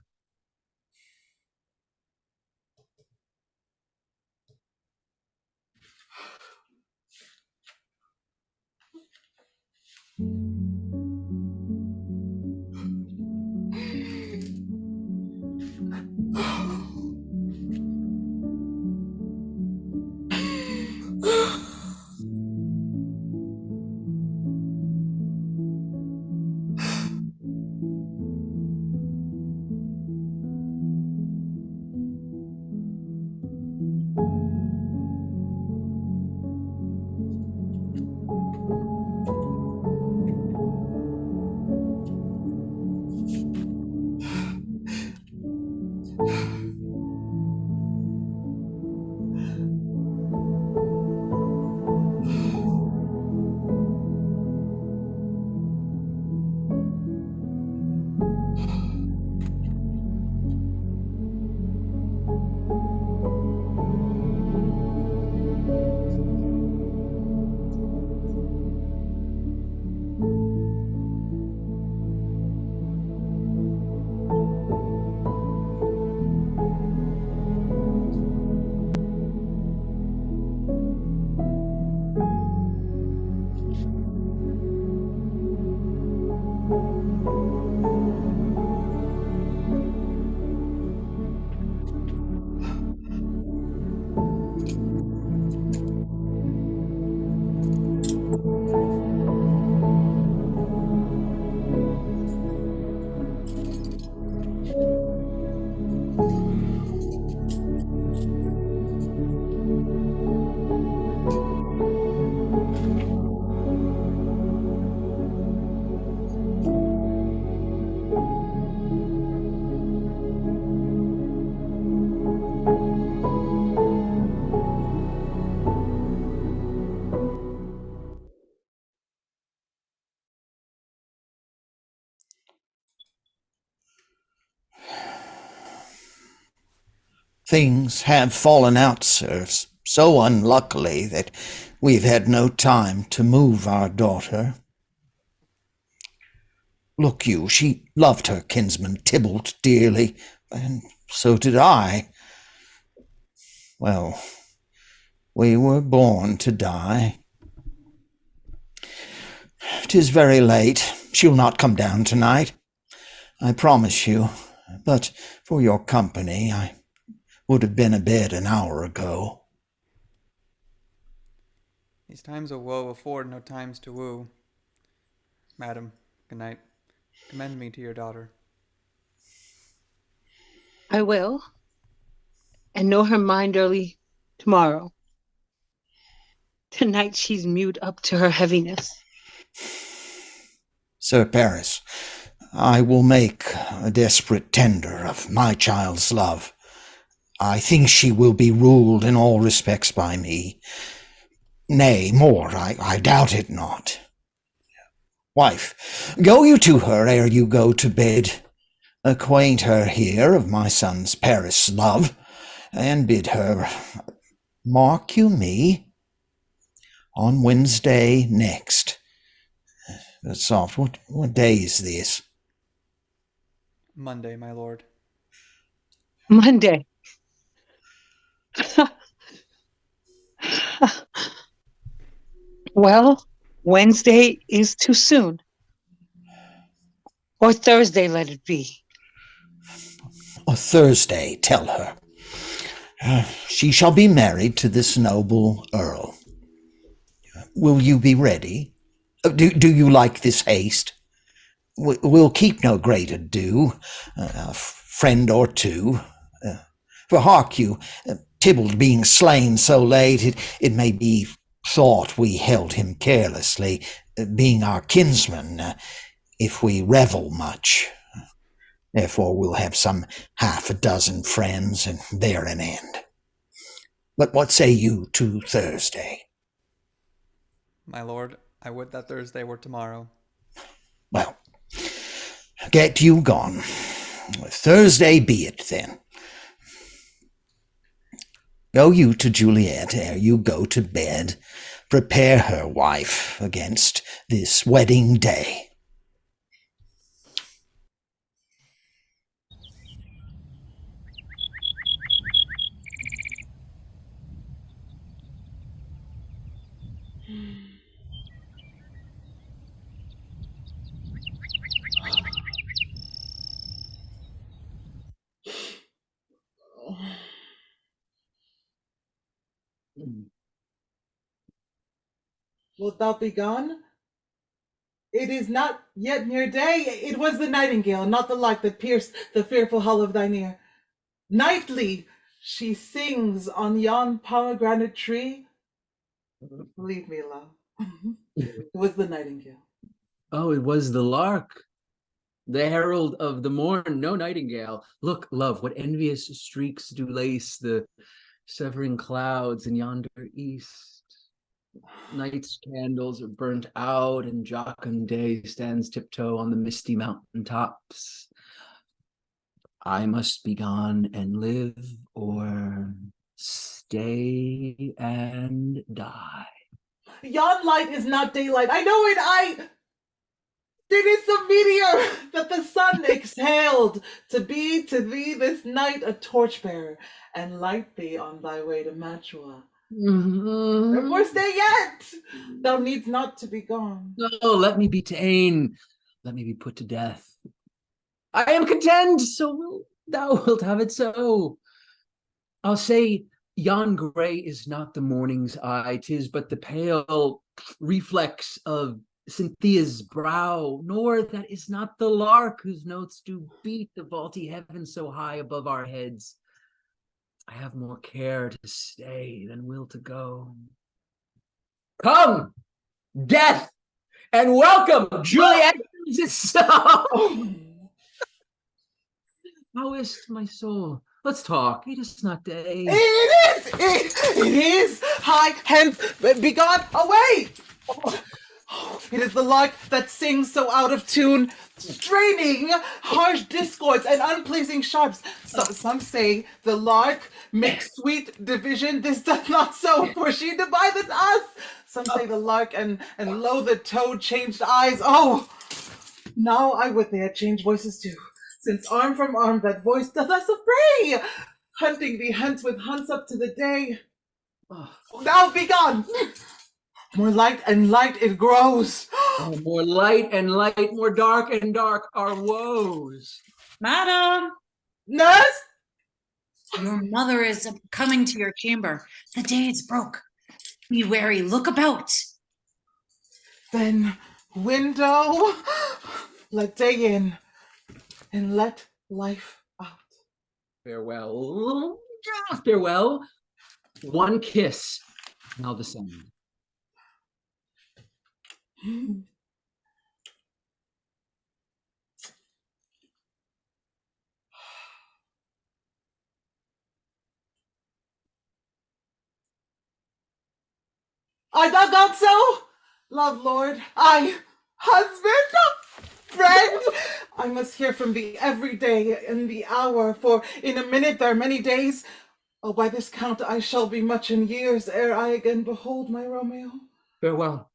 Speaker 8: Things have fallen out, sirs, so unluckily that we've had no time to move our daughter. Look you, she loved her kinsman Tybalt dearly, and so did I. Well, we were born to die. 'Tis very late. She'll not come down tonight, I promise you. But for your company, I would have been abed an hour ago.
Speaker 13: These times of woe afford no times to woo. Madam, good night. Commend me to your daughter.
Speaker 9: I will, and know her mind early tomorrow. Tonight she's mute up to her heaviness.
Speaker 8: Sir Paris, I will make a desperate tender of my child's love. I think she will be ruled in all respects by me. Nay, more, I doubt it not. Wife, go you to her ere you go to bed. Acquaint her here of my son's Paris love, and bid her, mark you me, on Wednesday next. But soft, what day is this?
Speaker 13: Monday, my lord.
Speaker 9: Monday. Well, Wednesday is too soon. Or Thursday let it be.
Speaker 8: Thursday, tell her. She shall be married to this noble earl. Will you be ready? Do you like this haste? We'll keep no great ado, a friend or two. For hark you, Tybalt being slain so late, it may be thought we held him carelessly, being our kinsman, if we revel much. Therefore we'll have some 6 friends, and there an end. But what say you to Thursday?
Speaker 13: My lord, I would that Thursday were tomorrow.
Speaker 8: Well, get you gone. Thursday be it, then. Go you to Juliet ere you go to bed. Prepare her, wife, against this wedding day.
Speaker 16: Wilt thou be gone? It is not yet near day. It was the nightingale, not the light that pierced the fearful hull of thine ear. Nightly she sings on yon pomegranate tree. Leave me, love. It was the nightingale.
Speaker 12: Oh, it was the lark, the herald of the morn, no nightingale. Look, love, what envious streaks do lace the severing clouds in yonder east. Night's candles are burnt out, and jocund day stands tiptoe on the misty mountain tops. I must be gone and live, or stay and die.
Speaker 16: Yon light is not daylight. I know it. It is the meteor that the sun exhaled to be to thee this night a torchbearer, and light thee on thy way to Mantua. Therefore stay yet. Thou needst not to be gone.
Speaker 12: No, let me be ta'en. Let me be put to death. I am content, so thou wilt have it so. I'll say, yon gray is not the morning's eye, 'tis but the pale reflex of Cynthia's brow, nor that is not the lark whose notes do beat the vaulty heaven so high above our heads. I have more care to stay than will to go. Come, death, and welcome, Juliet. How is my soul? Let's talk. It is not day.
Speaker 16: It is. Hie hence, be gone away. It is the lark that sings so out of tune, straining harsh discords and unpleasing sharps. Some say the lark makes sweet division. This doth not so, for she divideth us. Some say the lark and lo the toad changed eyes. Oh, now I would they had changed voices too, since arm from arm that voice doth us affray. Hunting thee hence with hunts up to the day. Now be gone! More light and light it grows.
Speaker 12: Oh, more light and light, more dark and dark our woes.
Speaker 15: Madam!
Speaker 16: Nurse?
Speaker 15: Your mother is coming to your chamber. The day is broke. Be wary, look about.
Speaker 16: Then, window, let day in, and let life out.
Speaker 12: Farewell. Farewell. One kiss. Now descend.
Speaker 16: I thou God so, love Lord, I, husband, friend, I must hear from thee every day in the hour, for in a minute there are many days. Oh, by this count I shall be much in years ere I again behold my Romeo.
Speaker 12: Farewell.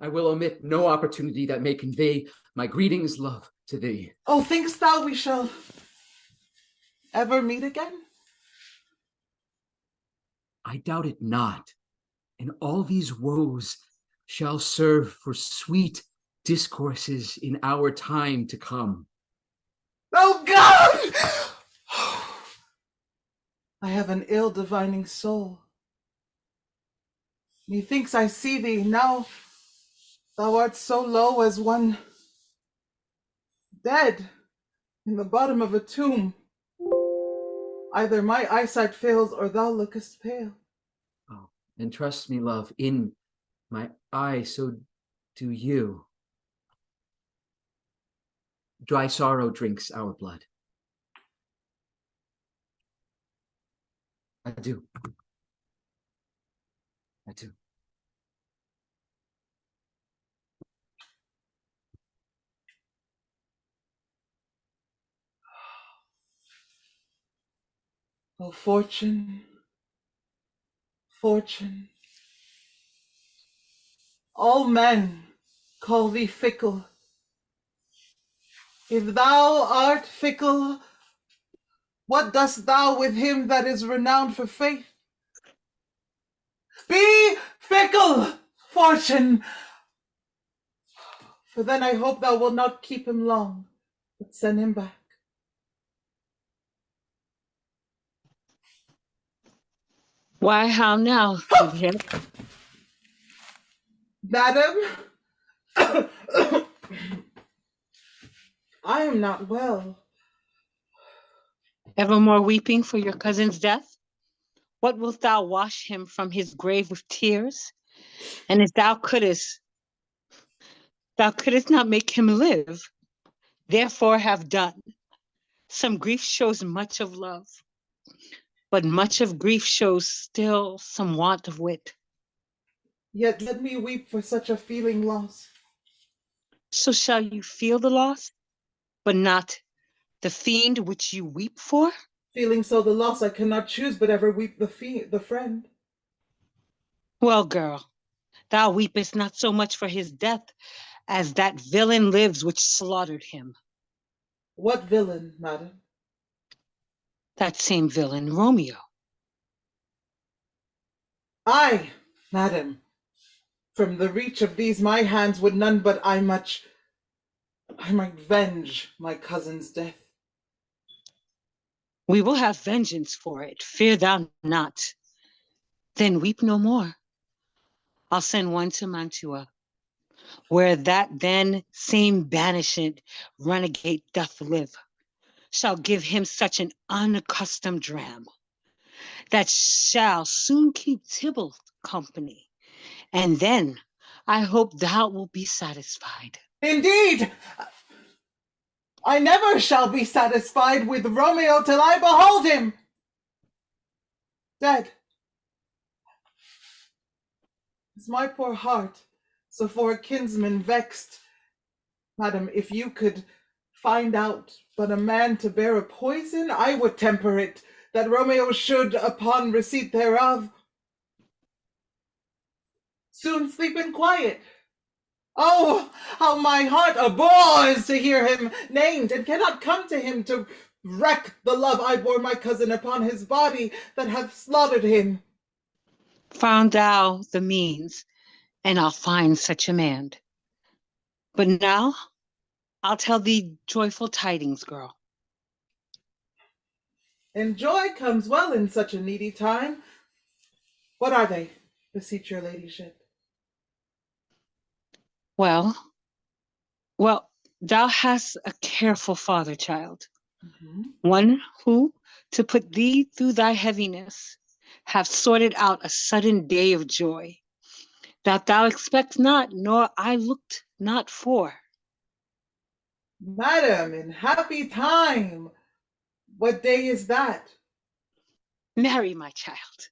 Speaker 12: I will omit no opportunity that may convey my greetings, love, to thee.
Speaker 16: Oh, thinkst thou we shall ever meet again?
Speaker 12: I doubt it not, and all these woes shall serve for sweet discourses in our time to come.
Speaker 16: Oh, God! I have an ill divining soul. Methinks I see thee now. Thou art so low as one dead in the bottom of a tomb. Either my eyesight fails or thou lookest pale.
Speaker 12: Oh, and trust me, love, in my eye so do you. Dry sorrow drinks our blood. Adieu. Adieu.
Speaker 16: Oh, fortune, fortune. All men call thee fickle. If thou art fickle, what dost thou with him that is renowned for faith? Be fickle, fortune, for then I hope thou wilt not keep him long, but send him back.
Speaker 9: Why, how now, Vivienne?
Speaker 16: Madam, I am not well.
Speaker 9: Evermore weeping for your cousin's death? What wilt thou wash him from his grave with tears? And if thou couldst not make him live, therefore have done. Some grief shows much of love, but much of grief shows still some want of wit.
Speaker 16: Yet let me weep for such a feeling loss.
Speaker 9: So shall you feel the loss, but not the fiend which you weep for?
Speaker 16: Feeling so the loss, I cannot choose but ever weep the friend.
Speaker 9: Well, girl, thou weepest not so much for his death as that villain lives which slaughtered him.
Speaker 16: What villain, madam?
Speaker 9: That same villain, Romeo.
Speaker 16: I, madam, from the reach of these my hands would none but I might venge my cousin's death.
Speaker 9: We will have vengeance for it, fear thou not. Then weep no more. I'll send one to Mantua, where that then same banished renegade doth live, shall give him such an unaccustomed dram, that shall soon keep Tybalt company, and then I hope thou wilt be satisfied.
Speaker 16: Indeed, I never shall be satisfied with Romeo till I behold him dead. As my poor heart So for a kinsman vexed, madam, if you could find out but a man to bear a poison, I would temper it, that Romeo should, upon receipt thereof, soon sleep in quiet. Oh, how my heart abhors to hear him named, and cannot come to him to wreak the love I bore my cousin upon his body that hath slaughtered him.
Speaker 9: Found thou the means, and I'll find such a man. But now I'll tell thee joyful tidings, girl.
Speaker 16: And joy comes well in such a needy time. What are they, beseech your ladyship?
Speaker 9: Well, thou hast a careful father, child. One who, to put thee through thy heaviness, have sorted out a sudden day of joy, that thou expect not, nor I looked not for.
Speaker 16: Madam, in happy time. What day is that?
Speaker 9: Marry, my child,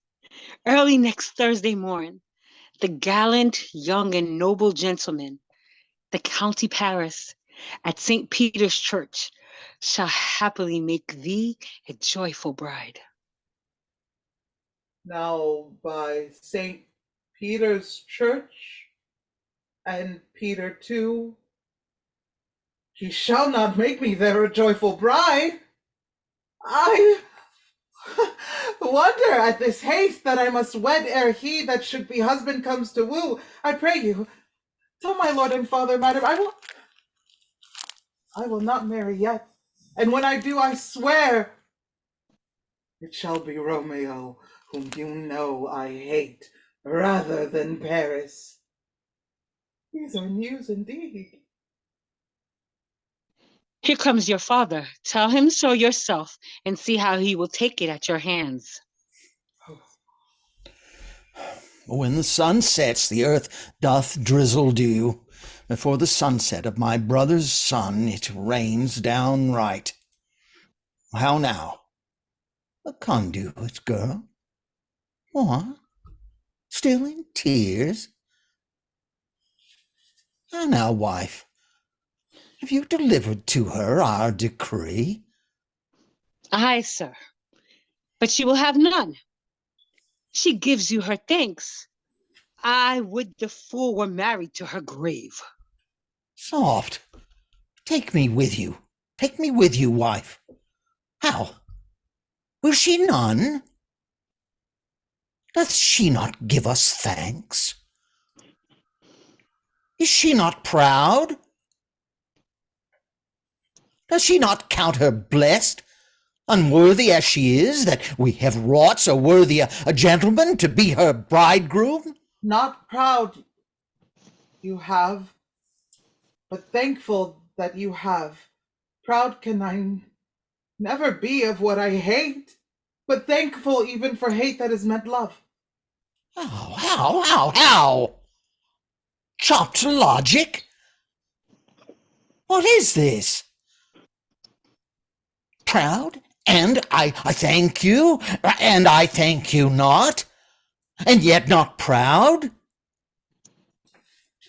Speaker 9: early next Thursday morn, the gallant, young, and noble gentleman, the County Paris, at St. Peter's Church, shall happily make thee a joyful bride.
Speaker 16: Now, by St. Peter's Church, and Peter too, he shall not make me there a joyful bride. I wonder at this haste that I must wed ere he that should be husband comes to woo. I pray you, tell my lord and father, madam, I will not marry yet. And when I do, I swear it shall be Romeo, whom you know I hate, rather than Paris. These are news indeed.
Speaker 9: Here comes your father. Tell him so yourself, and see how he will take it at your hands.
Speaker 8: When the sun sets, the earth doth drizzle dew. Before the sunset of my brother's son, it rains downright. How now? A conduit, girl? What? Still in tears? How now, wife? Have you delivered to her our decree?
Speaker 9: Aye, sir, but she will have none. She gives you her thanks. I would the fool were married to her grave.
Speaker 8: Soft. Take me with you. Take me with you, wife. How? Will she none? Doth she not give us thanks? Is she not proud? Does she not count her blessed, unworthy as she is, that we have wrought so worthy a gentleman to be her bridegroom?
Speaker 16: Not proud you have, but thankful that you have. Proud can I never be of what I hate, but thankful even for hate that is meant love.
Speaker 8: How? Chopped logic? What is this? Proud, and I thank you, and I thank you not, and yet not proud?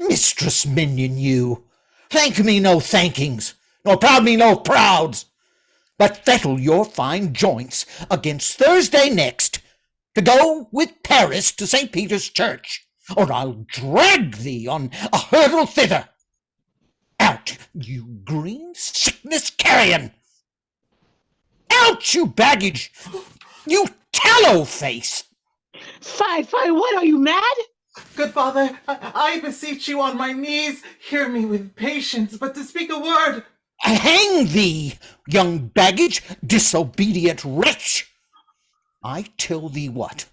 Speaker 8: Mistress minion, you, thank me no thankings, nor proud me no prouds, but fettle your fine joints against Thursday next, to go with Paris to St. Peter's Church, or I'll drag thee on a hurdle thither. Out, you green sickness carrion! Out, you baggage! You tallow face!
Speaker 9: Fie, what, are you mad?
Speaker 16: Good father, I beseech you on my knees, hear me with patience, but to speak a word.
Speaker 8: Hang thee, young baggage, disobedient wretch! I tell thee what,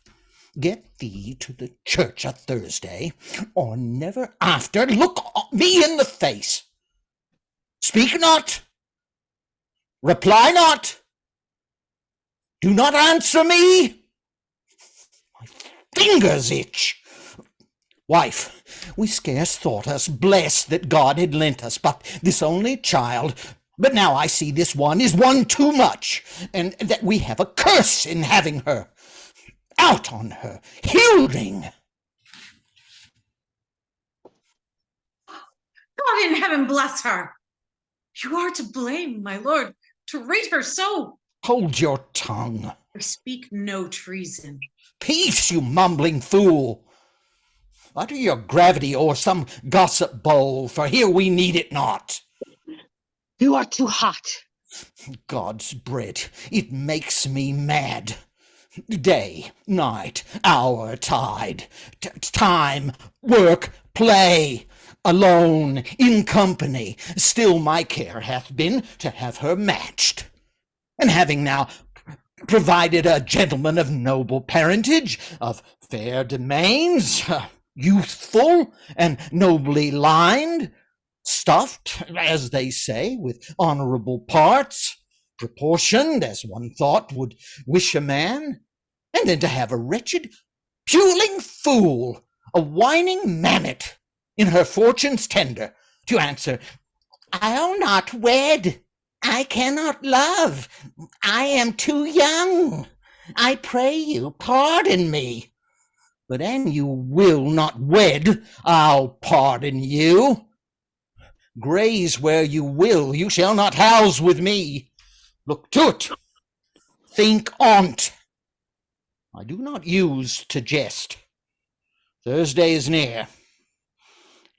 Speaker 8: get thee to the church a Thursday, or never after look me in the face. Speak not, reply not, do not answer me. My fingers itch. Wife, we scarce thought us blessed that God had lent us but this only child. But now I see this one is one too much, and that we have a curse in having her. Out on her, Hilding!
Speaker 15: God in heaven bless her! You are to blame, my lord, to rate her so.
Speaker 8: Hold your tongue.
Speaker 15: I speak no treason.
Speaker 8: Peace, you mumbling fool! Utter your gravity o'er some gossip bowl, for here we need it not.
Speaker 9: You are too hot.
Speaker 8: God's bread, it makes me mad. Day, night, hour, tide, time, work, play, alone, in company, still my care hath been to have her matched. And having now provided a gentleman of noble parentage, of fair domains, youthful and nobly lined, stuffed, as they say, with honorable parts, proportioned as one thought would wish a man, and then to have a wretched, puling fool, a whining mammet, in her fortune's tender, to answer, I'll not wed, I cannot love, I am too young, I pray you pardon me. But an you will not wed, I'll pardon you. Graze where you will, you shall not house with me. Look to't, think on't. I do not use to jest. Thursday is near.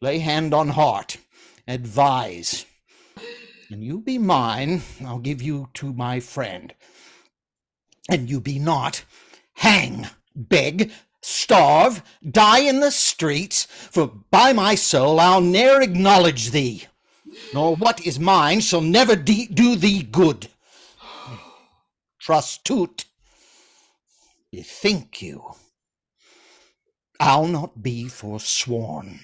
Speaker 8: Lay hand on heart, advise. And you be mine, I'll give you to my friend. And you be not, hang, beg, starve, die in the streets, for by my soul I'll ne'er acknowledge thee, nor what is mine shall never do thee good. Trust to't. Bethink you, I'll not be forsworn.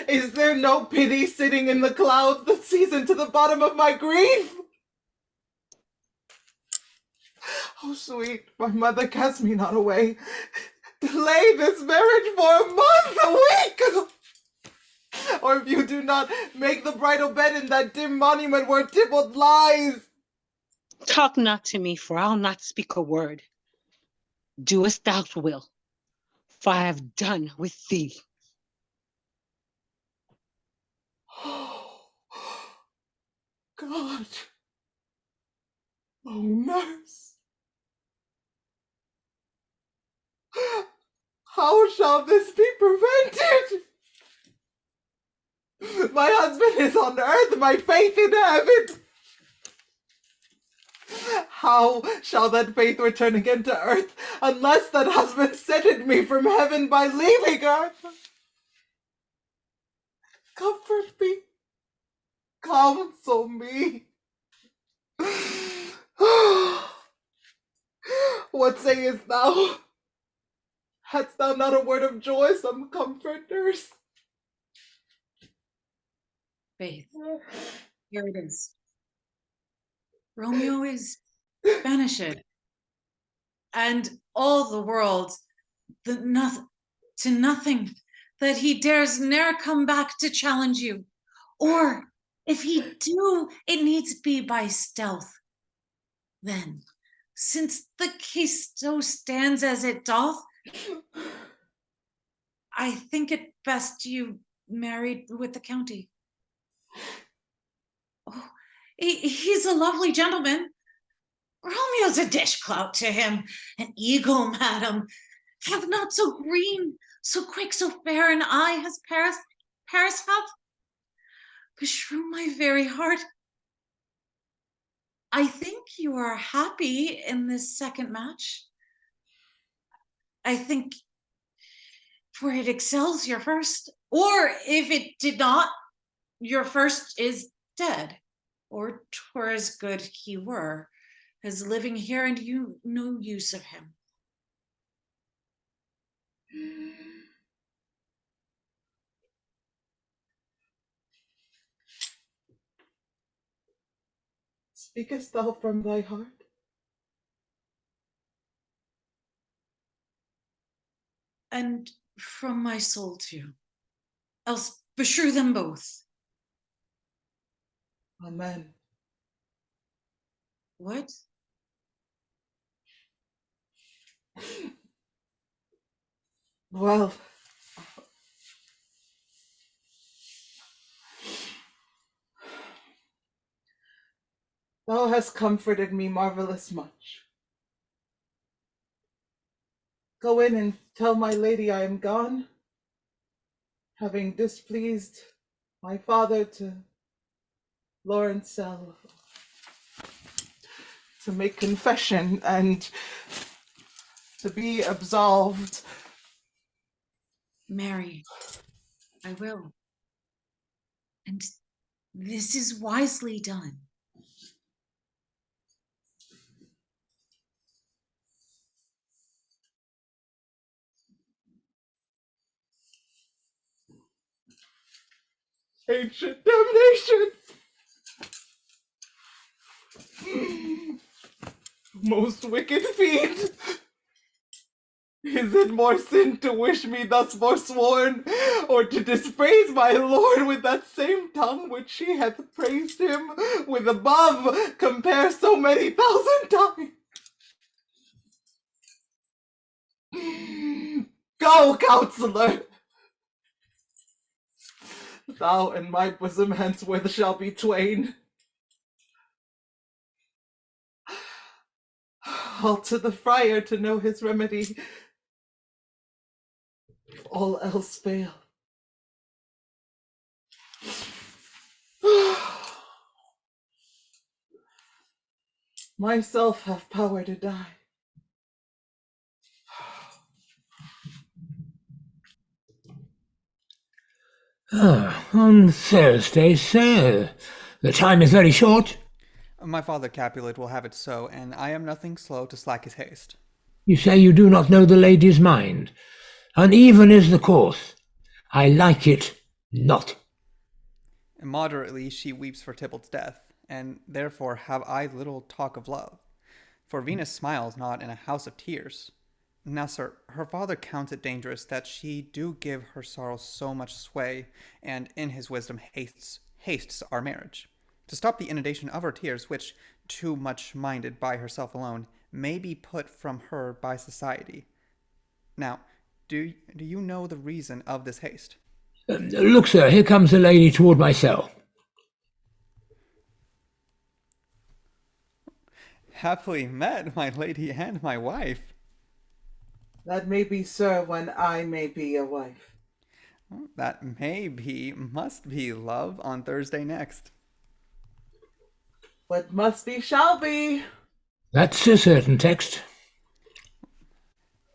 Speaker 16: Is there no pity sitting in the clouds that sees into the bottom of my grief? Oh, sweet, my mother, cast me not away. Delay this marriage for a month, a week! Or if you do not, make the bridal bed in that dim monument where Tybalt lies.
Speaker 9: Talk not to me, for I'll not speak a word. Do as thou wilt, for I have done with thee.
Speaker 16: God. Oh, nurse. How shall this be prevented? My husband is on earth, my faith in heaven. How shall that faith return again to earth unless that husband scented me from heaven by leaving earth? Comfort me. Counsel me. What sayest thou? Hadst thou not a word of joy, some comfort, nurse?
Speaker 15: Faith, here it is. Romeo is banished, and all the world to nothing, that he dares ne'er come back to challenge you. Or if he do, it needs be by stealth. Then, since the case so stands as it doth, I think it best you married with the county. Oh, he's a lovely gentleman. Romeo's a dishclout to him, an eagle, madam. Have not so green, so quick, so fair an eye as Paris hath. Beshrew my very heart. I think you are happy in this second match. I think, for it excels your first, or if it did not, your first is dead, or 'twere as good he were, as living here and you no use of him.
Speaker 16: Speakest thou from thy heart?
Speaker 15: And from my soul too, else beshrew them both.
Speaker 16: Amen.
Speaker 15: What?
Speaker 16: Well, thou hast comforted me marvelous much. Go in and tell my lady I am gone, having displeased my father to Laurence to make confession and to be absolved.
Speaker 15: Mary, I will. And this is wisely done.
Speaker 16: Ancient damnation! Most wicked fiend! Is it more sin to wish me thus forsworn, or to dispraise my lord with that same tongue which she hath praised him with above compare so many thousand times? Go, counselor! Thou and my bosom henceforth shall be twain. I'll to the friar to know his remedy, if all else fail. Myself have power to die.
Speaker 18: On Thursday, sir. The time is very short.
Speaker 13: My father Capulet will have it so, and I am nothing slow to slack his haste.
Speaker 18: You say you do not know the lady's mind. Uneven is the course. I like it not.
Speaker 13: Immoderately she weeps for Tybalt's death, and therefore have I little talk of love. For Venus smiles not in a house of tears. Now, sir, her father counts it dangerous that she do give her sorrow so much sway, and in his wisdom hastes our marriage, to stop the inundation of her tears, which, too much minded by herself alone, may be put from her by society. Now, do you know the reason of this haste?
Speaker 18: Look, sir, here comes the lady toward my cell.
Speaker 13: Happily met, my lady and my wife.
Speaker 16: That may be, sir, when I may be a wife.
Speaker 13: That must be, love, on Thursday next.
Speaker 16: What must be shall be.
Speaker 18: That's a certain text.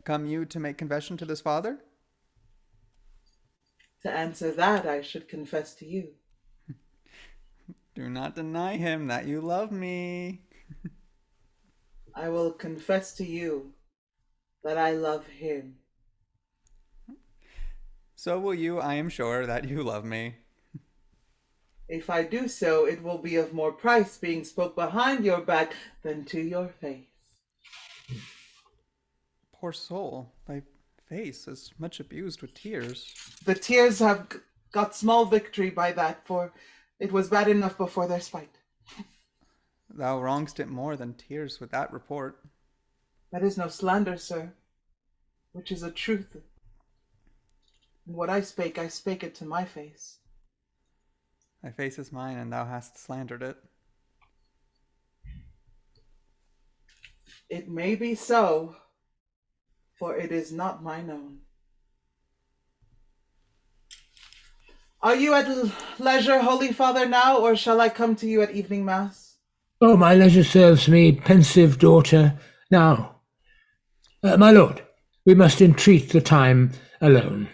Speaker 13: Come you to make confession to this father?
Speaker 16: To answer that, I should confess to you.
Speaker 13: Do not deny him that you love me.
Speaker 16: I will confess to you that I love him.
Speaker 13: So will you, I am sure, that you love me.
Speaker 16: If I do so, it will be of more price being spoke behind your back than to your face.
Speaker 13: Poor soul, thy face is much abused with tears.
Speaker 16: The tears have got small victory by that, for it was bad enough before their spite.
Speaker 13: Thou wrongst it more than tears with that report.
Speaker 16: That is no slander, sir, which is a truth. And what I spake it to my face.
Speaker 13: Thy face is mine, and thou hast slandered it.
Speaker 16: It may be so, for it is not mine own. Are you at leisure, Holy Father, now, or shall I come to you at evening mass?
Speaker 18: Oh, my leisure serves me, pensive daughter. Now, my lord, we must entreat the time alone.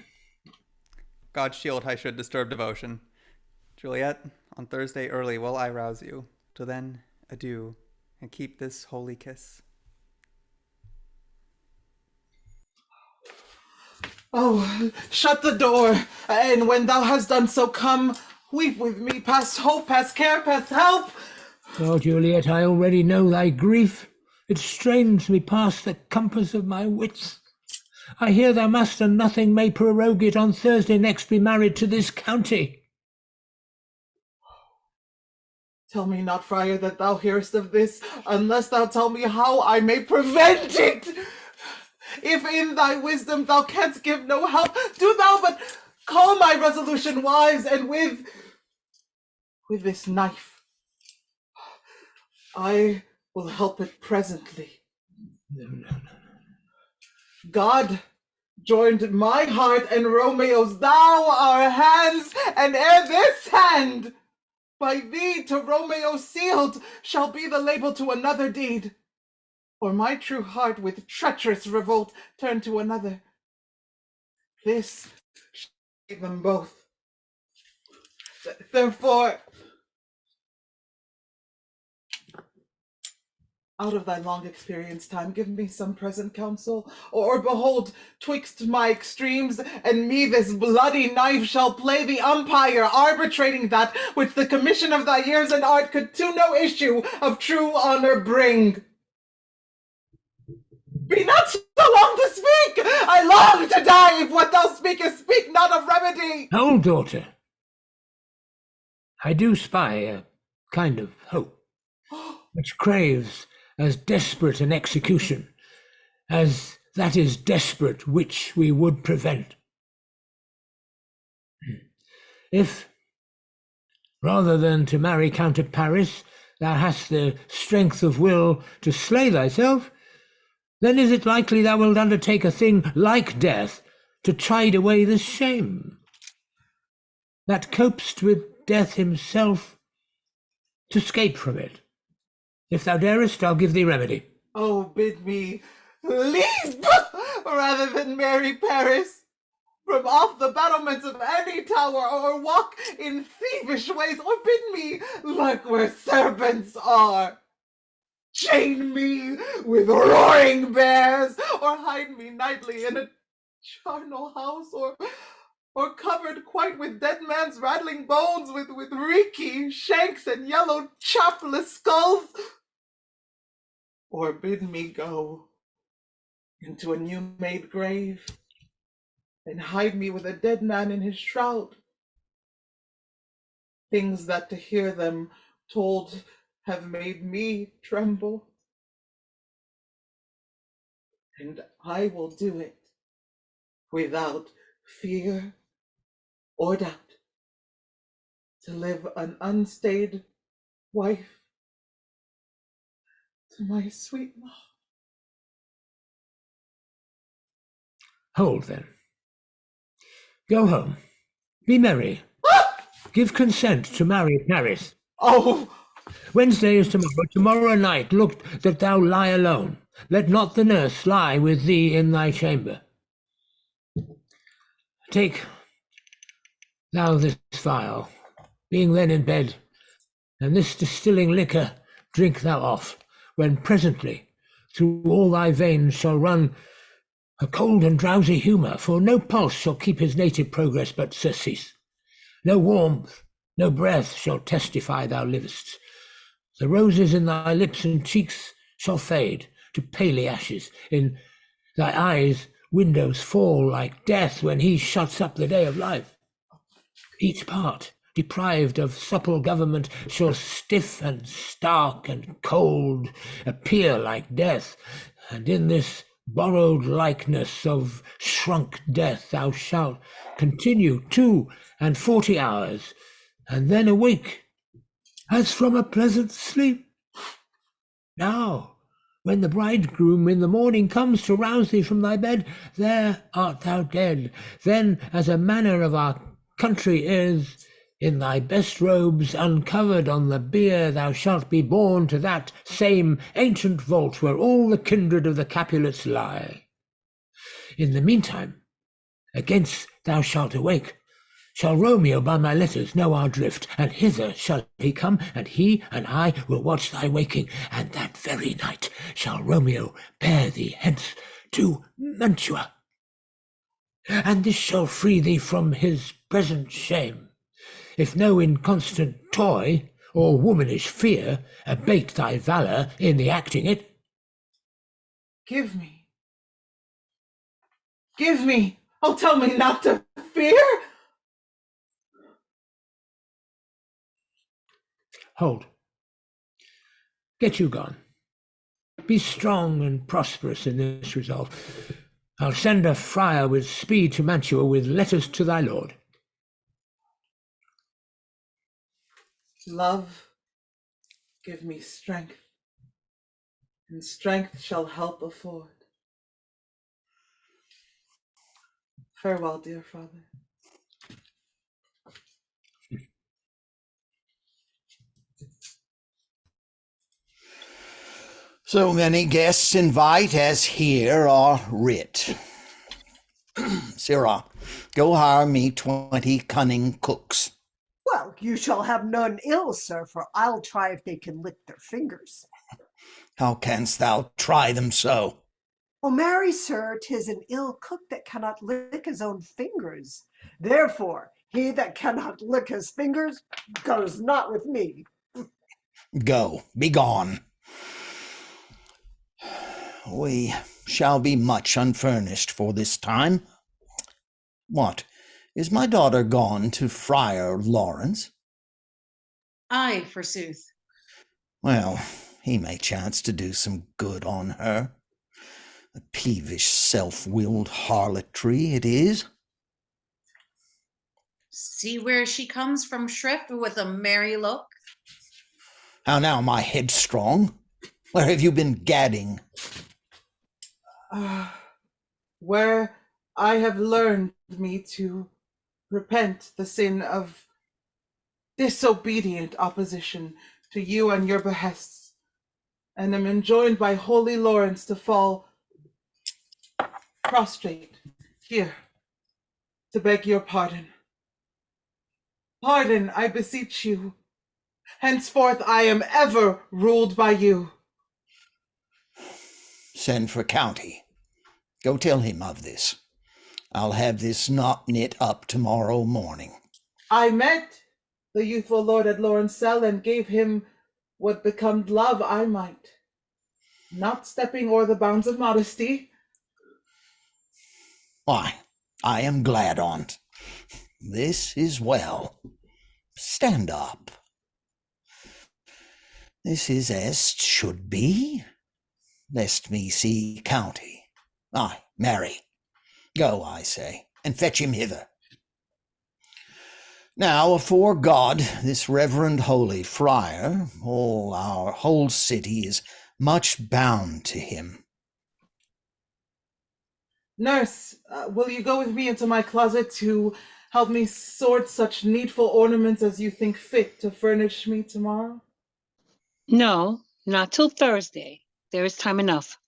Speaker 13: God shield I should disturb devotion. Juliet, on Thursday early will I rouse you. Till then, adieu, and keep this holy kiss.
Speaker 16: Oh, shut the door, and when thou hast done so, come, weep with me, past hope, past care, past help.
Speaker 18: Oh, Juliet, I already know thy grief. It strains me past the compass of my wits. I hear thou must, and nothing may prorogue it, on Thursday next be married to this county.
Speaker 16: Tell me not, Friar, that thou hearest of this, unless thou tell me how I may prevent it. If in thy wisdom thou canst give no help, do thou but call my resolution wise, and with this knife I will help it presently. God joined my heart and Romeo's, thou our hands, and ere this hand by thee to Romeo sealed shall be the label to another deed, or my true heart with treacherous revolt turn to another. This shall be them both. Therefore, out of thy long experience time, give me some present counsel, or behold, twixt my extremes and me this bloody knife shall play the umpire, arbitrating that which the commission of thy years and art could to no issue of true honor bring. Be not so long to speak! I long to die if what thou speakest speak not of remedy.
Speaker 18: Hold, daughter. I do spy a kind of hope, which craves as desperate an execution as that is desperate which we would prevent. If, rather than to marry Count of Paris, thou hast the strength of will to slay thyself, then is it likely thou wilt undertake a thing like death to chide away the shame that copest with death himself to scape from it. If thou darest, I'll give thee remedy.
Speaker 16: Oh, bid me leap rather than marry Paris from off the battlements of any tower, or walk in thievish ways, or bid me lurk where serpents are. Chain me with roaring bears, or hide me nightly in a charnel house, or covered quite with dead man's rattling bones, with reeky shanks and yellow chapless skulls. Or bid me go into a new-made grave, and hide me with a dead man in his shroud. Things that to hear them told have made me tremble. And I will do it without fear or doubt, to live an unstayed wife to my sweet love.
Speaker 18: Hold then. Go home. Be merry. Give consent to marry Paris.
Speaker 16: Oh!
Speaker 18: Wednesday is tomorrow. Tomorrow night look that thou lie alone. Let not the nurse lie with thee in thy chamber. Take thou this phial, being then in bed, and this distilling liquor drink thou off, when presently through all thy veins shall run a cold and drowsy humour, for no pulse shall keep his native progress but surcease. No warmth, no breath shall testify thou livest. The roses in thy lips and cheeks shall fade to paly ashes. In thy eyes windows fall like death when he shuts up the day of life. Each part, deprived of supple government, shall stiff and stark and cold appear like death, and in this borrowed likeness of shrunk death thou shalt continue 42 hours, and then awake as from a pleasant sleep. Now, when the bridegroom in the morning comes to rouse thee from thy bed, there art thou dead. Then, as a manner of our country is, in thy best robes uncovered on the bier, thou shalt be borne to that same ancient vault where all the kindred of the Capulets lie. In the meantime, against thou shalt awake, shall Romeo by my letters know our drift, and hither shall he come, and he and I will watch thy waking, and that very night shall Romeo bear thee hence to Mantua. And this shall free thee from his present shame, if no inconstant toy or womanish fear abate thy valour in the acting it.
Speaker 16: Give me, oh, tell me not to fear.
Speaker 18: Hold, Get you gone. Be strong and prosperous in this resolve. I'll send a friar with speed to Mantua with letters to thy lord.
Speaker 16: Love, give me strength, and strength shall help afford. Farewell, dear father.
Speaker 8: So many guests invite as here are writ. Sirrah, go hire me 20 cunning cooks.
Speaker 1: Well, you shall have none ill, sir, for I'll try if they can lick their fingers.
Speaker 8: How canst thou try them so?
Speaker 1: Oh, marry, sir, 'tis an ill cook that cannot lick his own fingers. Therefore, he that cannot lick his fingers goes not with me.
Speaker 8: Go, be gone. We shall be much unfurnished for this time. What, is my daughter gone to Friar Laurence?
Speaker 15: Aye, forsooth.
Speaker 8: Well, he may chance to do some good on her. A peevish, self-willed harlotry it is.
Speaker 15: See where she comes from shrift with a merry look.
Speaker 8: How now, my headstrong? Where have you been gadding?
Speaker 16: Where I have learned me to repent the sin of disobedient opposition to you and your behests, and am enjoined by holy Laurence to fall prostrate here to beg your pardon. Pardon, I beseech you. Henceforth I am ever ruled by you.
Speaker 8: Send for County. Go tell him of this. I'll have this knot knit up tomorrow morning.
Speaker 16: I met the youthful lord at Laurence's cell and gave him what becomed love I might, not stepping o'er the bounds of modesty.
Speaker 8: Why, I am glad on't. This is well. Stand up. This is as should be. Lest me see County. Ay, marry. Go, I say, and fetch him hither. Now, afore God, this reverend holy friar, all our whole city is much bound to him.
Speaker 16: Nurse, will you go with me into my closet to help me sort such needful ornaments as you think fit to furnish me tomorrow?
Speaker 9: No, not till Thursday. There is time enough.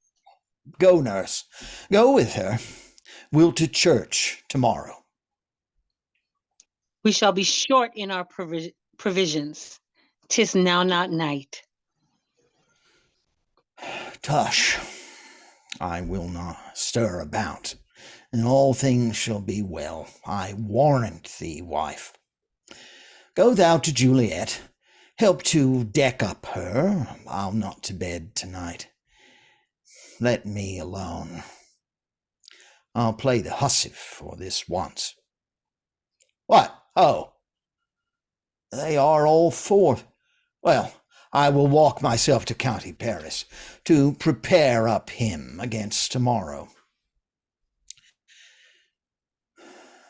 Speaker 8: Go, nurse. Go with her. We'll to church tomorrow.
Speaker 9: We shall be short in our provisions. 'Tis now not night.
Speaker 8: Tush, I will not stir about, and all things shall be well. I warrant thee, wife. Go thou to Juliet. Help to deck up her. I'll not to bed tonight. Let me alone. I'll play the hussif for this once. What? Oh, they are all forth. Well, I will walk myself to County Paris to prepare up him against tomorrow.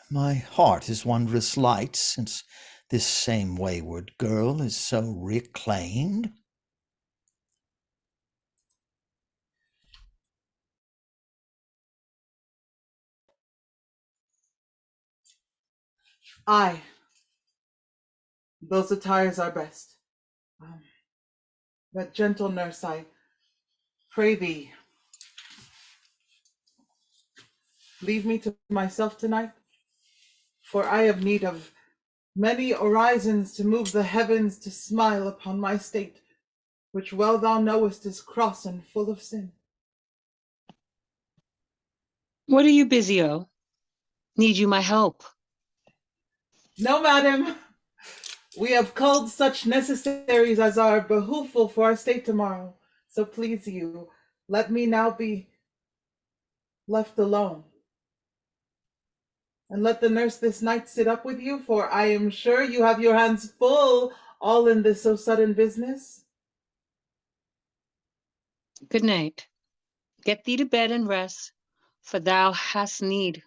Speaker 8: My heart is wondrous light since this same wayward girl is so reclaimed.
Speaker 16: Aye, those attires are best. But gentle nurse, I pray thee, leave me to myself tonight, for I have need of many orisons to move the heavens to smile upon my state, which well thou knowest is cross and full of sin.
Speaker 9: What are you busy, O? Need you my help?
Speaker 16: No, madam. We have culled such necessaries as are behooveful for our state tomorrow. So please you, let me now be left alone. And let the nurse this night sit up with you, for I am sure you have your hands full all in this so sudden business.
Speaker 9: Good night. Get thee to bed and rest, for thou hast need.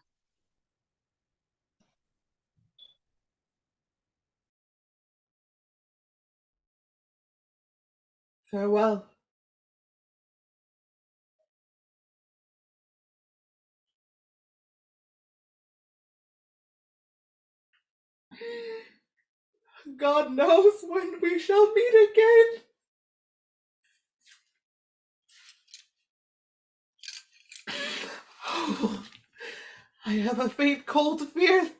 Speaker 16: Farewell. God knows when we shall meet again. Oh, I have a faint cold fear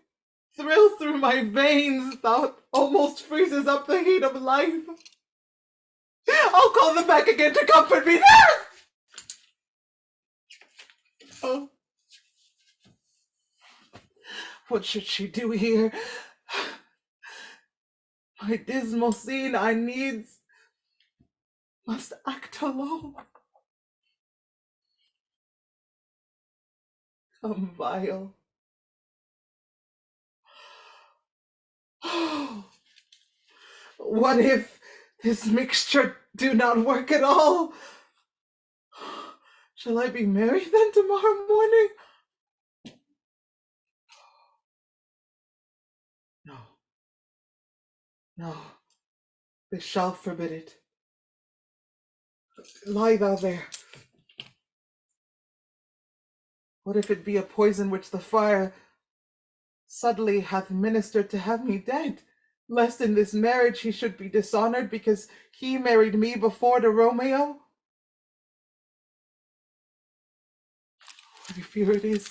Speaker 16: thrills through my veins. Thou almost freezes up the heat of life. I'll call them back again to comfort me. There! Oh, what should she do here? My dismal scene I needs must act alone. Come, vile. Oh, what if this mixture do not work at all? Shall I be married then tomorrow morning? No. No. This shall forbid it. Lie thou there. What if it be a poison which the friar subtly hath ministered to have me dead, lest in this marriage he should be dishonored because he married me before to Romeo? I fear it is.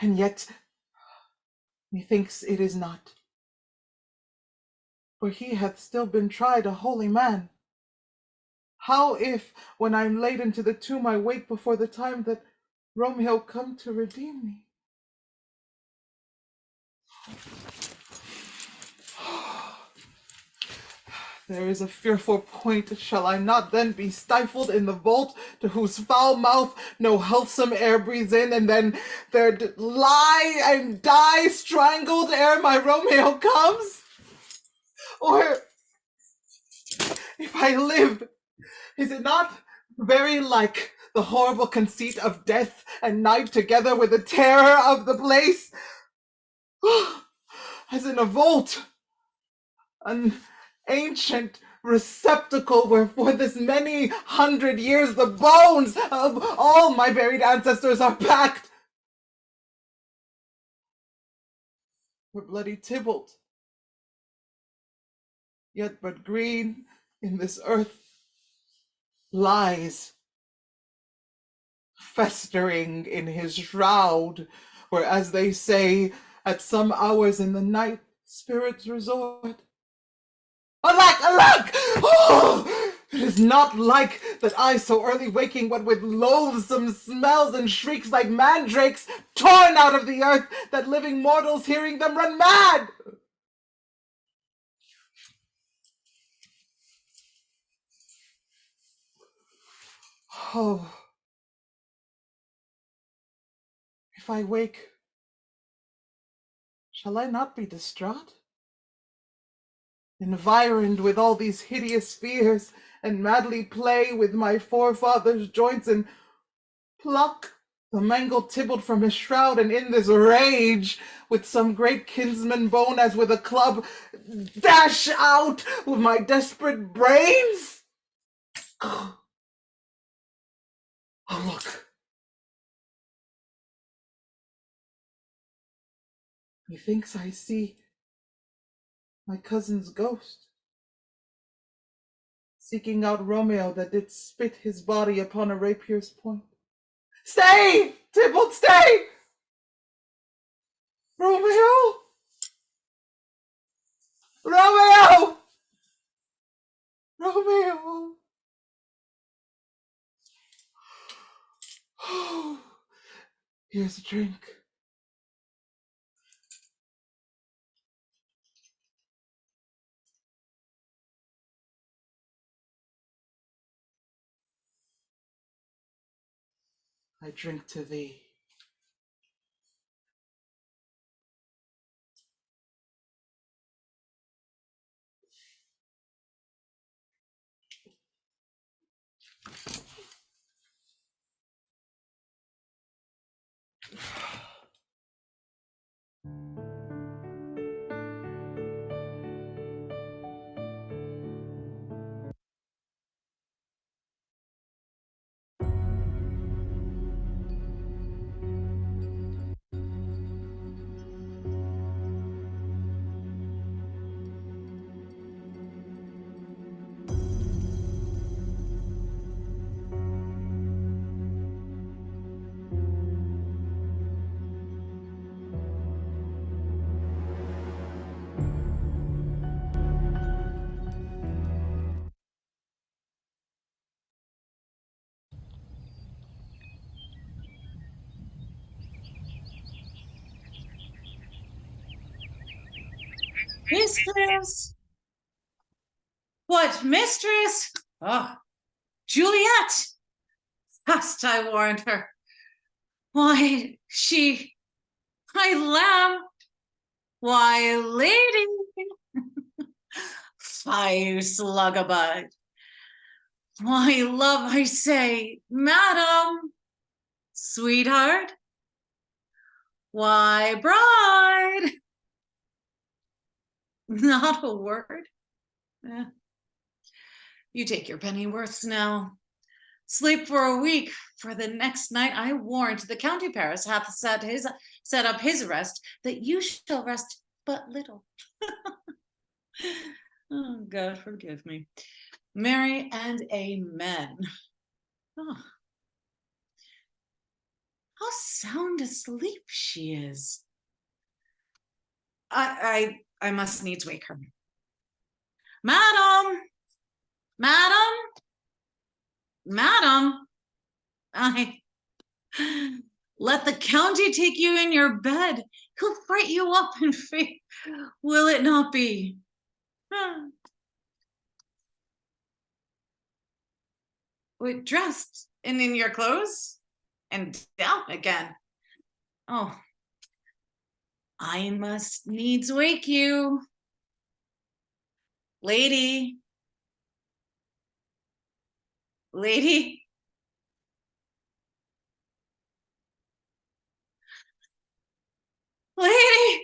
Speaker 16: And yet, methinks it is not. For he hath still been tried a holy man. How if, when I am laid into the tomb, I wake before the time that Romeo come to redeem me? There is a fearful point. Shall I not then be stifled in the vault, to whose foul mouth no healthsome air breathes in, and then there lie and die strangled ere my Romeo comes? Or, if I live, is it not very like the horrible conceit of death and night together with the terror of the place? As in a vault, an ancient receptacle where for this many hundred years the bones of all my buried ancestors are packed. Where bloody Tybalt, yet but green in this earth, lies festering in his shroud, where, as they say, at some hours in the night spirits resort. Alack, alack! Oh, it is not like that I so early waking, what with loathsome smells and shrieks like mandrakes torn out of the earth, that living mortals hearing them run mad. Oh, if I wake, shall I not be distraught? Environed with all these hideous fears, and madly play with my forefathers' joints, and pluck the mangled Tybalt from his shroud, and in this rage, with some great kinsman bone as with a club, dash out with my desperate brains? Oh, look. Methinks I see my cousin's ghost, seeking out Romeo that did spit his body upon a rapier's point. Stay, Tybalt, stay! Romeo! Romeo! Romeo! Oh, here's a drink. I drink to thee.
Speaker 15: Mistress? What, mistress? Oh, Juliet! Fast I warned her. Why, my lamb, why, lady, fie, slugabud. Why, love, I say, madam, sweetheart, why, bride, not a word. You take your pennyworths now. Sleep for a week, for the next night I warrant the county Paris hath set up his rest, that you shall rest but little. Oh, God forgive me. Marry and amen. Oh. How sound asleep she is. I must needs wake her. Madam, let the county take you in your bed. He'll fright you up in faith. Will it not be? Wait, dressed and in your clothes and down again. Oh, I must needs wake you. Lady. Lady. Lady.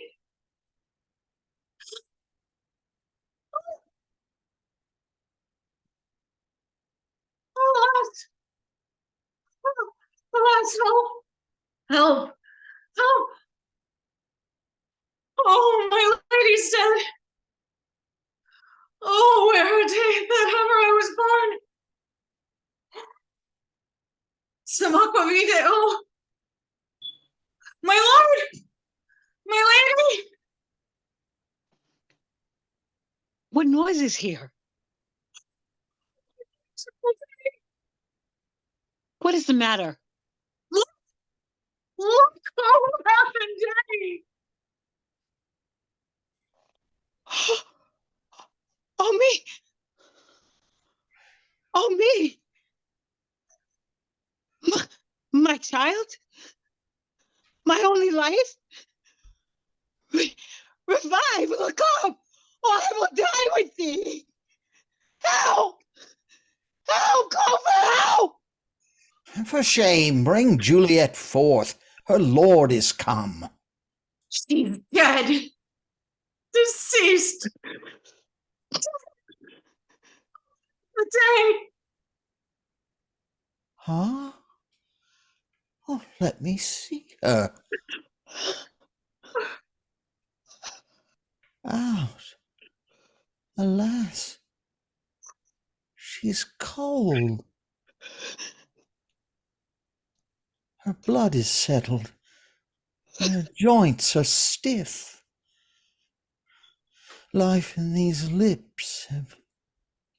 Speaker 15: Alas. Alas, help. Help. Help. Oh, my lady's dead. Oh, where a day that ever I was born. Some aquavite, oh. My lord. My lady.
Speaker 9: What noise is here? What is the matter?
Speaker 15: Look what happened, Jenny.
Speaker 9: Oh, me. Oh, me. My child? My only life? Revive, look up, or I will die with thee. Help! Help! Call for help!
Speaker 8: For shame, bring Juliet forth. Her lord is come.
Speaker 15: She's dead. Deceased. The day.
Speaker 8: Huh? Oh, let me see her. Out. Alas, she's cold. Her blood is settled, and her joints are stiff. Life and these lips have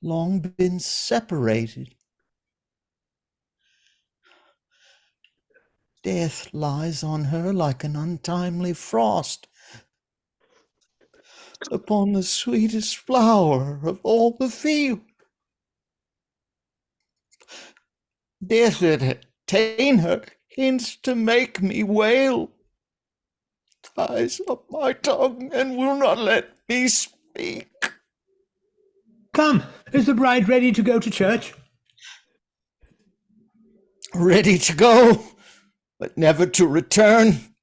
Speaker 8: long been separated. Death lies on her like an untimely frost upon the sweetest flower of all the field. Death that had ta'en her hints to make me wail, ties up my tongue and will not let me speak.
Speaker 18: Come, is the bride ready to go to church?
Speaker 8: Ready to go, but never to return.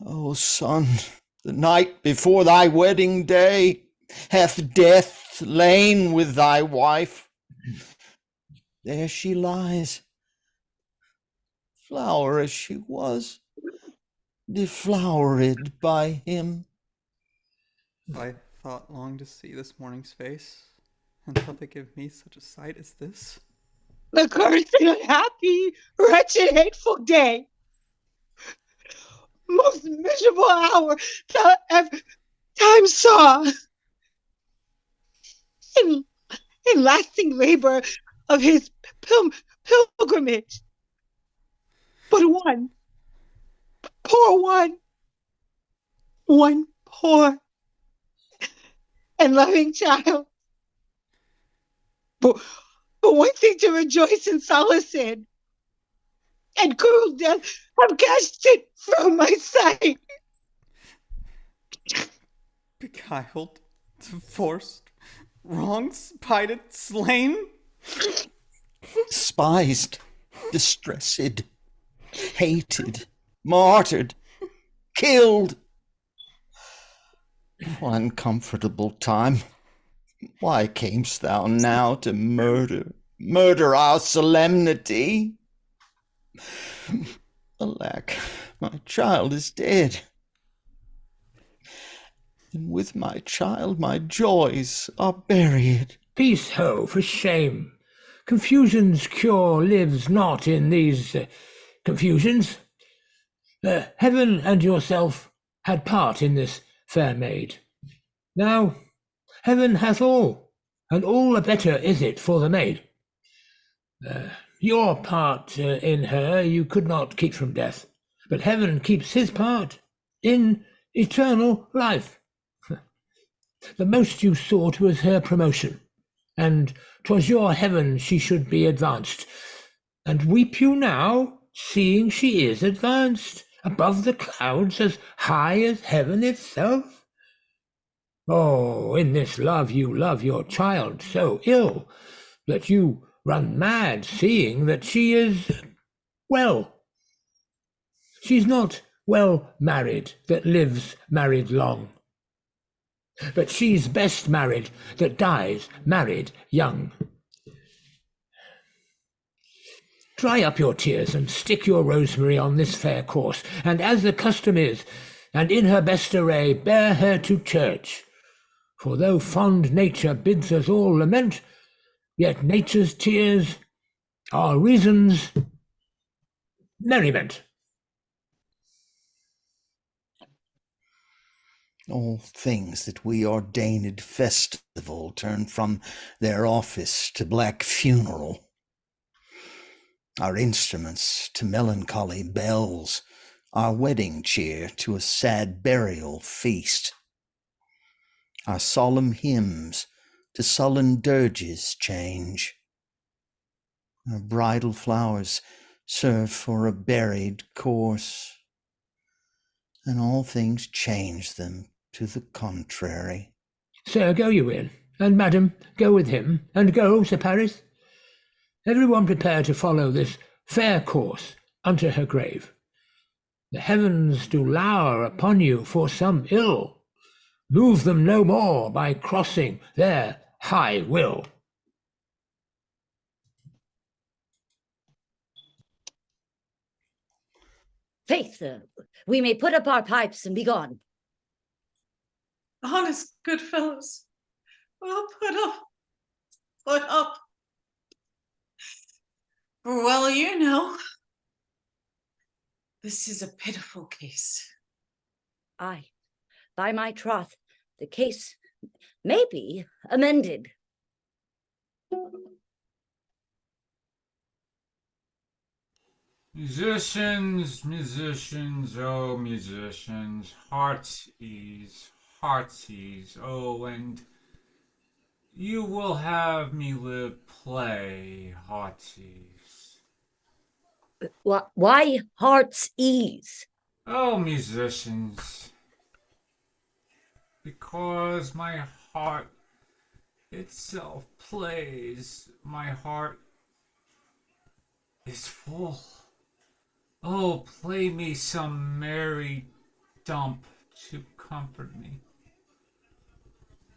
Speaker 8: O son, the night before thy wedding day hath death lain with thy wife. There she lies, flower as she was, deflowered by him.
Speaker 13: I thought long to see this morning's face, and shall they give me such a sight as this?
Speaker 9: The cursed, unhappy, wretched, hateful day. Most miserable hour that ever time saw. In lasting labor of his pilgrimage. But one, poor one poor and loving child. But one thing to rejoice and solace in, and cruel death have cast it from my sight.
Speaker 13: Beguiled, divorced, wronged, spited, slain.
Speaker 8: Despised, distressed, hated, martyred, killed. O uncomfortable time, why camest thou now to murder our solemnity? Alack, my child is dead, and with my child my joys are buried.
Speaker 18: Peace, ho, for shame. Confusion's cure lives not in these confusions. Heaven and yourself had part in this fair maid. Now, heaven hath all, and all the better is it for the maid. Your part in her you could not keep from death, but heaven keeps his part in eternal life. The most you sought was her promotion, and 'twas your heaven she should be advanced. And weep you now, seeing she is advanced above the clouds as high as heaven itself? Oh, in this love you love your child so ill that you run mad, seeing that she is well. She's not well married that lives married long, but she's best married that dies married young. Dry up your tears and stick your rosemary on this fair corse, and as the custom is, and in her best array, bear her to church. For though fond nature bids us all lament, yet nature's tears are reason's merriment.
Speaker 8: All things that we ordained festival turn from their office to black funeral. Our instruments to melancholy bells, our wedding cheer to a sad burial feast. Our solemn hymns to sullen dirges change. Our bridal flowers serve for a buried corse, and all things change them to the contrary.
Speaker 18: Sir, go you in, and madam, go with him, and go, Sir Paris. Every one prepare to follow this fair course unto her grave. The heavens do lour upon you for some ill. Move them no more by crossing their high will.
Speaker 4: Faith, we may put up our pipes and be gone.
Speaker 15: Honest good fellows, well put up. For well you know, this is a pitiful case.
Speaker 4: Aye, by my troth, the case may be amended.
Speaker 14: Musicians, oh musicians, heart's ease, oh, and you will have me live play, heart's ease.
Speaker 4: Why heart's ease?
Speaker 14: Oh, musicians, because my heart itself plays, my heart is full. Oh, play me some merry dump to comfort me.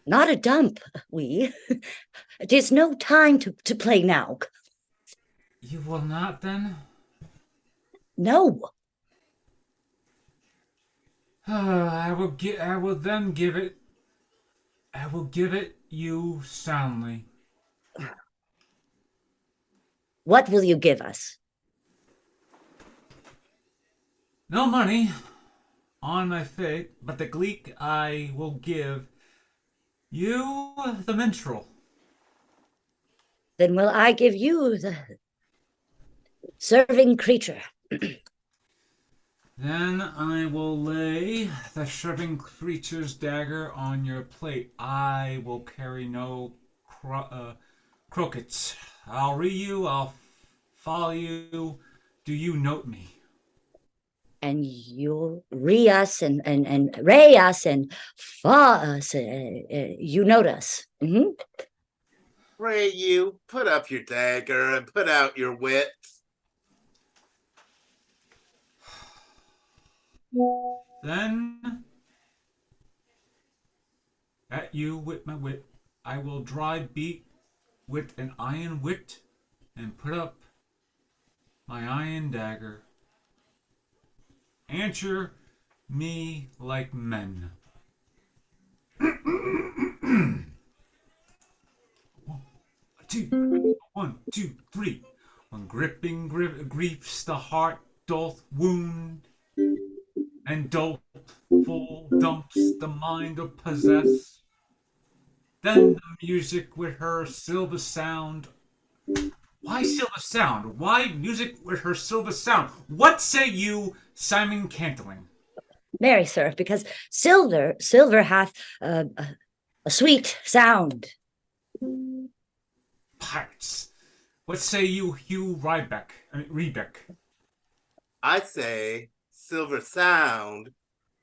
Speaker 4: Not a dump, we. 'Tis no time to play now.
Speaker 14: You will not, then?
Speaker 4: No.
Speaker 14: I will then give it. I will give it you soundly.
Speaker 4: What will you give us?
Speaker 14: No money, on my faith, but the gleek I will give you the minstrel.
Speaker 4: Then will I give you the serving creature.
Speaker 14: Then I will lay the shriving creature's dagger on your plate. I will carry no crookets. I'll read you, I'll follow you. Do you note me?
Speaker 4: And you'll re us and ray us and fa us. You note us. Mm-hmm.
Speaker 2: Pray you, put up your dagger and put out your wit.
Speaker 14: Then, at you with my wit, I will drive beat with an iron wit and put up my iron dagger. Answer me like men. One, two, three. When gripping griefs the heart doth wound, and doleful dumps the mind of possess, then the music with her silver sound. Why silver sound? Why music with her silver sound? What say you, Simon Cantling?
Speaker 4: Marry, sir, because silver hath a sweet sound.
Speaker 14: Pirates. What say you, Hugh Rebeck?
Speaker 2: I say silver sound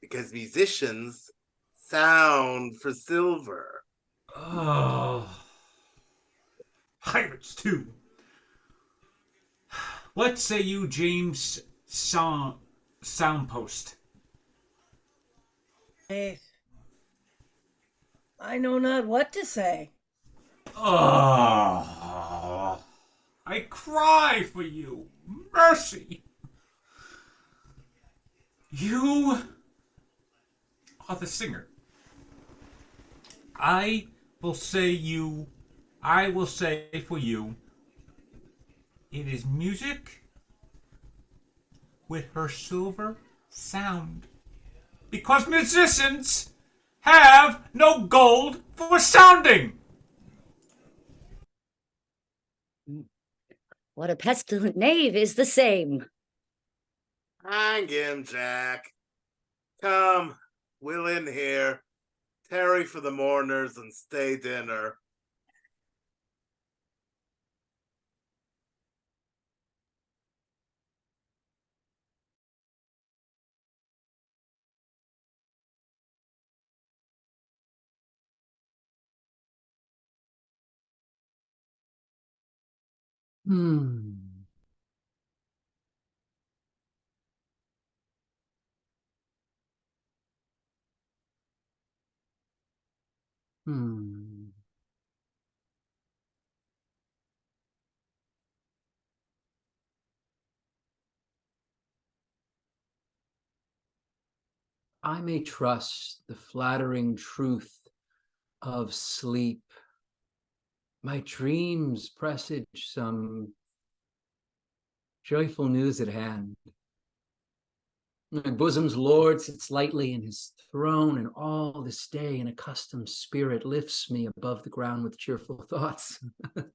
Speaker 2: because musicians sound for silver.
Speaker 14: Oh, pirates too. What say you, James Soundpost?
Speaker 3: I know not what to say.
Speaker 14: Oh, I cry for you. Mercy. You are the singer. I will say for you, it is music with her silver sound. Because musicians have no gold for sounding.
Speaker 4: What a pestilent knave is the same.
Speaker 2: Hang him, Jack. Come, we'll in here. Tarry for the mourners and stay dinner.
Speaker 12: Hmm. Hmm. I may trust the flattering truth of sleep. My dreams presage some joyful news at hand. My bosom's Lord sits lightly in his throne, and all this day an accustomed spirit lifts me above the ground with cheerful thoughts. But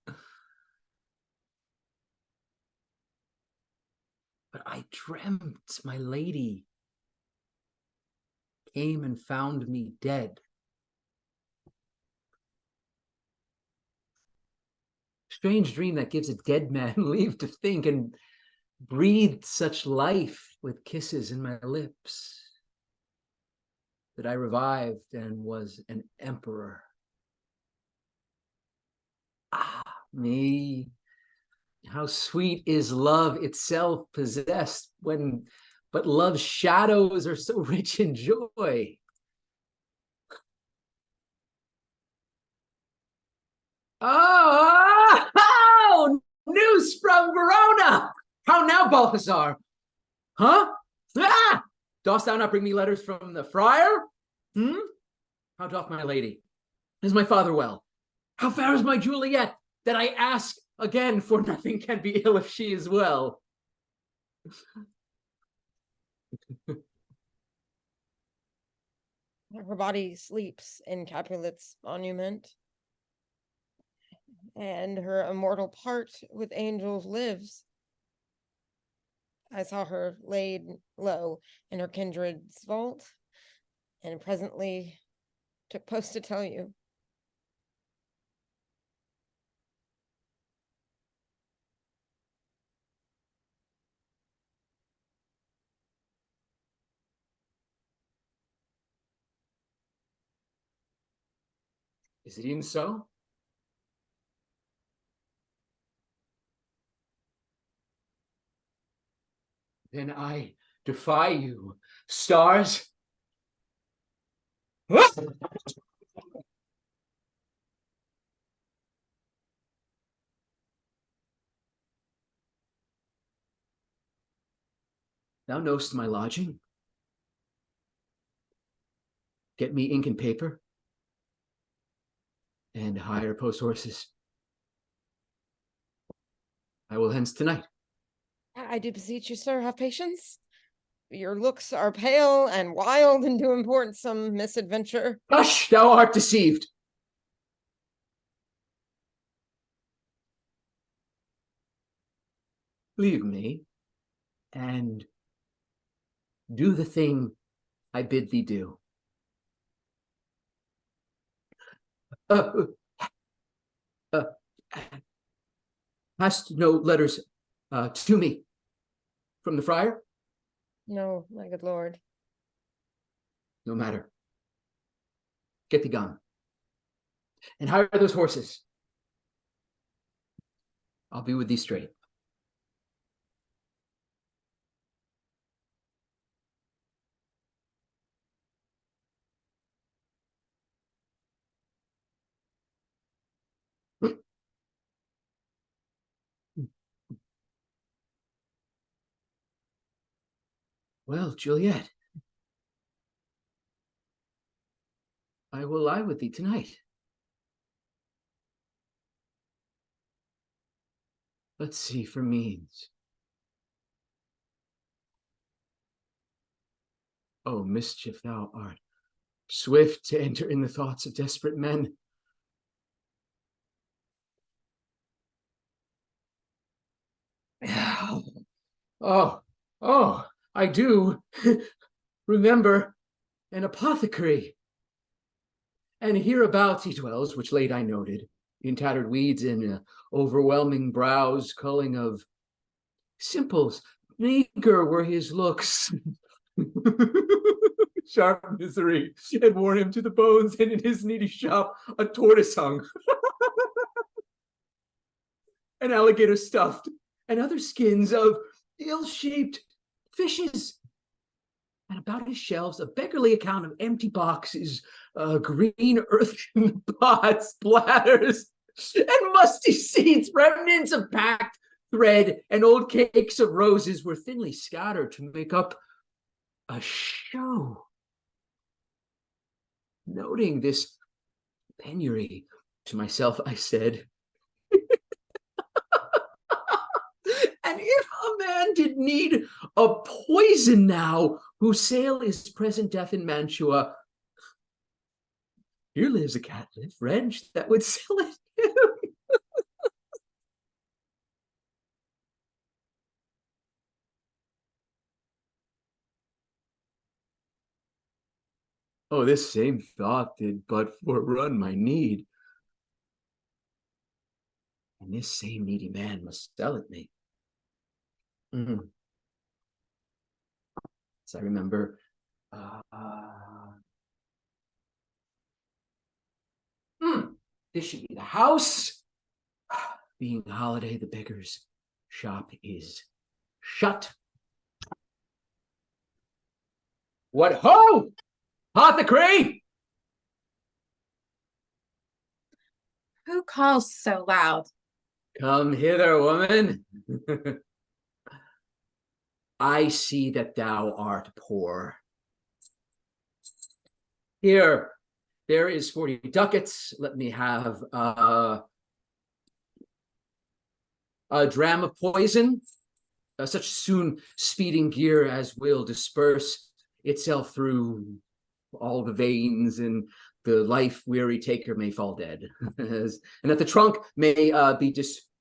Speaker 12: I dreamt my lady came and found me dead. Strange dream that gives a dead man leave to think and breathed such life with kisses in my lips that I revived and was an emperor. Ah, me. How sweet is love itself possessed when but love's shadows are so rich in joy. Oh, news from Verona! How now, Balthasar? Huh? Ah! Dost thou not bring me letters from the friar? How doth my lady? Is my father well? How fares my Juliet? That I ask again, for nothing can be ill if she is well.
Speaker 11: Her body sleeps in Capulet's monument, and her immortal part with angels lives. I saw her laid low in her kindred's vault, and presently took post to tell you.
Speaker 12: Is it even so? Then I defy you, stars. Thou knowst my lodging. Get me ink and paper, and hire post horses. I will hence tonight.
Speaker 11: I do beseech you, sir, have patience. Your looks are pale and wild, and do import some misadventure.
Speaker 12: Hush, thou art deceived. Leave me, and do the thing I bid thee do. Hast no letters to me from the friar?
Speaker 11: No, my good lord.
Speaker 12: No matter. Get thee gone. And hire those horses. I'll be with thee straight. Well, Juliet, I will lie with thee tonight. Let's see for means. Oh, mischief, thou art swift to enter in the thoughts of desperate men. Oh, I do remember an apothecary. And hereabouts he dwells, which late I noted, in tattered weeds and overwhelming brows, culling of simples, meager were his looks. Sharp misery had worn him to the bones, and in his needy shop a tortoise hung, an alligator stuffed, and other skins of ill-shaped fishes. And about his shelves, a beggarly account of empty boxes, green earthen pots, bladders, and musty seeds, remnants of packed thread, and old cakes of roses were thinly scattered to make up a show. Noting this penury, to myself I said, and if a man did need a poison now, whose sale is present death in Mantua, here lives a catlett French that would sell it. Oh, this same thought did but forerun my need. And this same needy man must sell it me. As I remember, this should be the house. Being holiday, the beggar's shop is shut. What ho! Apothecary!
Speaker 15: Who calls so loud?
Speaker 12: Come hither, woman. I see that thou art poor. Here, there is 40 ducats. Let me have a dram of poison, such soon speeding gear as will disperse itself through all the veins, and the life-weary taker may fall dead, and that the trunk may be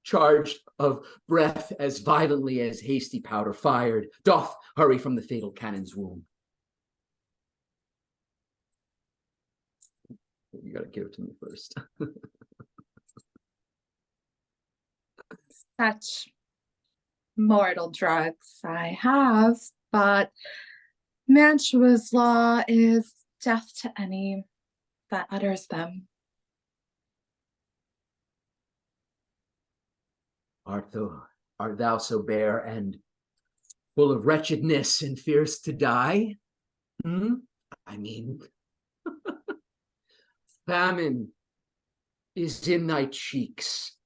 Speaker 12: charged of breath as violently as hasty powder fired, doth hurry from the fatal cannon's womb. You gotta give it to me first.
Speaker 19: Such mortal drugs I have, but Mantua's law is death to any that utters them.
Speaker 12: Art thou so bare and full of wretchedness and fears to die? I mean, famine is in thy cheeks.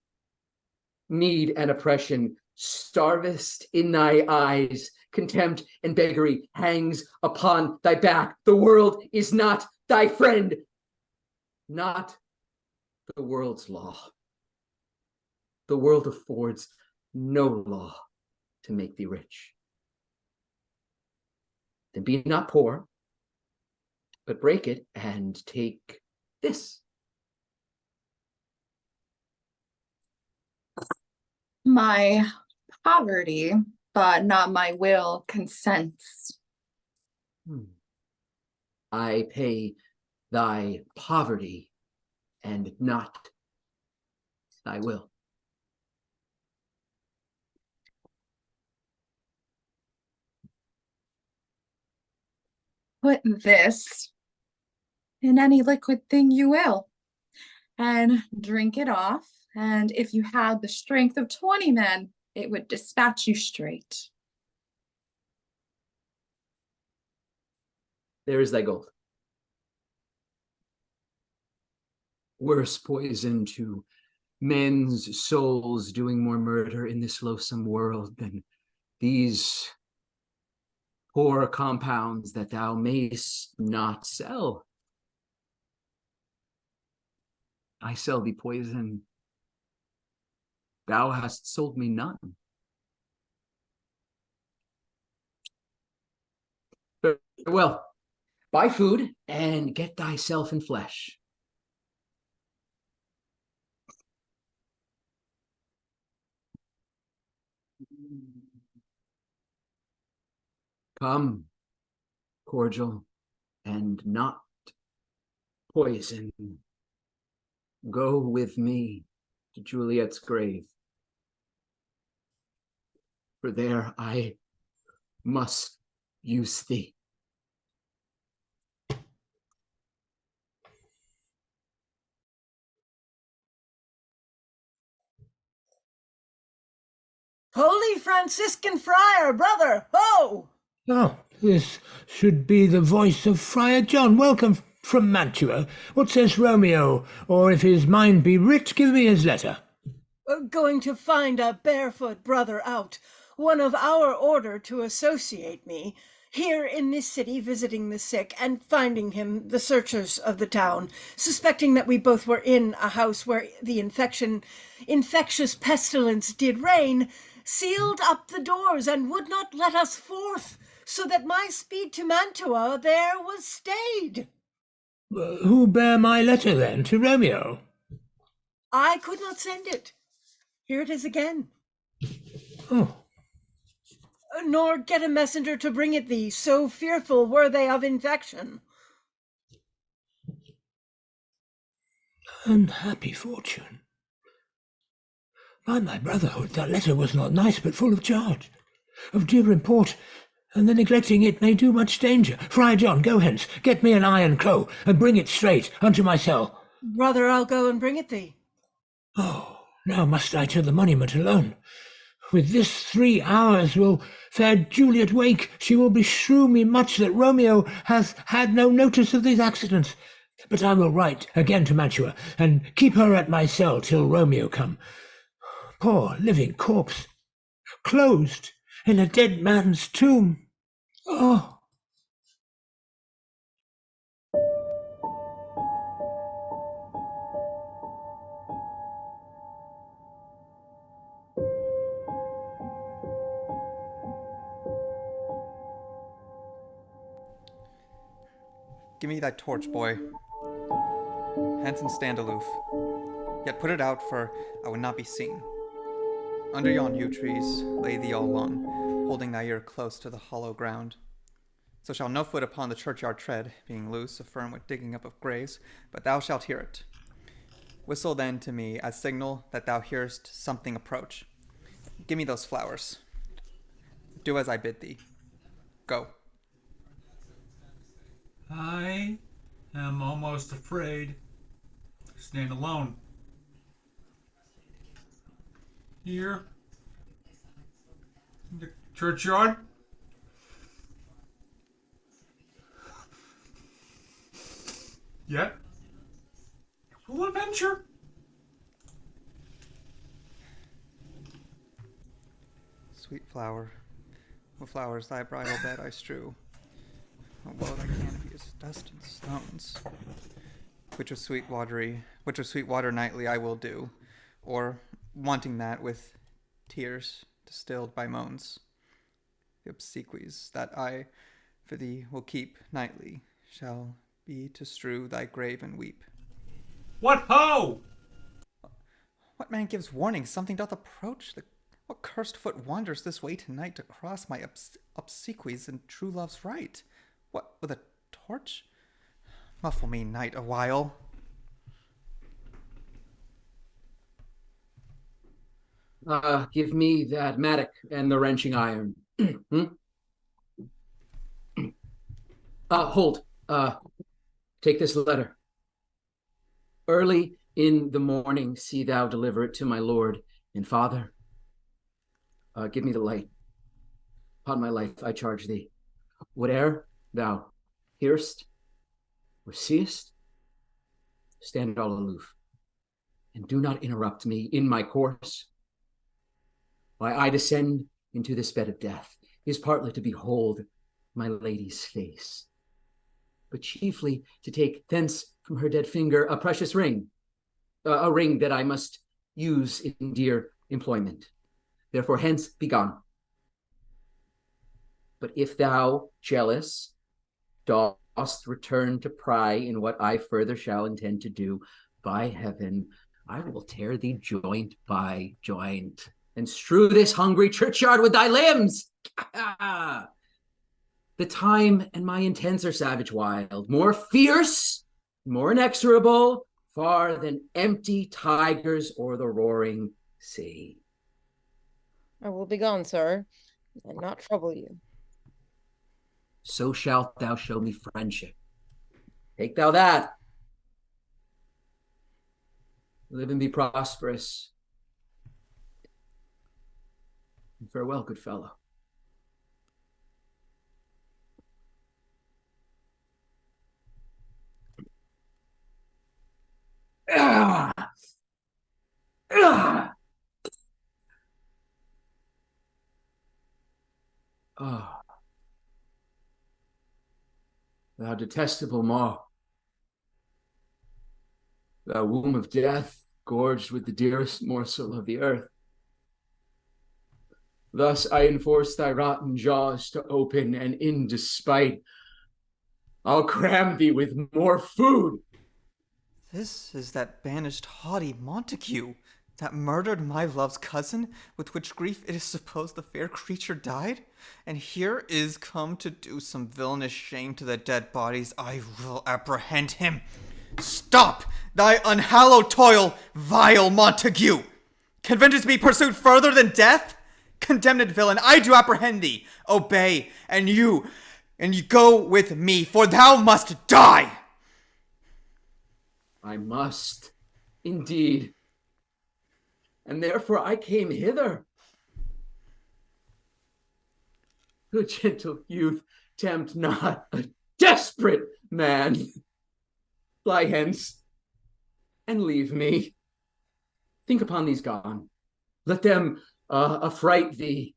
Speaker 12: Need and oppression starvest in thy eyes. Contempt and beggary hangs upon thy back. The world is not thy friend, not the world's law. The world affords no law to make thee rich. Then be not poor, but break it and take this.
Speaker 19: My poverty, but not my will, consents.
Speaker 12: I pay thy poverty and not thy will.
Speaker 19: Put this in any liquid thing you will, and drink it off, and if you had the strength of 20 men, it would dispatch you straight.
Speaker 12: There is thy gold. Worse poison to men's souls doing more murder in this loathsome world than these poor compounds that thou mayst not sell. I sell thee poison. Thou hast sold me none. Well, buy food and get thyself in flesh. Come, cordial and not poison. Go with me to Juliet's grave, for there I must use thee.
Speaker 3: Holy Franciscan Friar, brother, ho!
Speaker 18: Oh, this should be the voice of Friar John. Welcome from Mantua. What says Romeo? Or if his mind be writ, give me his letter.
Speaker 3: Going to find a barefoot brother out, one of our order to associate me, here in this city visiting the sick, and finding him the searchers of the town, suspecting that we both were in a house where the infectious pestilence did reign, sealed up the doors and would not let us forth, so that my speed to Mantua there was stayed.
Speaker 18: Who bare my letter, then, to Romeo?
Speaker 3: I could not send it. Here it is again.
Speaker 18: Oh.
Speaker 3: Nor get a messenger to bring it thee, so fearful were they of infection.
Speaker 18: Unhappy fortune. By my brotherhood, that letter was not nice, but full of charge, of dear import, and the neglecting it may do much danger. Friar John, go hence, get me an iron crow, and bring it straight unto my cell.
Speaker 3: Brother, I'll go and bring it thee.
Speaker 18: Oh, now must I to the monument alone. With this 3 hours will fair Juliet wake. She will beshrew me much that Romeo hath had no notice of these accidents. But I will write again to Mantua, and keep her at my cell till Romeo come. Poor living corpse, closed in a dead man's tomb. Oh!
Speaker 13: Give me that torch, boy. Hanson, stand aloof. Yet put it out, for I would not be seen. Under yon yew trees lay thee all alone, holding thy ear close to the hollow ground. So shall no foot upon the churchyard tread, being loose, affirm with digging up of graves, but thou shalt hear it. Whistle then to me as signal that thou hearest something approach. Give me those flowers. Do as I bid thee. Go.
Speaker 14: I am almost afraid to stand alone. Here in the churchyard. Yet, it will adventure.
Speaker 13: Sweet flower, with flowers thy bridal bed I strew. What woe thy canopy is dust and stones. Which of sweet water nightly I will do, or wanting that with tears distilled by moans. The obsequies that I for thee will keep nightly shall be to strew thy grave and weep.
Speaker 14: What ho!
Speaker 13: What man gives warning something doth approach? What cursed foot wanders this way tonight to cross my obsequies and true love's right? What, with a torch? Muffle me, night, a while.
Speaker 12: Give me that mattock and the wrenching iron. Hold. Take this letter. Early in the morning, see thou deliver it to my lord and father. Give me the light. Upon my life, I charge thee. Whate'er thou hearest or seest, stand all aloof, and do not interrupt me in my course. Why I descend into this bed of death is partly to behold my lady's face, but chiefly to take thence from her dead finger a precious ring, a ring that I must use in dear employment. Therefore, hence, be gone. But if thou, jealous, dost return to pry in what I further shall intend to do, by heaven, I will tear thee joint by joint, and strew this hungry churchyard with thy limbs. The time and my intents are savage wild, more fierce, more inexorable, far than empty tigers or the roaring sea.
Speaker 11: I will be gone, sir, and not trouble you.
Speaker 12: So shalt thou show me friendship. Take thou that. Live and be prosperous. And farewell, good fellow. Ah! Ah! Oh. Thou detestable maw, thou womb of death, gorged with the dearest morsel of the earth. Thus I enforce thy rotten jaws to open, and in despite, I'll cram thee with more food.
Speaker 13: This is that banished haughty Montague, that murdered my love's cousin, with which grief it is supposed the fair creature died, and here is come to do some villainous shame to the dead bodies. I will apprehend him. Stop thy unhallowed toil, vile Montague! Can vengeance be pursued further than death? Condemned villain, I do apprehend thee. Obey, and you go with me, for thou must die.
Speaker 12: I must, indeed. And therefore I came hither. Good gentle youth, tempt not a desperate man. Fly hence, and leave me. Think upon these gone. Let them affright thee.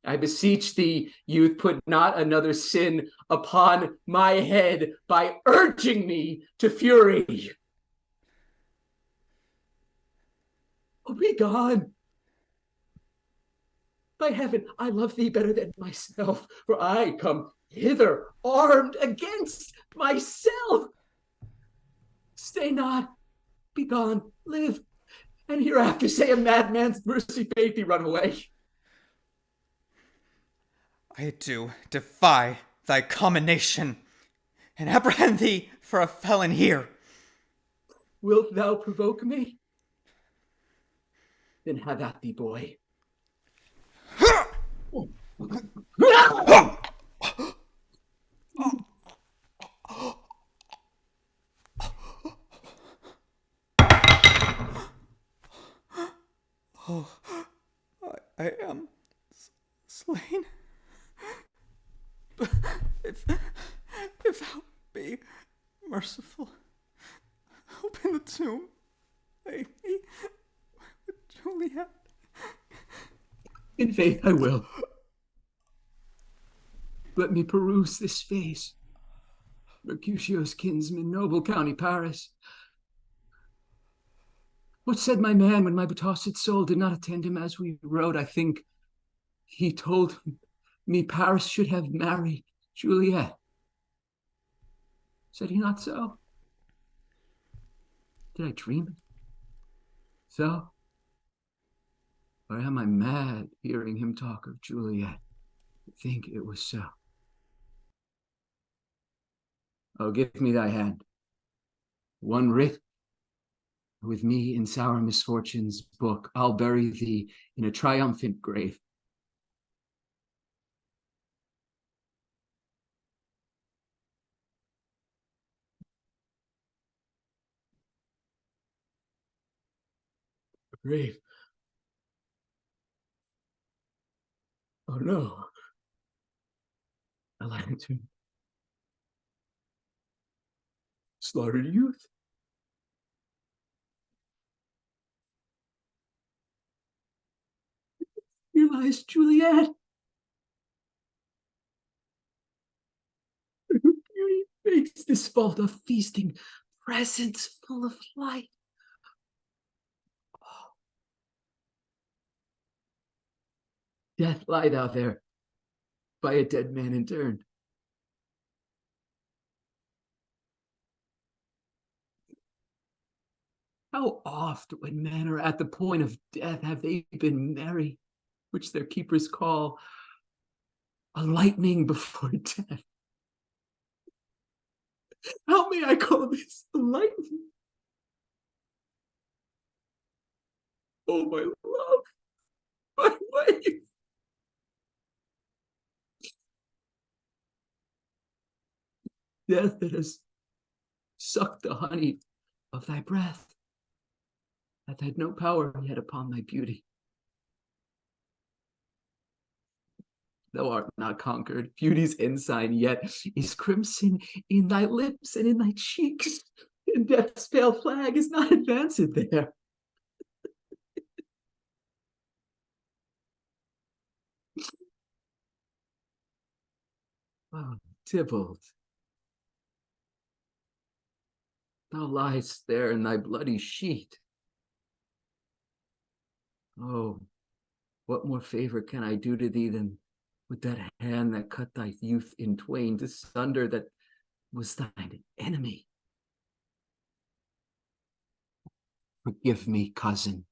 Speaker 12: I beseech thee, youth, put not another sin upon my head by urging me to fury. Oh, be gone. By heaven, I love thee better than myself, for I come hither armed against myself. Stay not, be gone, live, and hereafter say a madman's mercy bade thee run away.
Speaker 13: I do defy thy commination, and apprehend thee for a felon here.
Speaker 12: Wilt thou provoke me? Then have at thee, boy.
Speaker 13: Oh, I am slain. If thou be merciful, open the tomb. Lay me with Juliet.
Speaker 12: In faith I will. Let me peruse this face. Mercutio's kinsman, noble county Paris. What said my man when my betossed soul did not attend him as we rode? I think he told me Paris should have married Juliet. Said he not so? Did I dream it? So? Or am I mad hearing him talk of Juliet? I think it was so. Oh, give me thy hand. One writ with me in sour misfortune's book, I'll bury thee in a triumphant grave. A grave. Oh no. A lantern. Slaughtered youth. Here lies Juliet. Her beauty makes this vault of feasting, presence full of light. Oh. Death, lie thou there, by a dead man interned. How oft, when men are at the point of death, have they been merry, which their keepers call a lightning before death? How may I call this a lightning? Oh, my love, my wife. Death that has sucked the honey of thy breath, hath had no power yet upon thy beauty. Thou art not conquered. Beauty's ensign yet is crimson in thy lips and in thy cheeks, and death's pale flag is not advanced there. Oh, Tybalt, thou liest there in thy bloody sheet. Oh, what more favor can I do to thee than with that hand that cut thy youth in twain to sunder, that was thine enemy? Forgive me, cousin.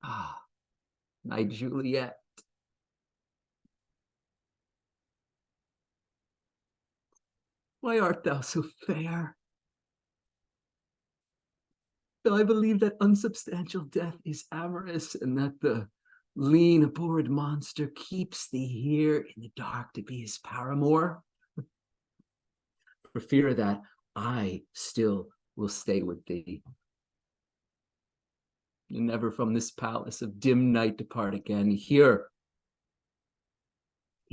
Speaker 12: Ah, my Juliet. Why art thou so fair? Though I believe that unsubstantial death is amorous, and that the lean, abhorred monster keeps thee here in the dark to be his paramour, for fear of that, I still will stay with thee, and never from this palace of dim night depart again. Here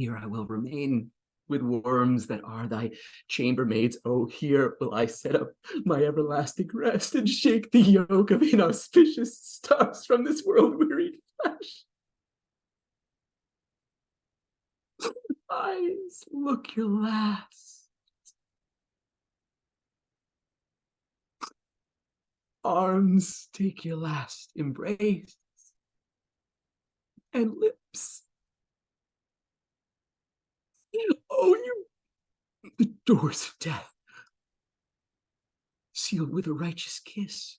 Speaker 12: I will remain with worms that are thy chambermaids. Oh, here will I set up my everlasting rest and shake the yoke of inauspicious stars from this world-wearied flesh. Eyes, look your last. Arms, take your last embrace. And lips, oh, you The doors of death, sealed with a righteous kiss.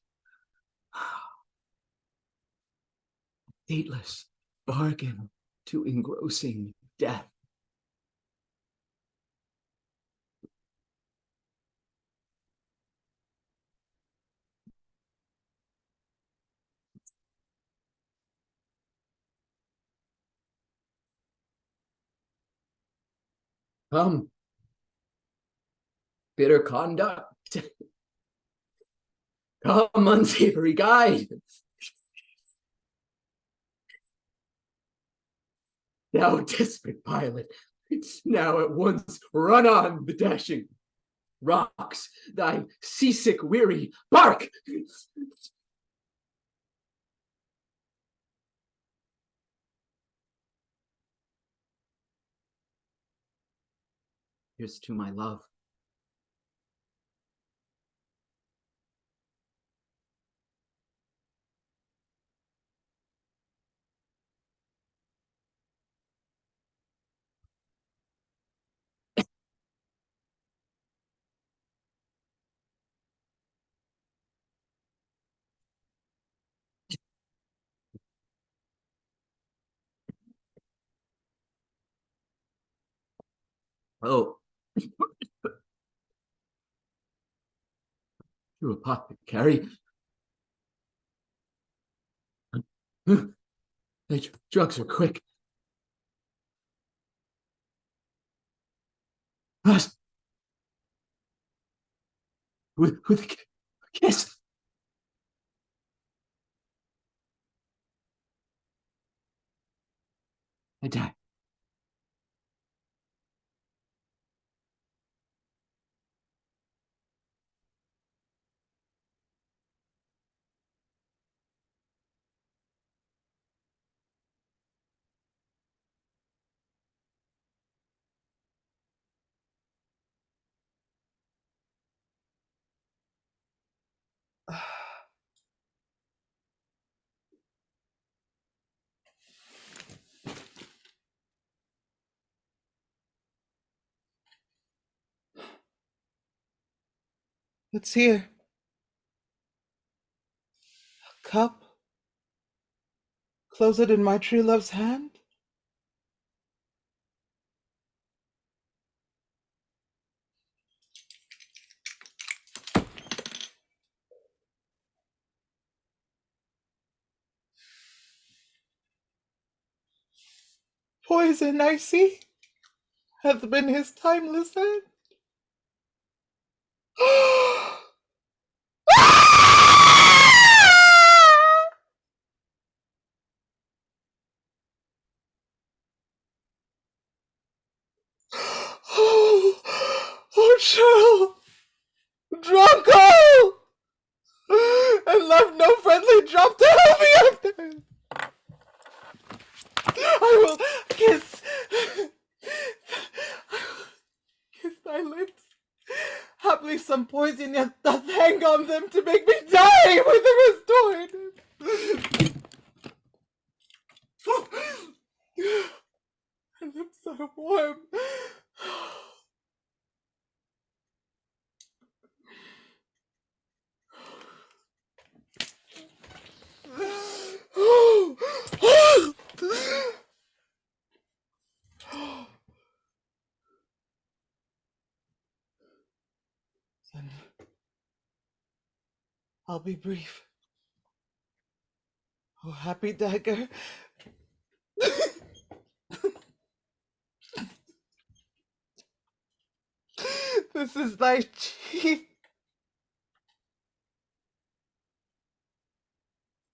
Speaker 12: Dateless bargain to engrossing death. Come, bitter conduct. Come, unsavory guide. Thou desperate pilot, it's now at once run on the dashing rocks, thy seasick weary bark. Here's to my love. Oh, you apothecary. The drugs are quick. Us. With a kiss. I die.
Speaker 16: It's here. A cup. Close it in my true love's hand. Poison, I see, hath been his timeless end. Oh, chill, drunko, and left no friendly drop to help me after him. I will kiss thy lips. Haply some poison yet doth hang on them to make me die with the restored. Her lips are warm. Then I'll be brief. Oh, happy dagger. This is thy chief.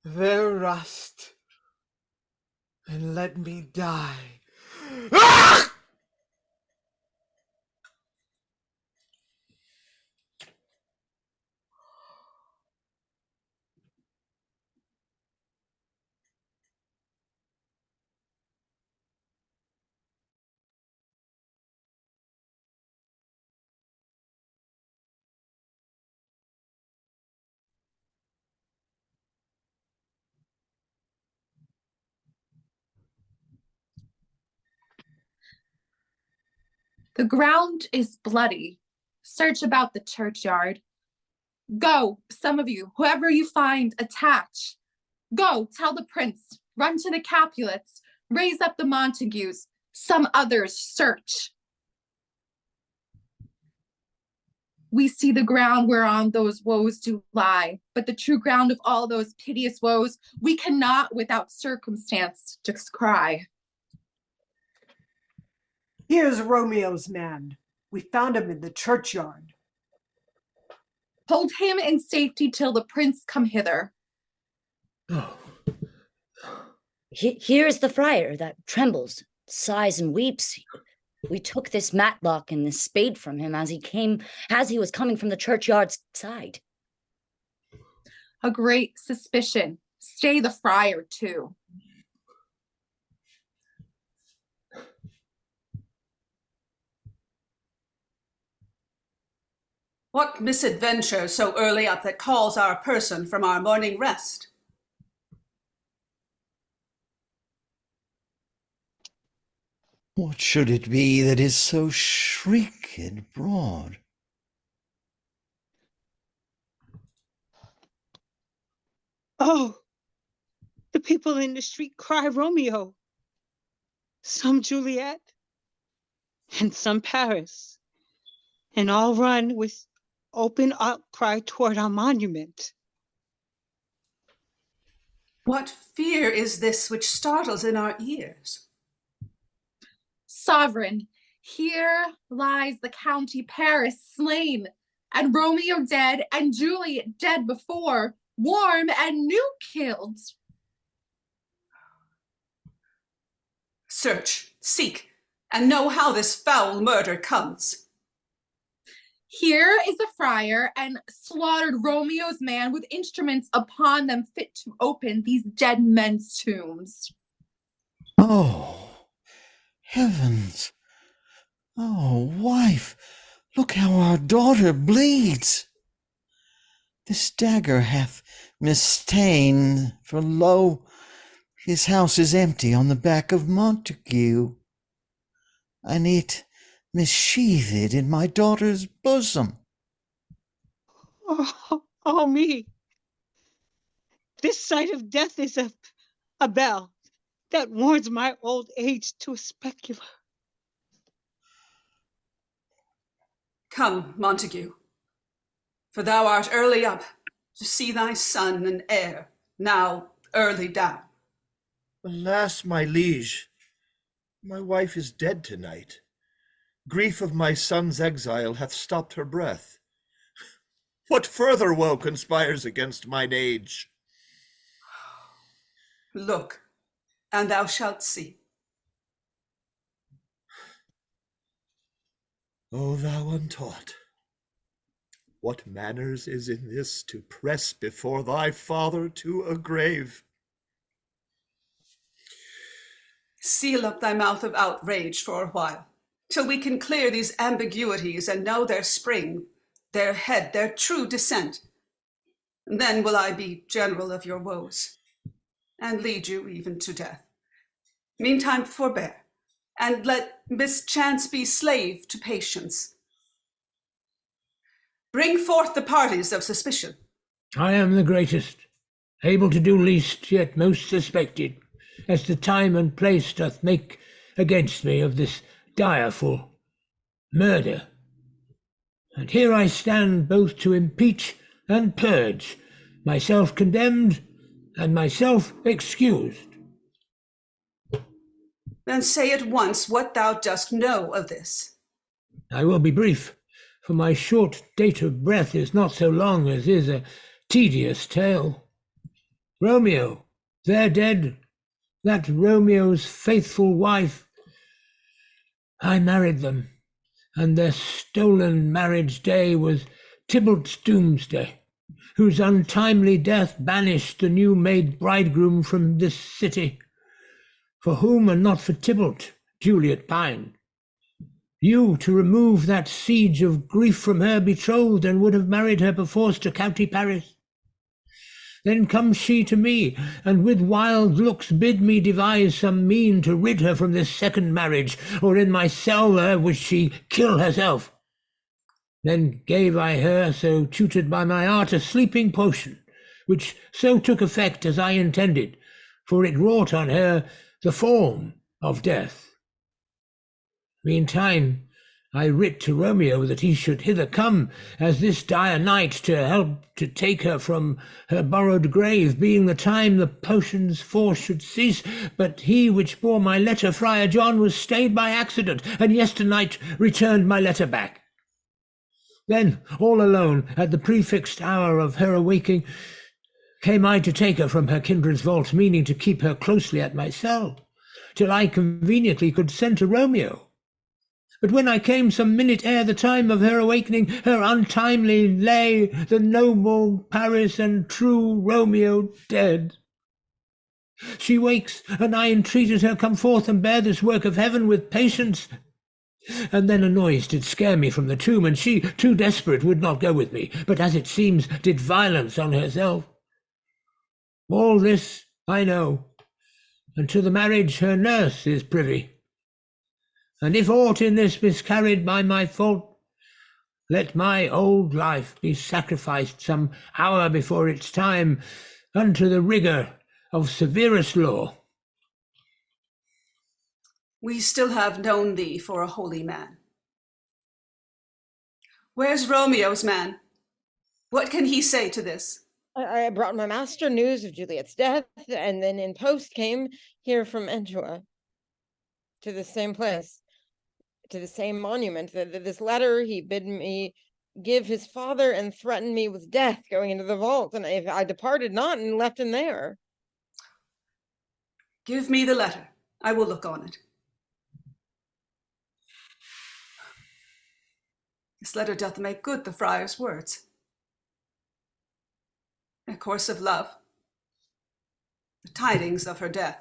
Speaker 16: There rust, and let me die. Ah!
Speaker 19: The ground is bloody. Search about the churchyard. Go, some of you, whoever you find, attach. Go, tell the prince, run to the Capulets, raise up the Montagues, some others search. We see the ground whereon those woes do lie, but the true ground of all those piteous woes we cannot without circumstance descry.
Speaker 1: Here's Romeo's man. We found him in the churchyard.
Speaker 19: Hold him in safety till the prince come hither.
Speaker 4: Here is the friar that trembles, sighs, and weeps. We took this matlock and this spade from him as he was coming from the churchyard's side.
Speaker 19: A great suspicion. Stay the friar too.
Speaker 20: What misadventure so early up that calls our person from our morning rest?
Speaker 8: What should it be that is so shrieked broad?
Speaker 9: Oh, the people in the street cry Romeo, some Juliet, and some Paris, and all run with open outcry toward our monument.
Speaker 20: What fear is this which startles in our ears?
Speaker 19: Sovereign, here lies the county Paris slain, and Romeo dead, and Juliet dead before, warm and new killed.
Speaker 20: Search, seek, and know how this foul murder comes.
Speaker 19: Here is a friar, and slaughtered Romeo's man with instruments upon them fit to open these dead men's tombs.
Speaker 8: Oh, heavens! Oh, wife, look how our daughter bleeds. This dagger hath misstained, for lo, his house is empty on the back of Montague, and it missheathed in my daughter's bosom.
Speaker 9: Oh me! This sight of death is a bell that warns my old age to a specular.
Speaker 20: Come, Montague, for thou art early up to see thy son and heir, now early down.
Speaker 10: Alas, my liege, my wife is dead tonight. Grief of my son's exile hath stopped her breath. What further woe conspires against mine age?
Speaker 20: Look, and thou shalt see.
Speaker 10: O thou untaught, what manners is in this to press before thy father to a grave?
Speaker 20: Seal up thy mouth of outrage for a while, till we can clear these ambiguities and know their spring, their head, their true descent. Then will I be general of your woes, and lead you even to death. Meantime forbear, and let mischance be slave to patience. Bring forth the parties of suspicion.
Speaker 18: I am the greatest, able to do least, yet most suspected, as the time and place doth make against me of this direful murder. And here I stand both to impeach and purge, myself condemned and myself excused.
Speaker 20: Then say at once what thou dost know of this.
Speaker 18: I will be brief, for my short date of breath is not so long as is a tedious tale. Romeo, there dead, that Romeo's faithful wife, I married them, and their stolen marriage day was Tybalt's doomsday, whose untimely death banished the new-made bridegroom from this city, for whom and not for Tybalt Juliet pined. You, to remove that siege of grief from her betrothed, and would have married her perforce to county Paris. Then comes she to me, and with wild looks bid me devise some mean to rid her from this second marriage, or in my cell there would she kill herself. Then gave I her, so tutored by my art, a sleeping potion, which so took effect as I intended, for it wrought on her the form of death. Meantime I writ to Romeo that he should hither come, as this dire night, to help to take her from her burrowed grave, being the time the potion's force should cease. But he which bore my letter, Friar John, was stayed by accident, and yesternight returned my letter back. Then, all alone, at the prefixed hour of her awaking, came I to take her from her kindred's vault, meaning to keep her closely at my cell, till I conveniently could send to Romeo. But when I came some minute ere the time of her awakening, her untimely lay the noble Paris and true Romeo dead. She wakes, and I entreated her come forth and bear this work of heaven with patience. And then a noise did scare me from the tomb, and she, too desperate, would not go with me, but as it seems did violence on herself. All this I know, and to the marriage her nurse is privy. And if aught in this miscarried by my fault, let my old life be sacrificed some hour before its time unto the rigour of severest law.
Speaker 20: We still have known thee for a holy man. Where's Romeo's man? What can he say to this?
Speaker 11: I brought my master news of Juliet's death, and then in post came here from Mantua to the same place, to the same monument. This letter he bid me give his father and threatened me with death going into the vault, and if I departed not and left him there.
Speaker 20: Give me the letter. I will look on it. This letter doth make good the friar's words. A course of love, the tidings of her death.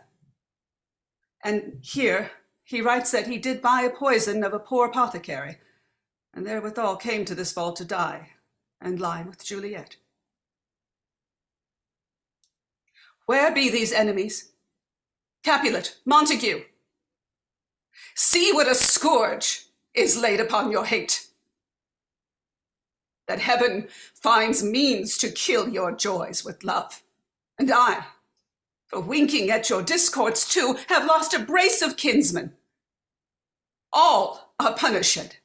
Speaker 20: And here he writes that he did buy a poison of a poor apothecary, and therewithal came to this vault to die, and lie with Juliet. Where be these enemies? Capulet, Montague, see what a scourge is laid upon your hate, that heaven finds means to kill your joys with love. And I, for winking at your discords too, have lost a brace of kinsmen. All are punished.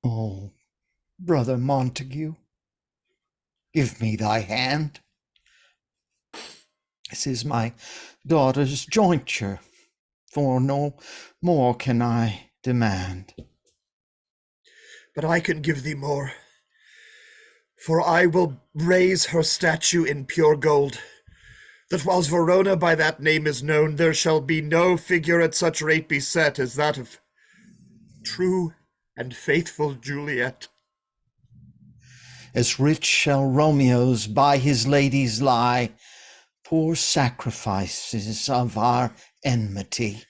Speaker 8: Oh, brother Montague, give me thy hand. This is my daughter's jointure, for no more can I demand.
Speaker 10: But I can give thee more, for I will raise her statue in pure gold, that whilst Verona by that name is known, there shall be no figure at such rate be set as that of true and faithful Juliet.
Speaker 8: As rich shall Romeo's by his ladies lie, poor sacrifices of our enmity.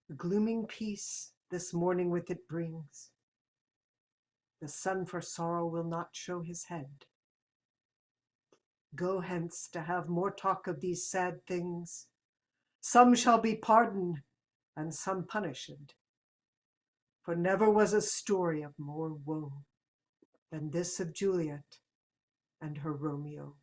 Speaker 1: The glooming peace this morning with it brings. The sun for sorrow will not show his head. Go hence to have more talk of these sad things. Some shall be pardoned, and some punished. For never was a story of more woe than this of Juliet and her Romeo.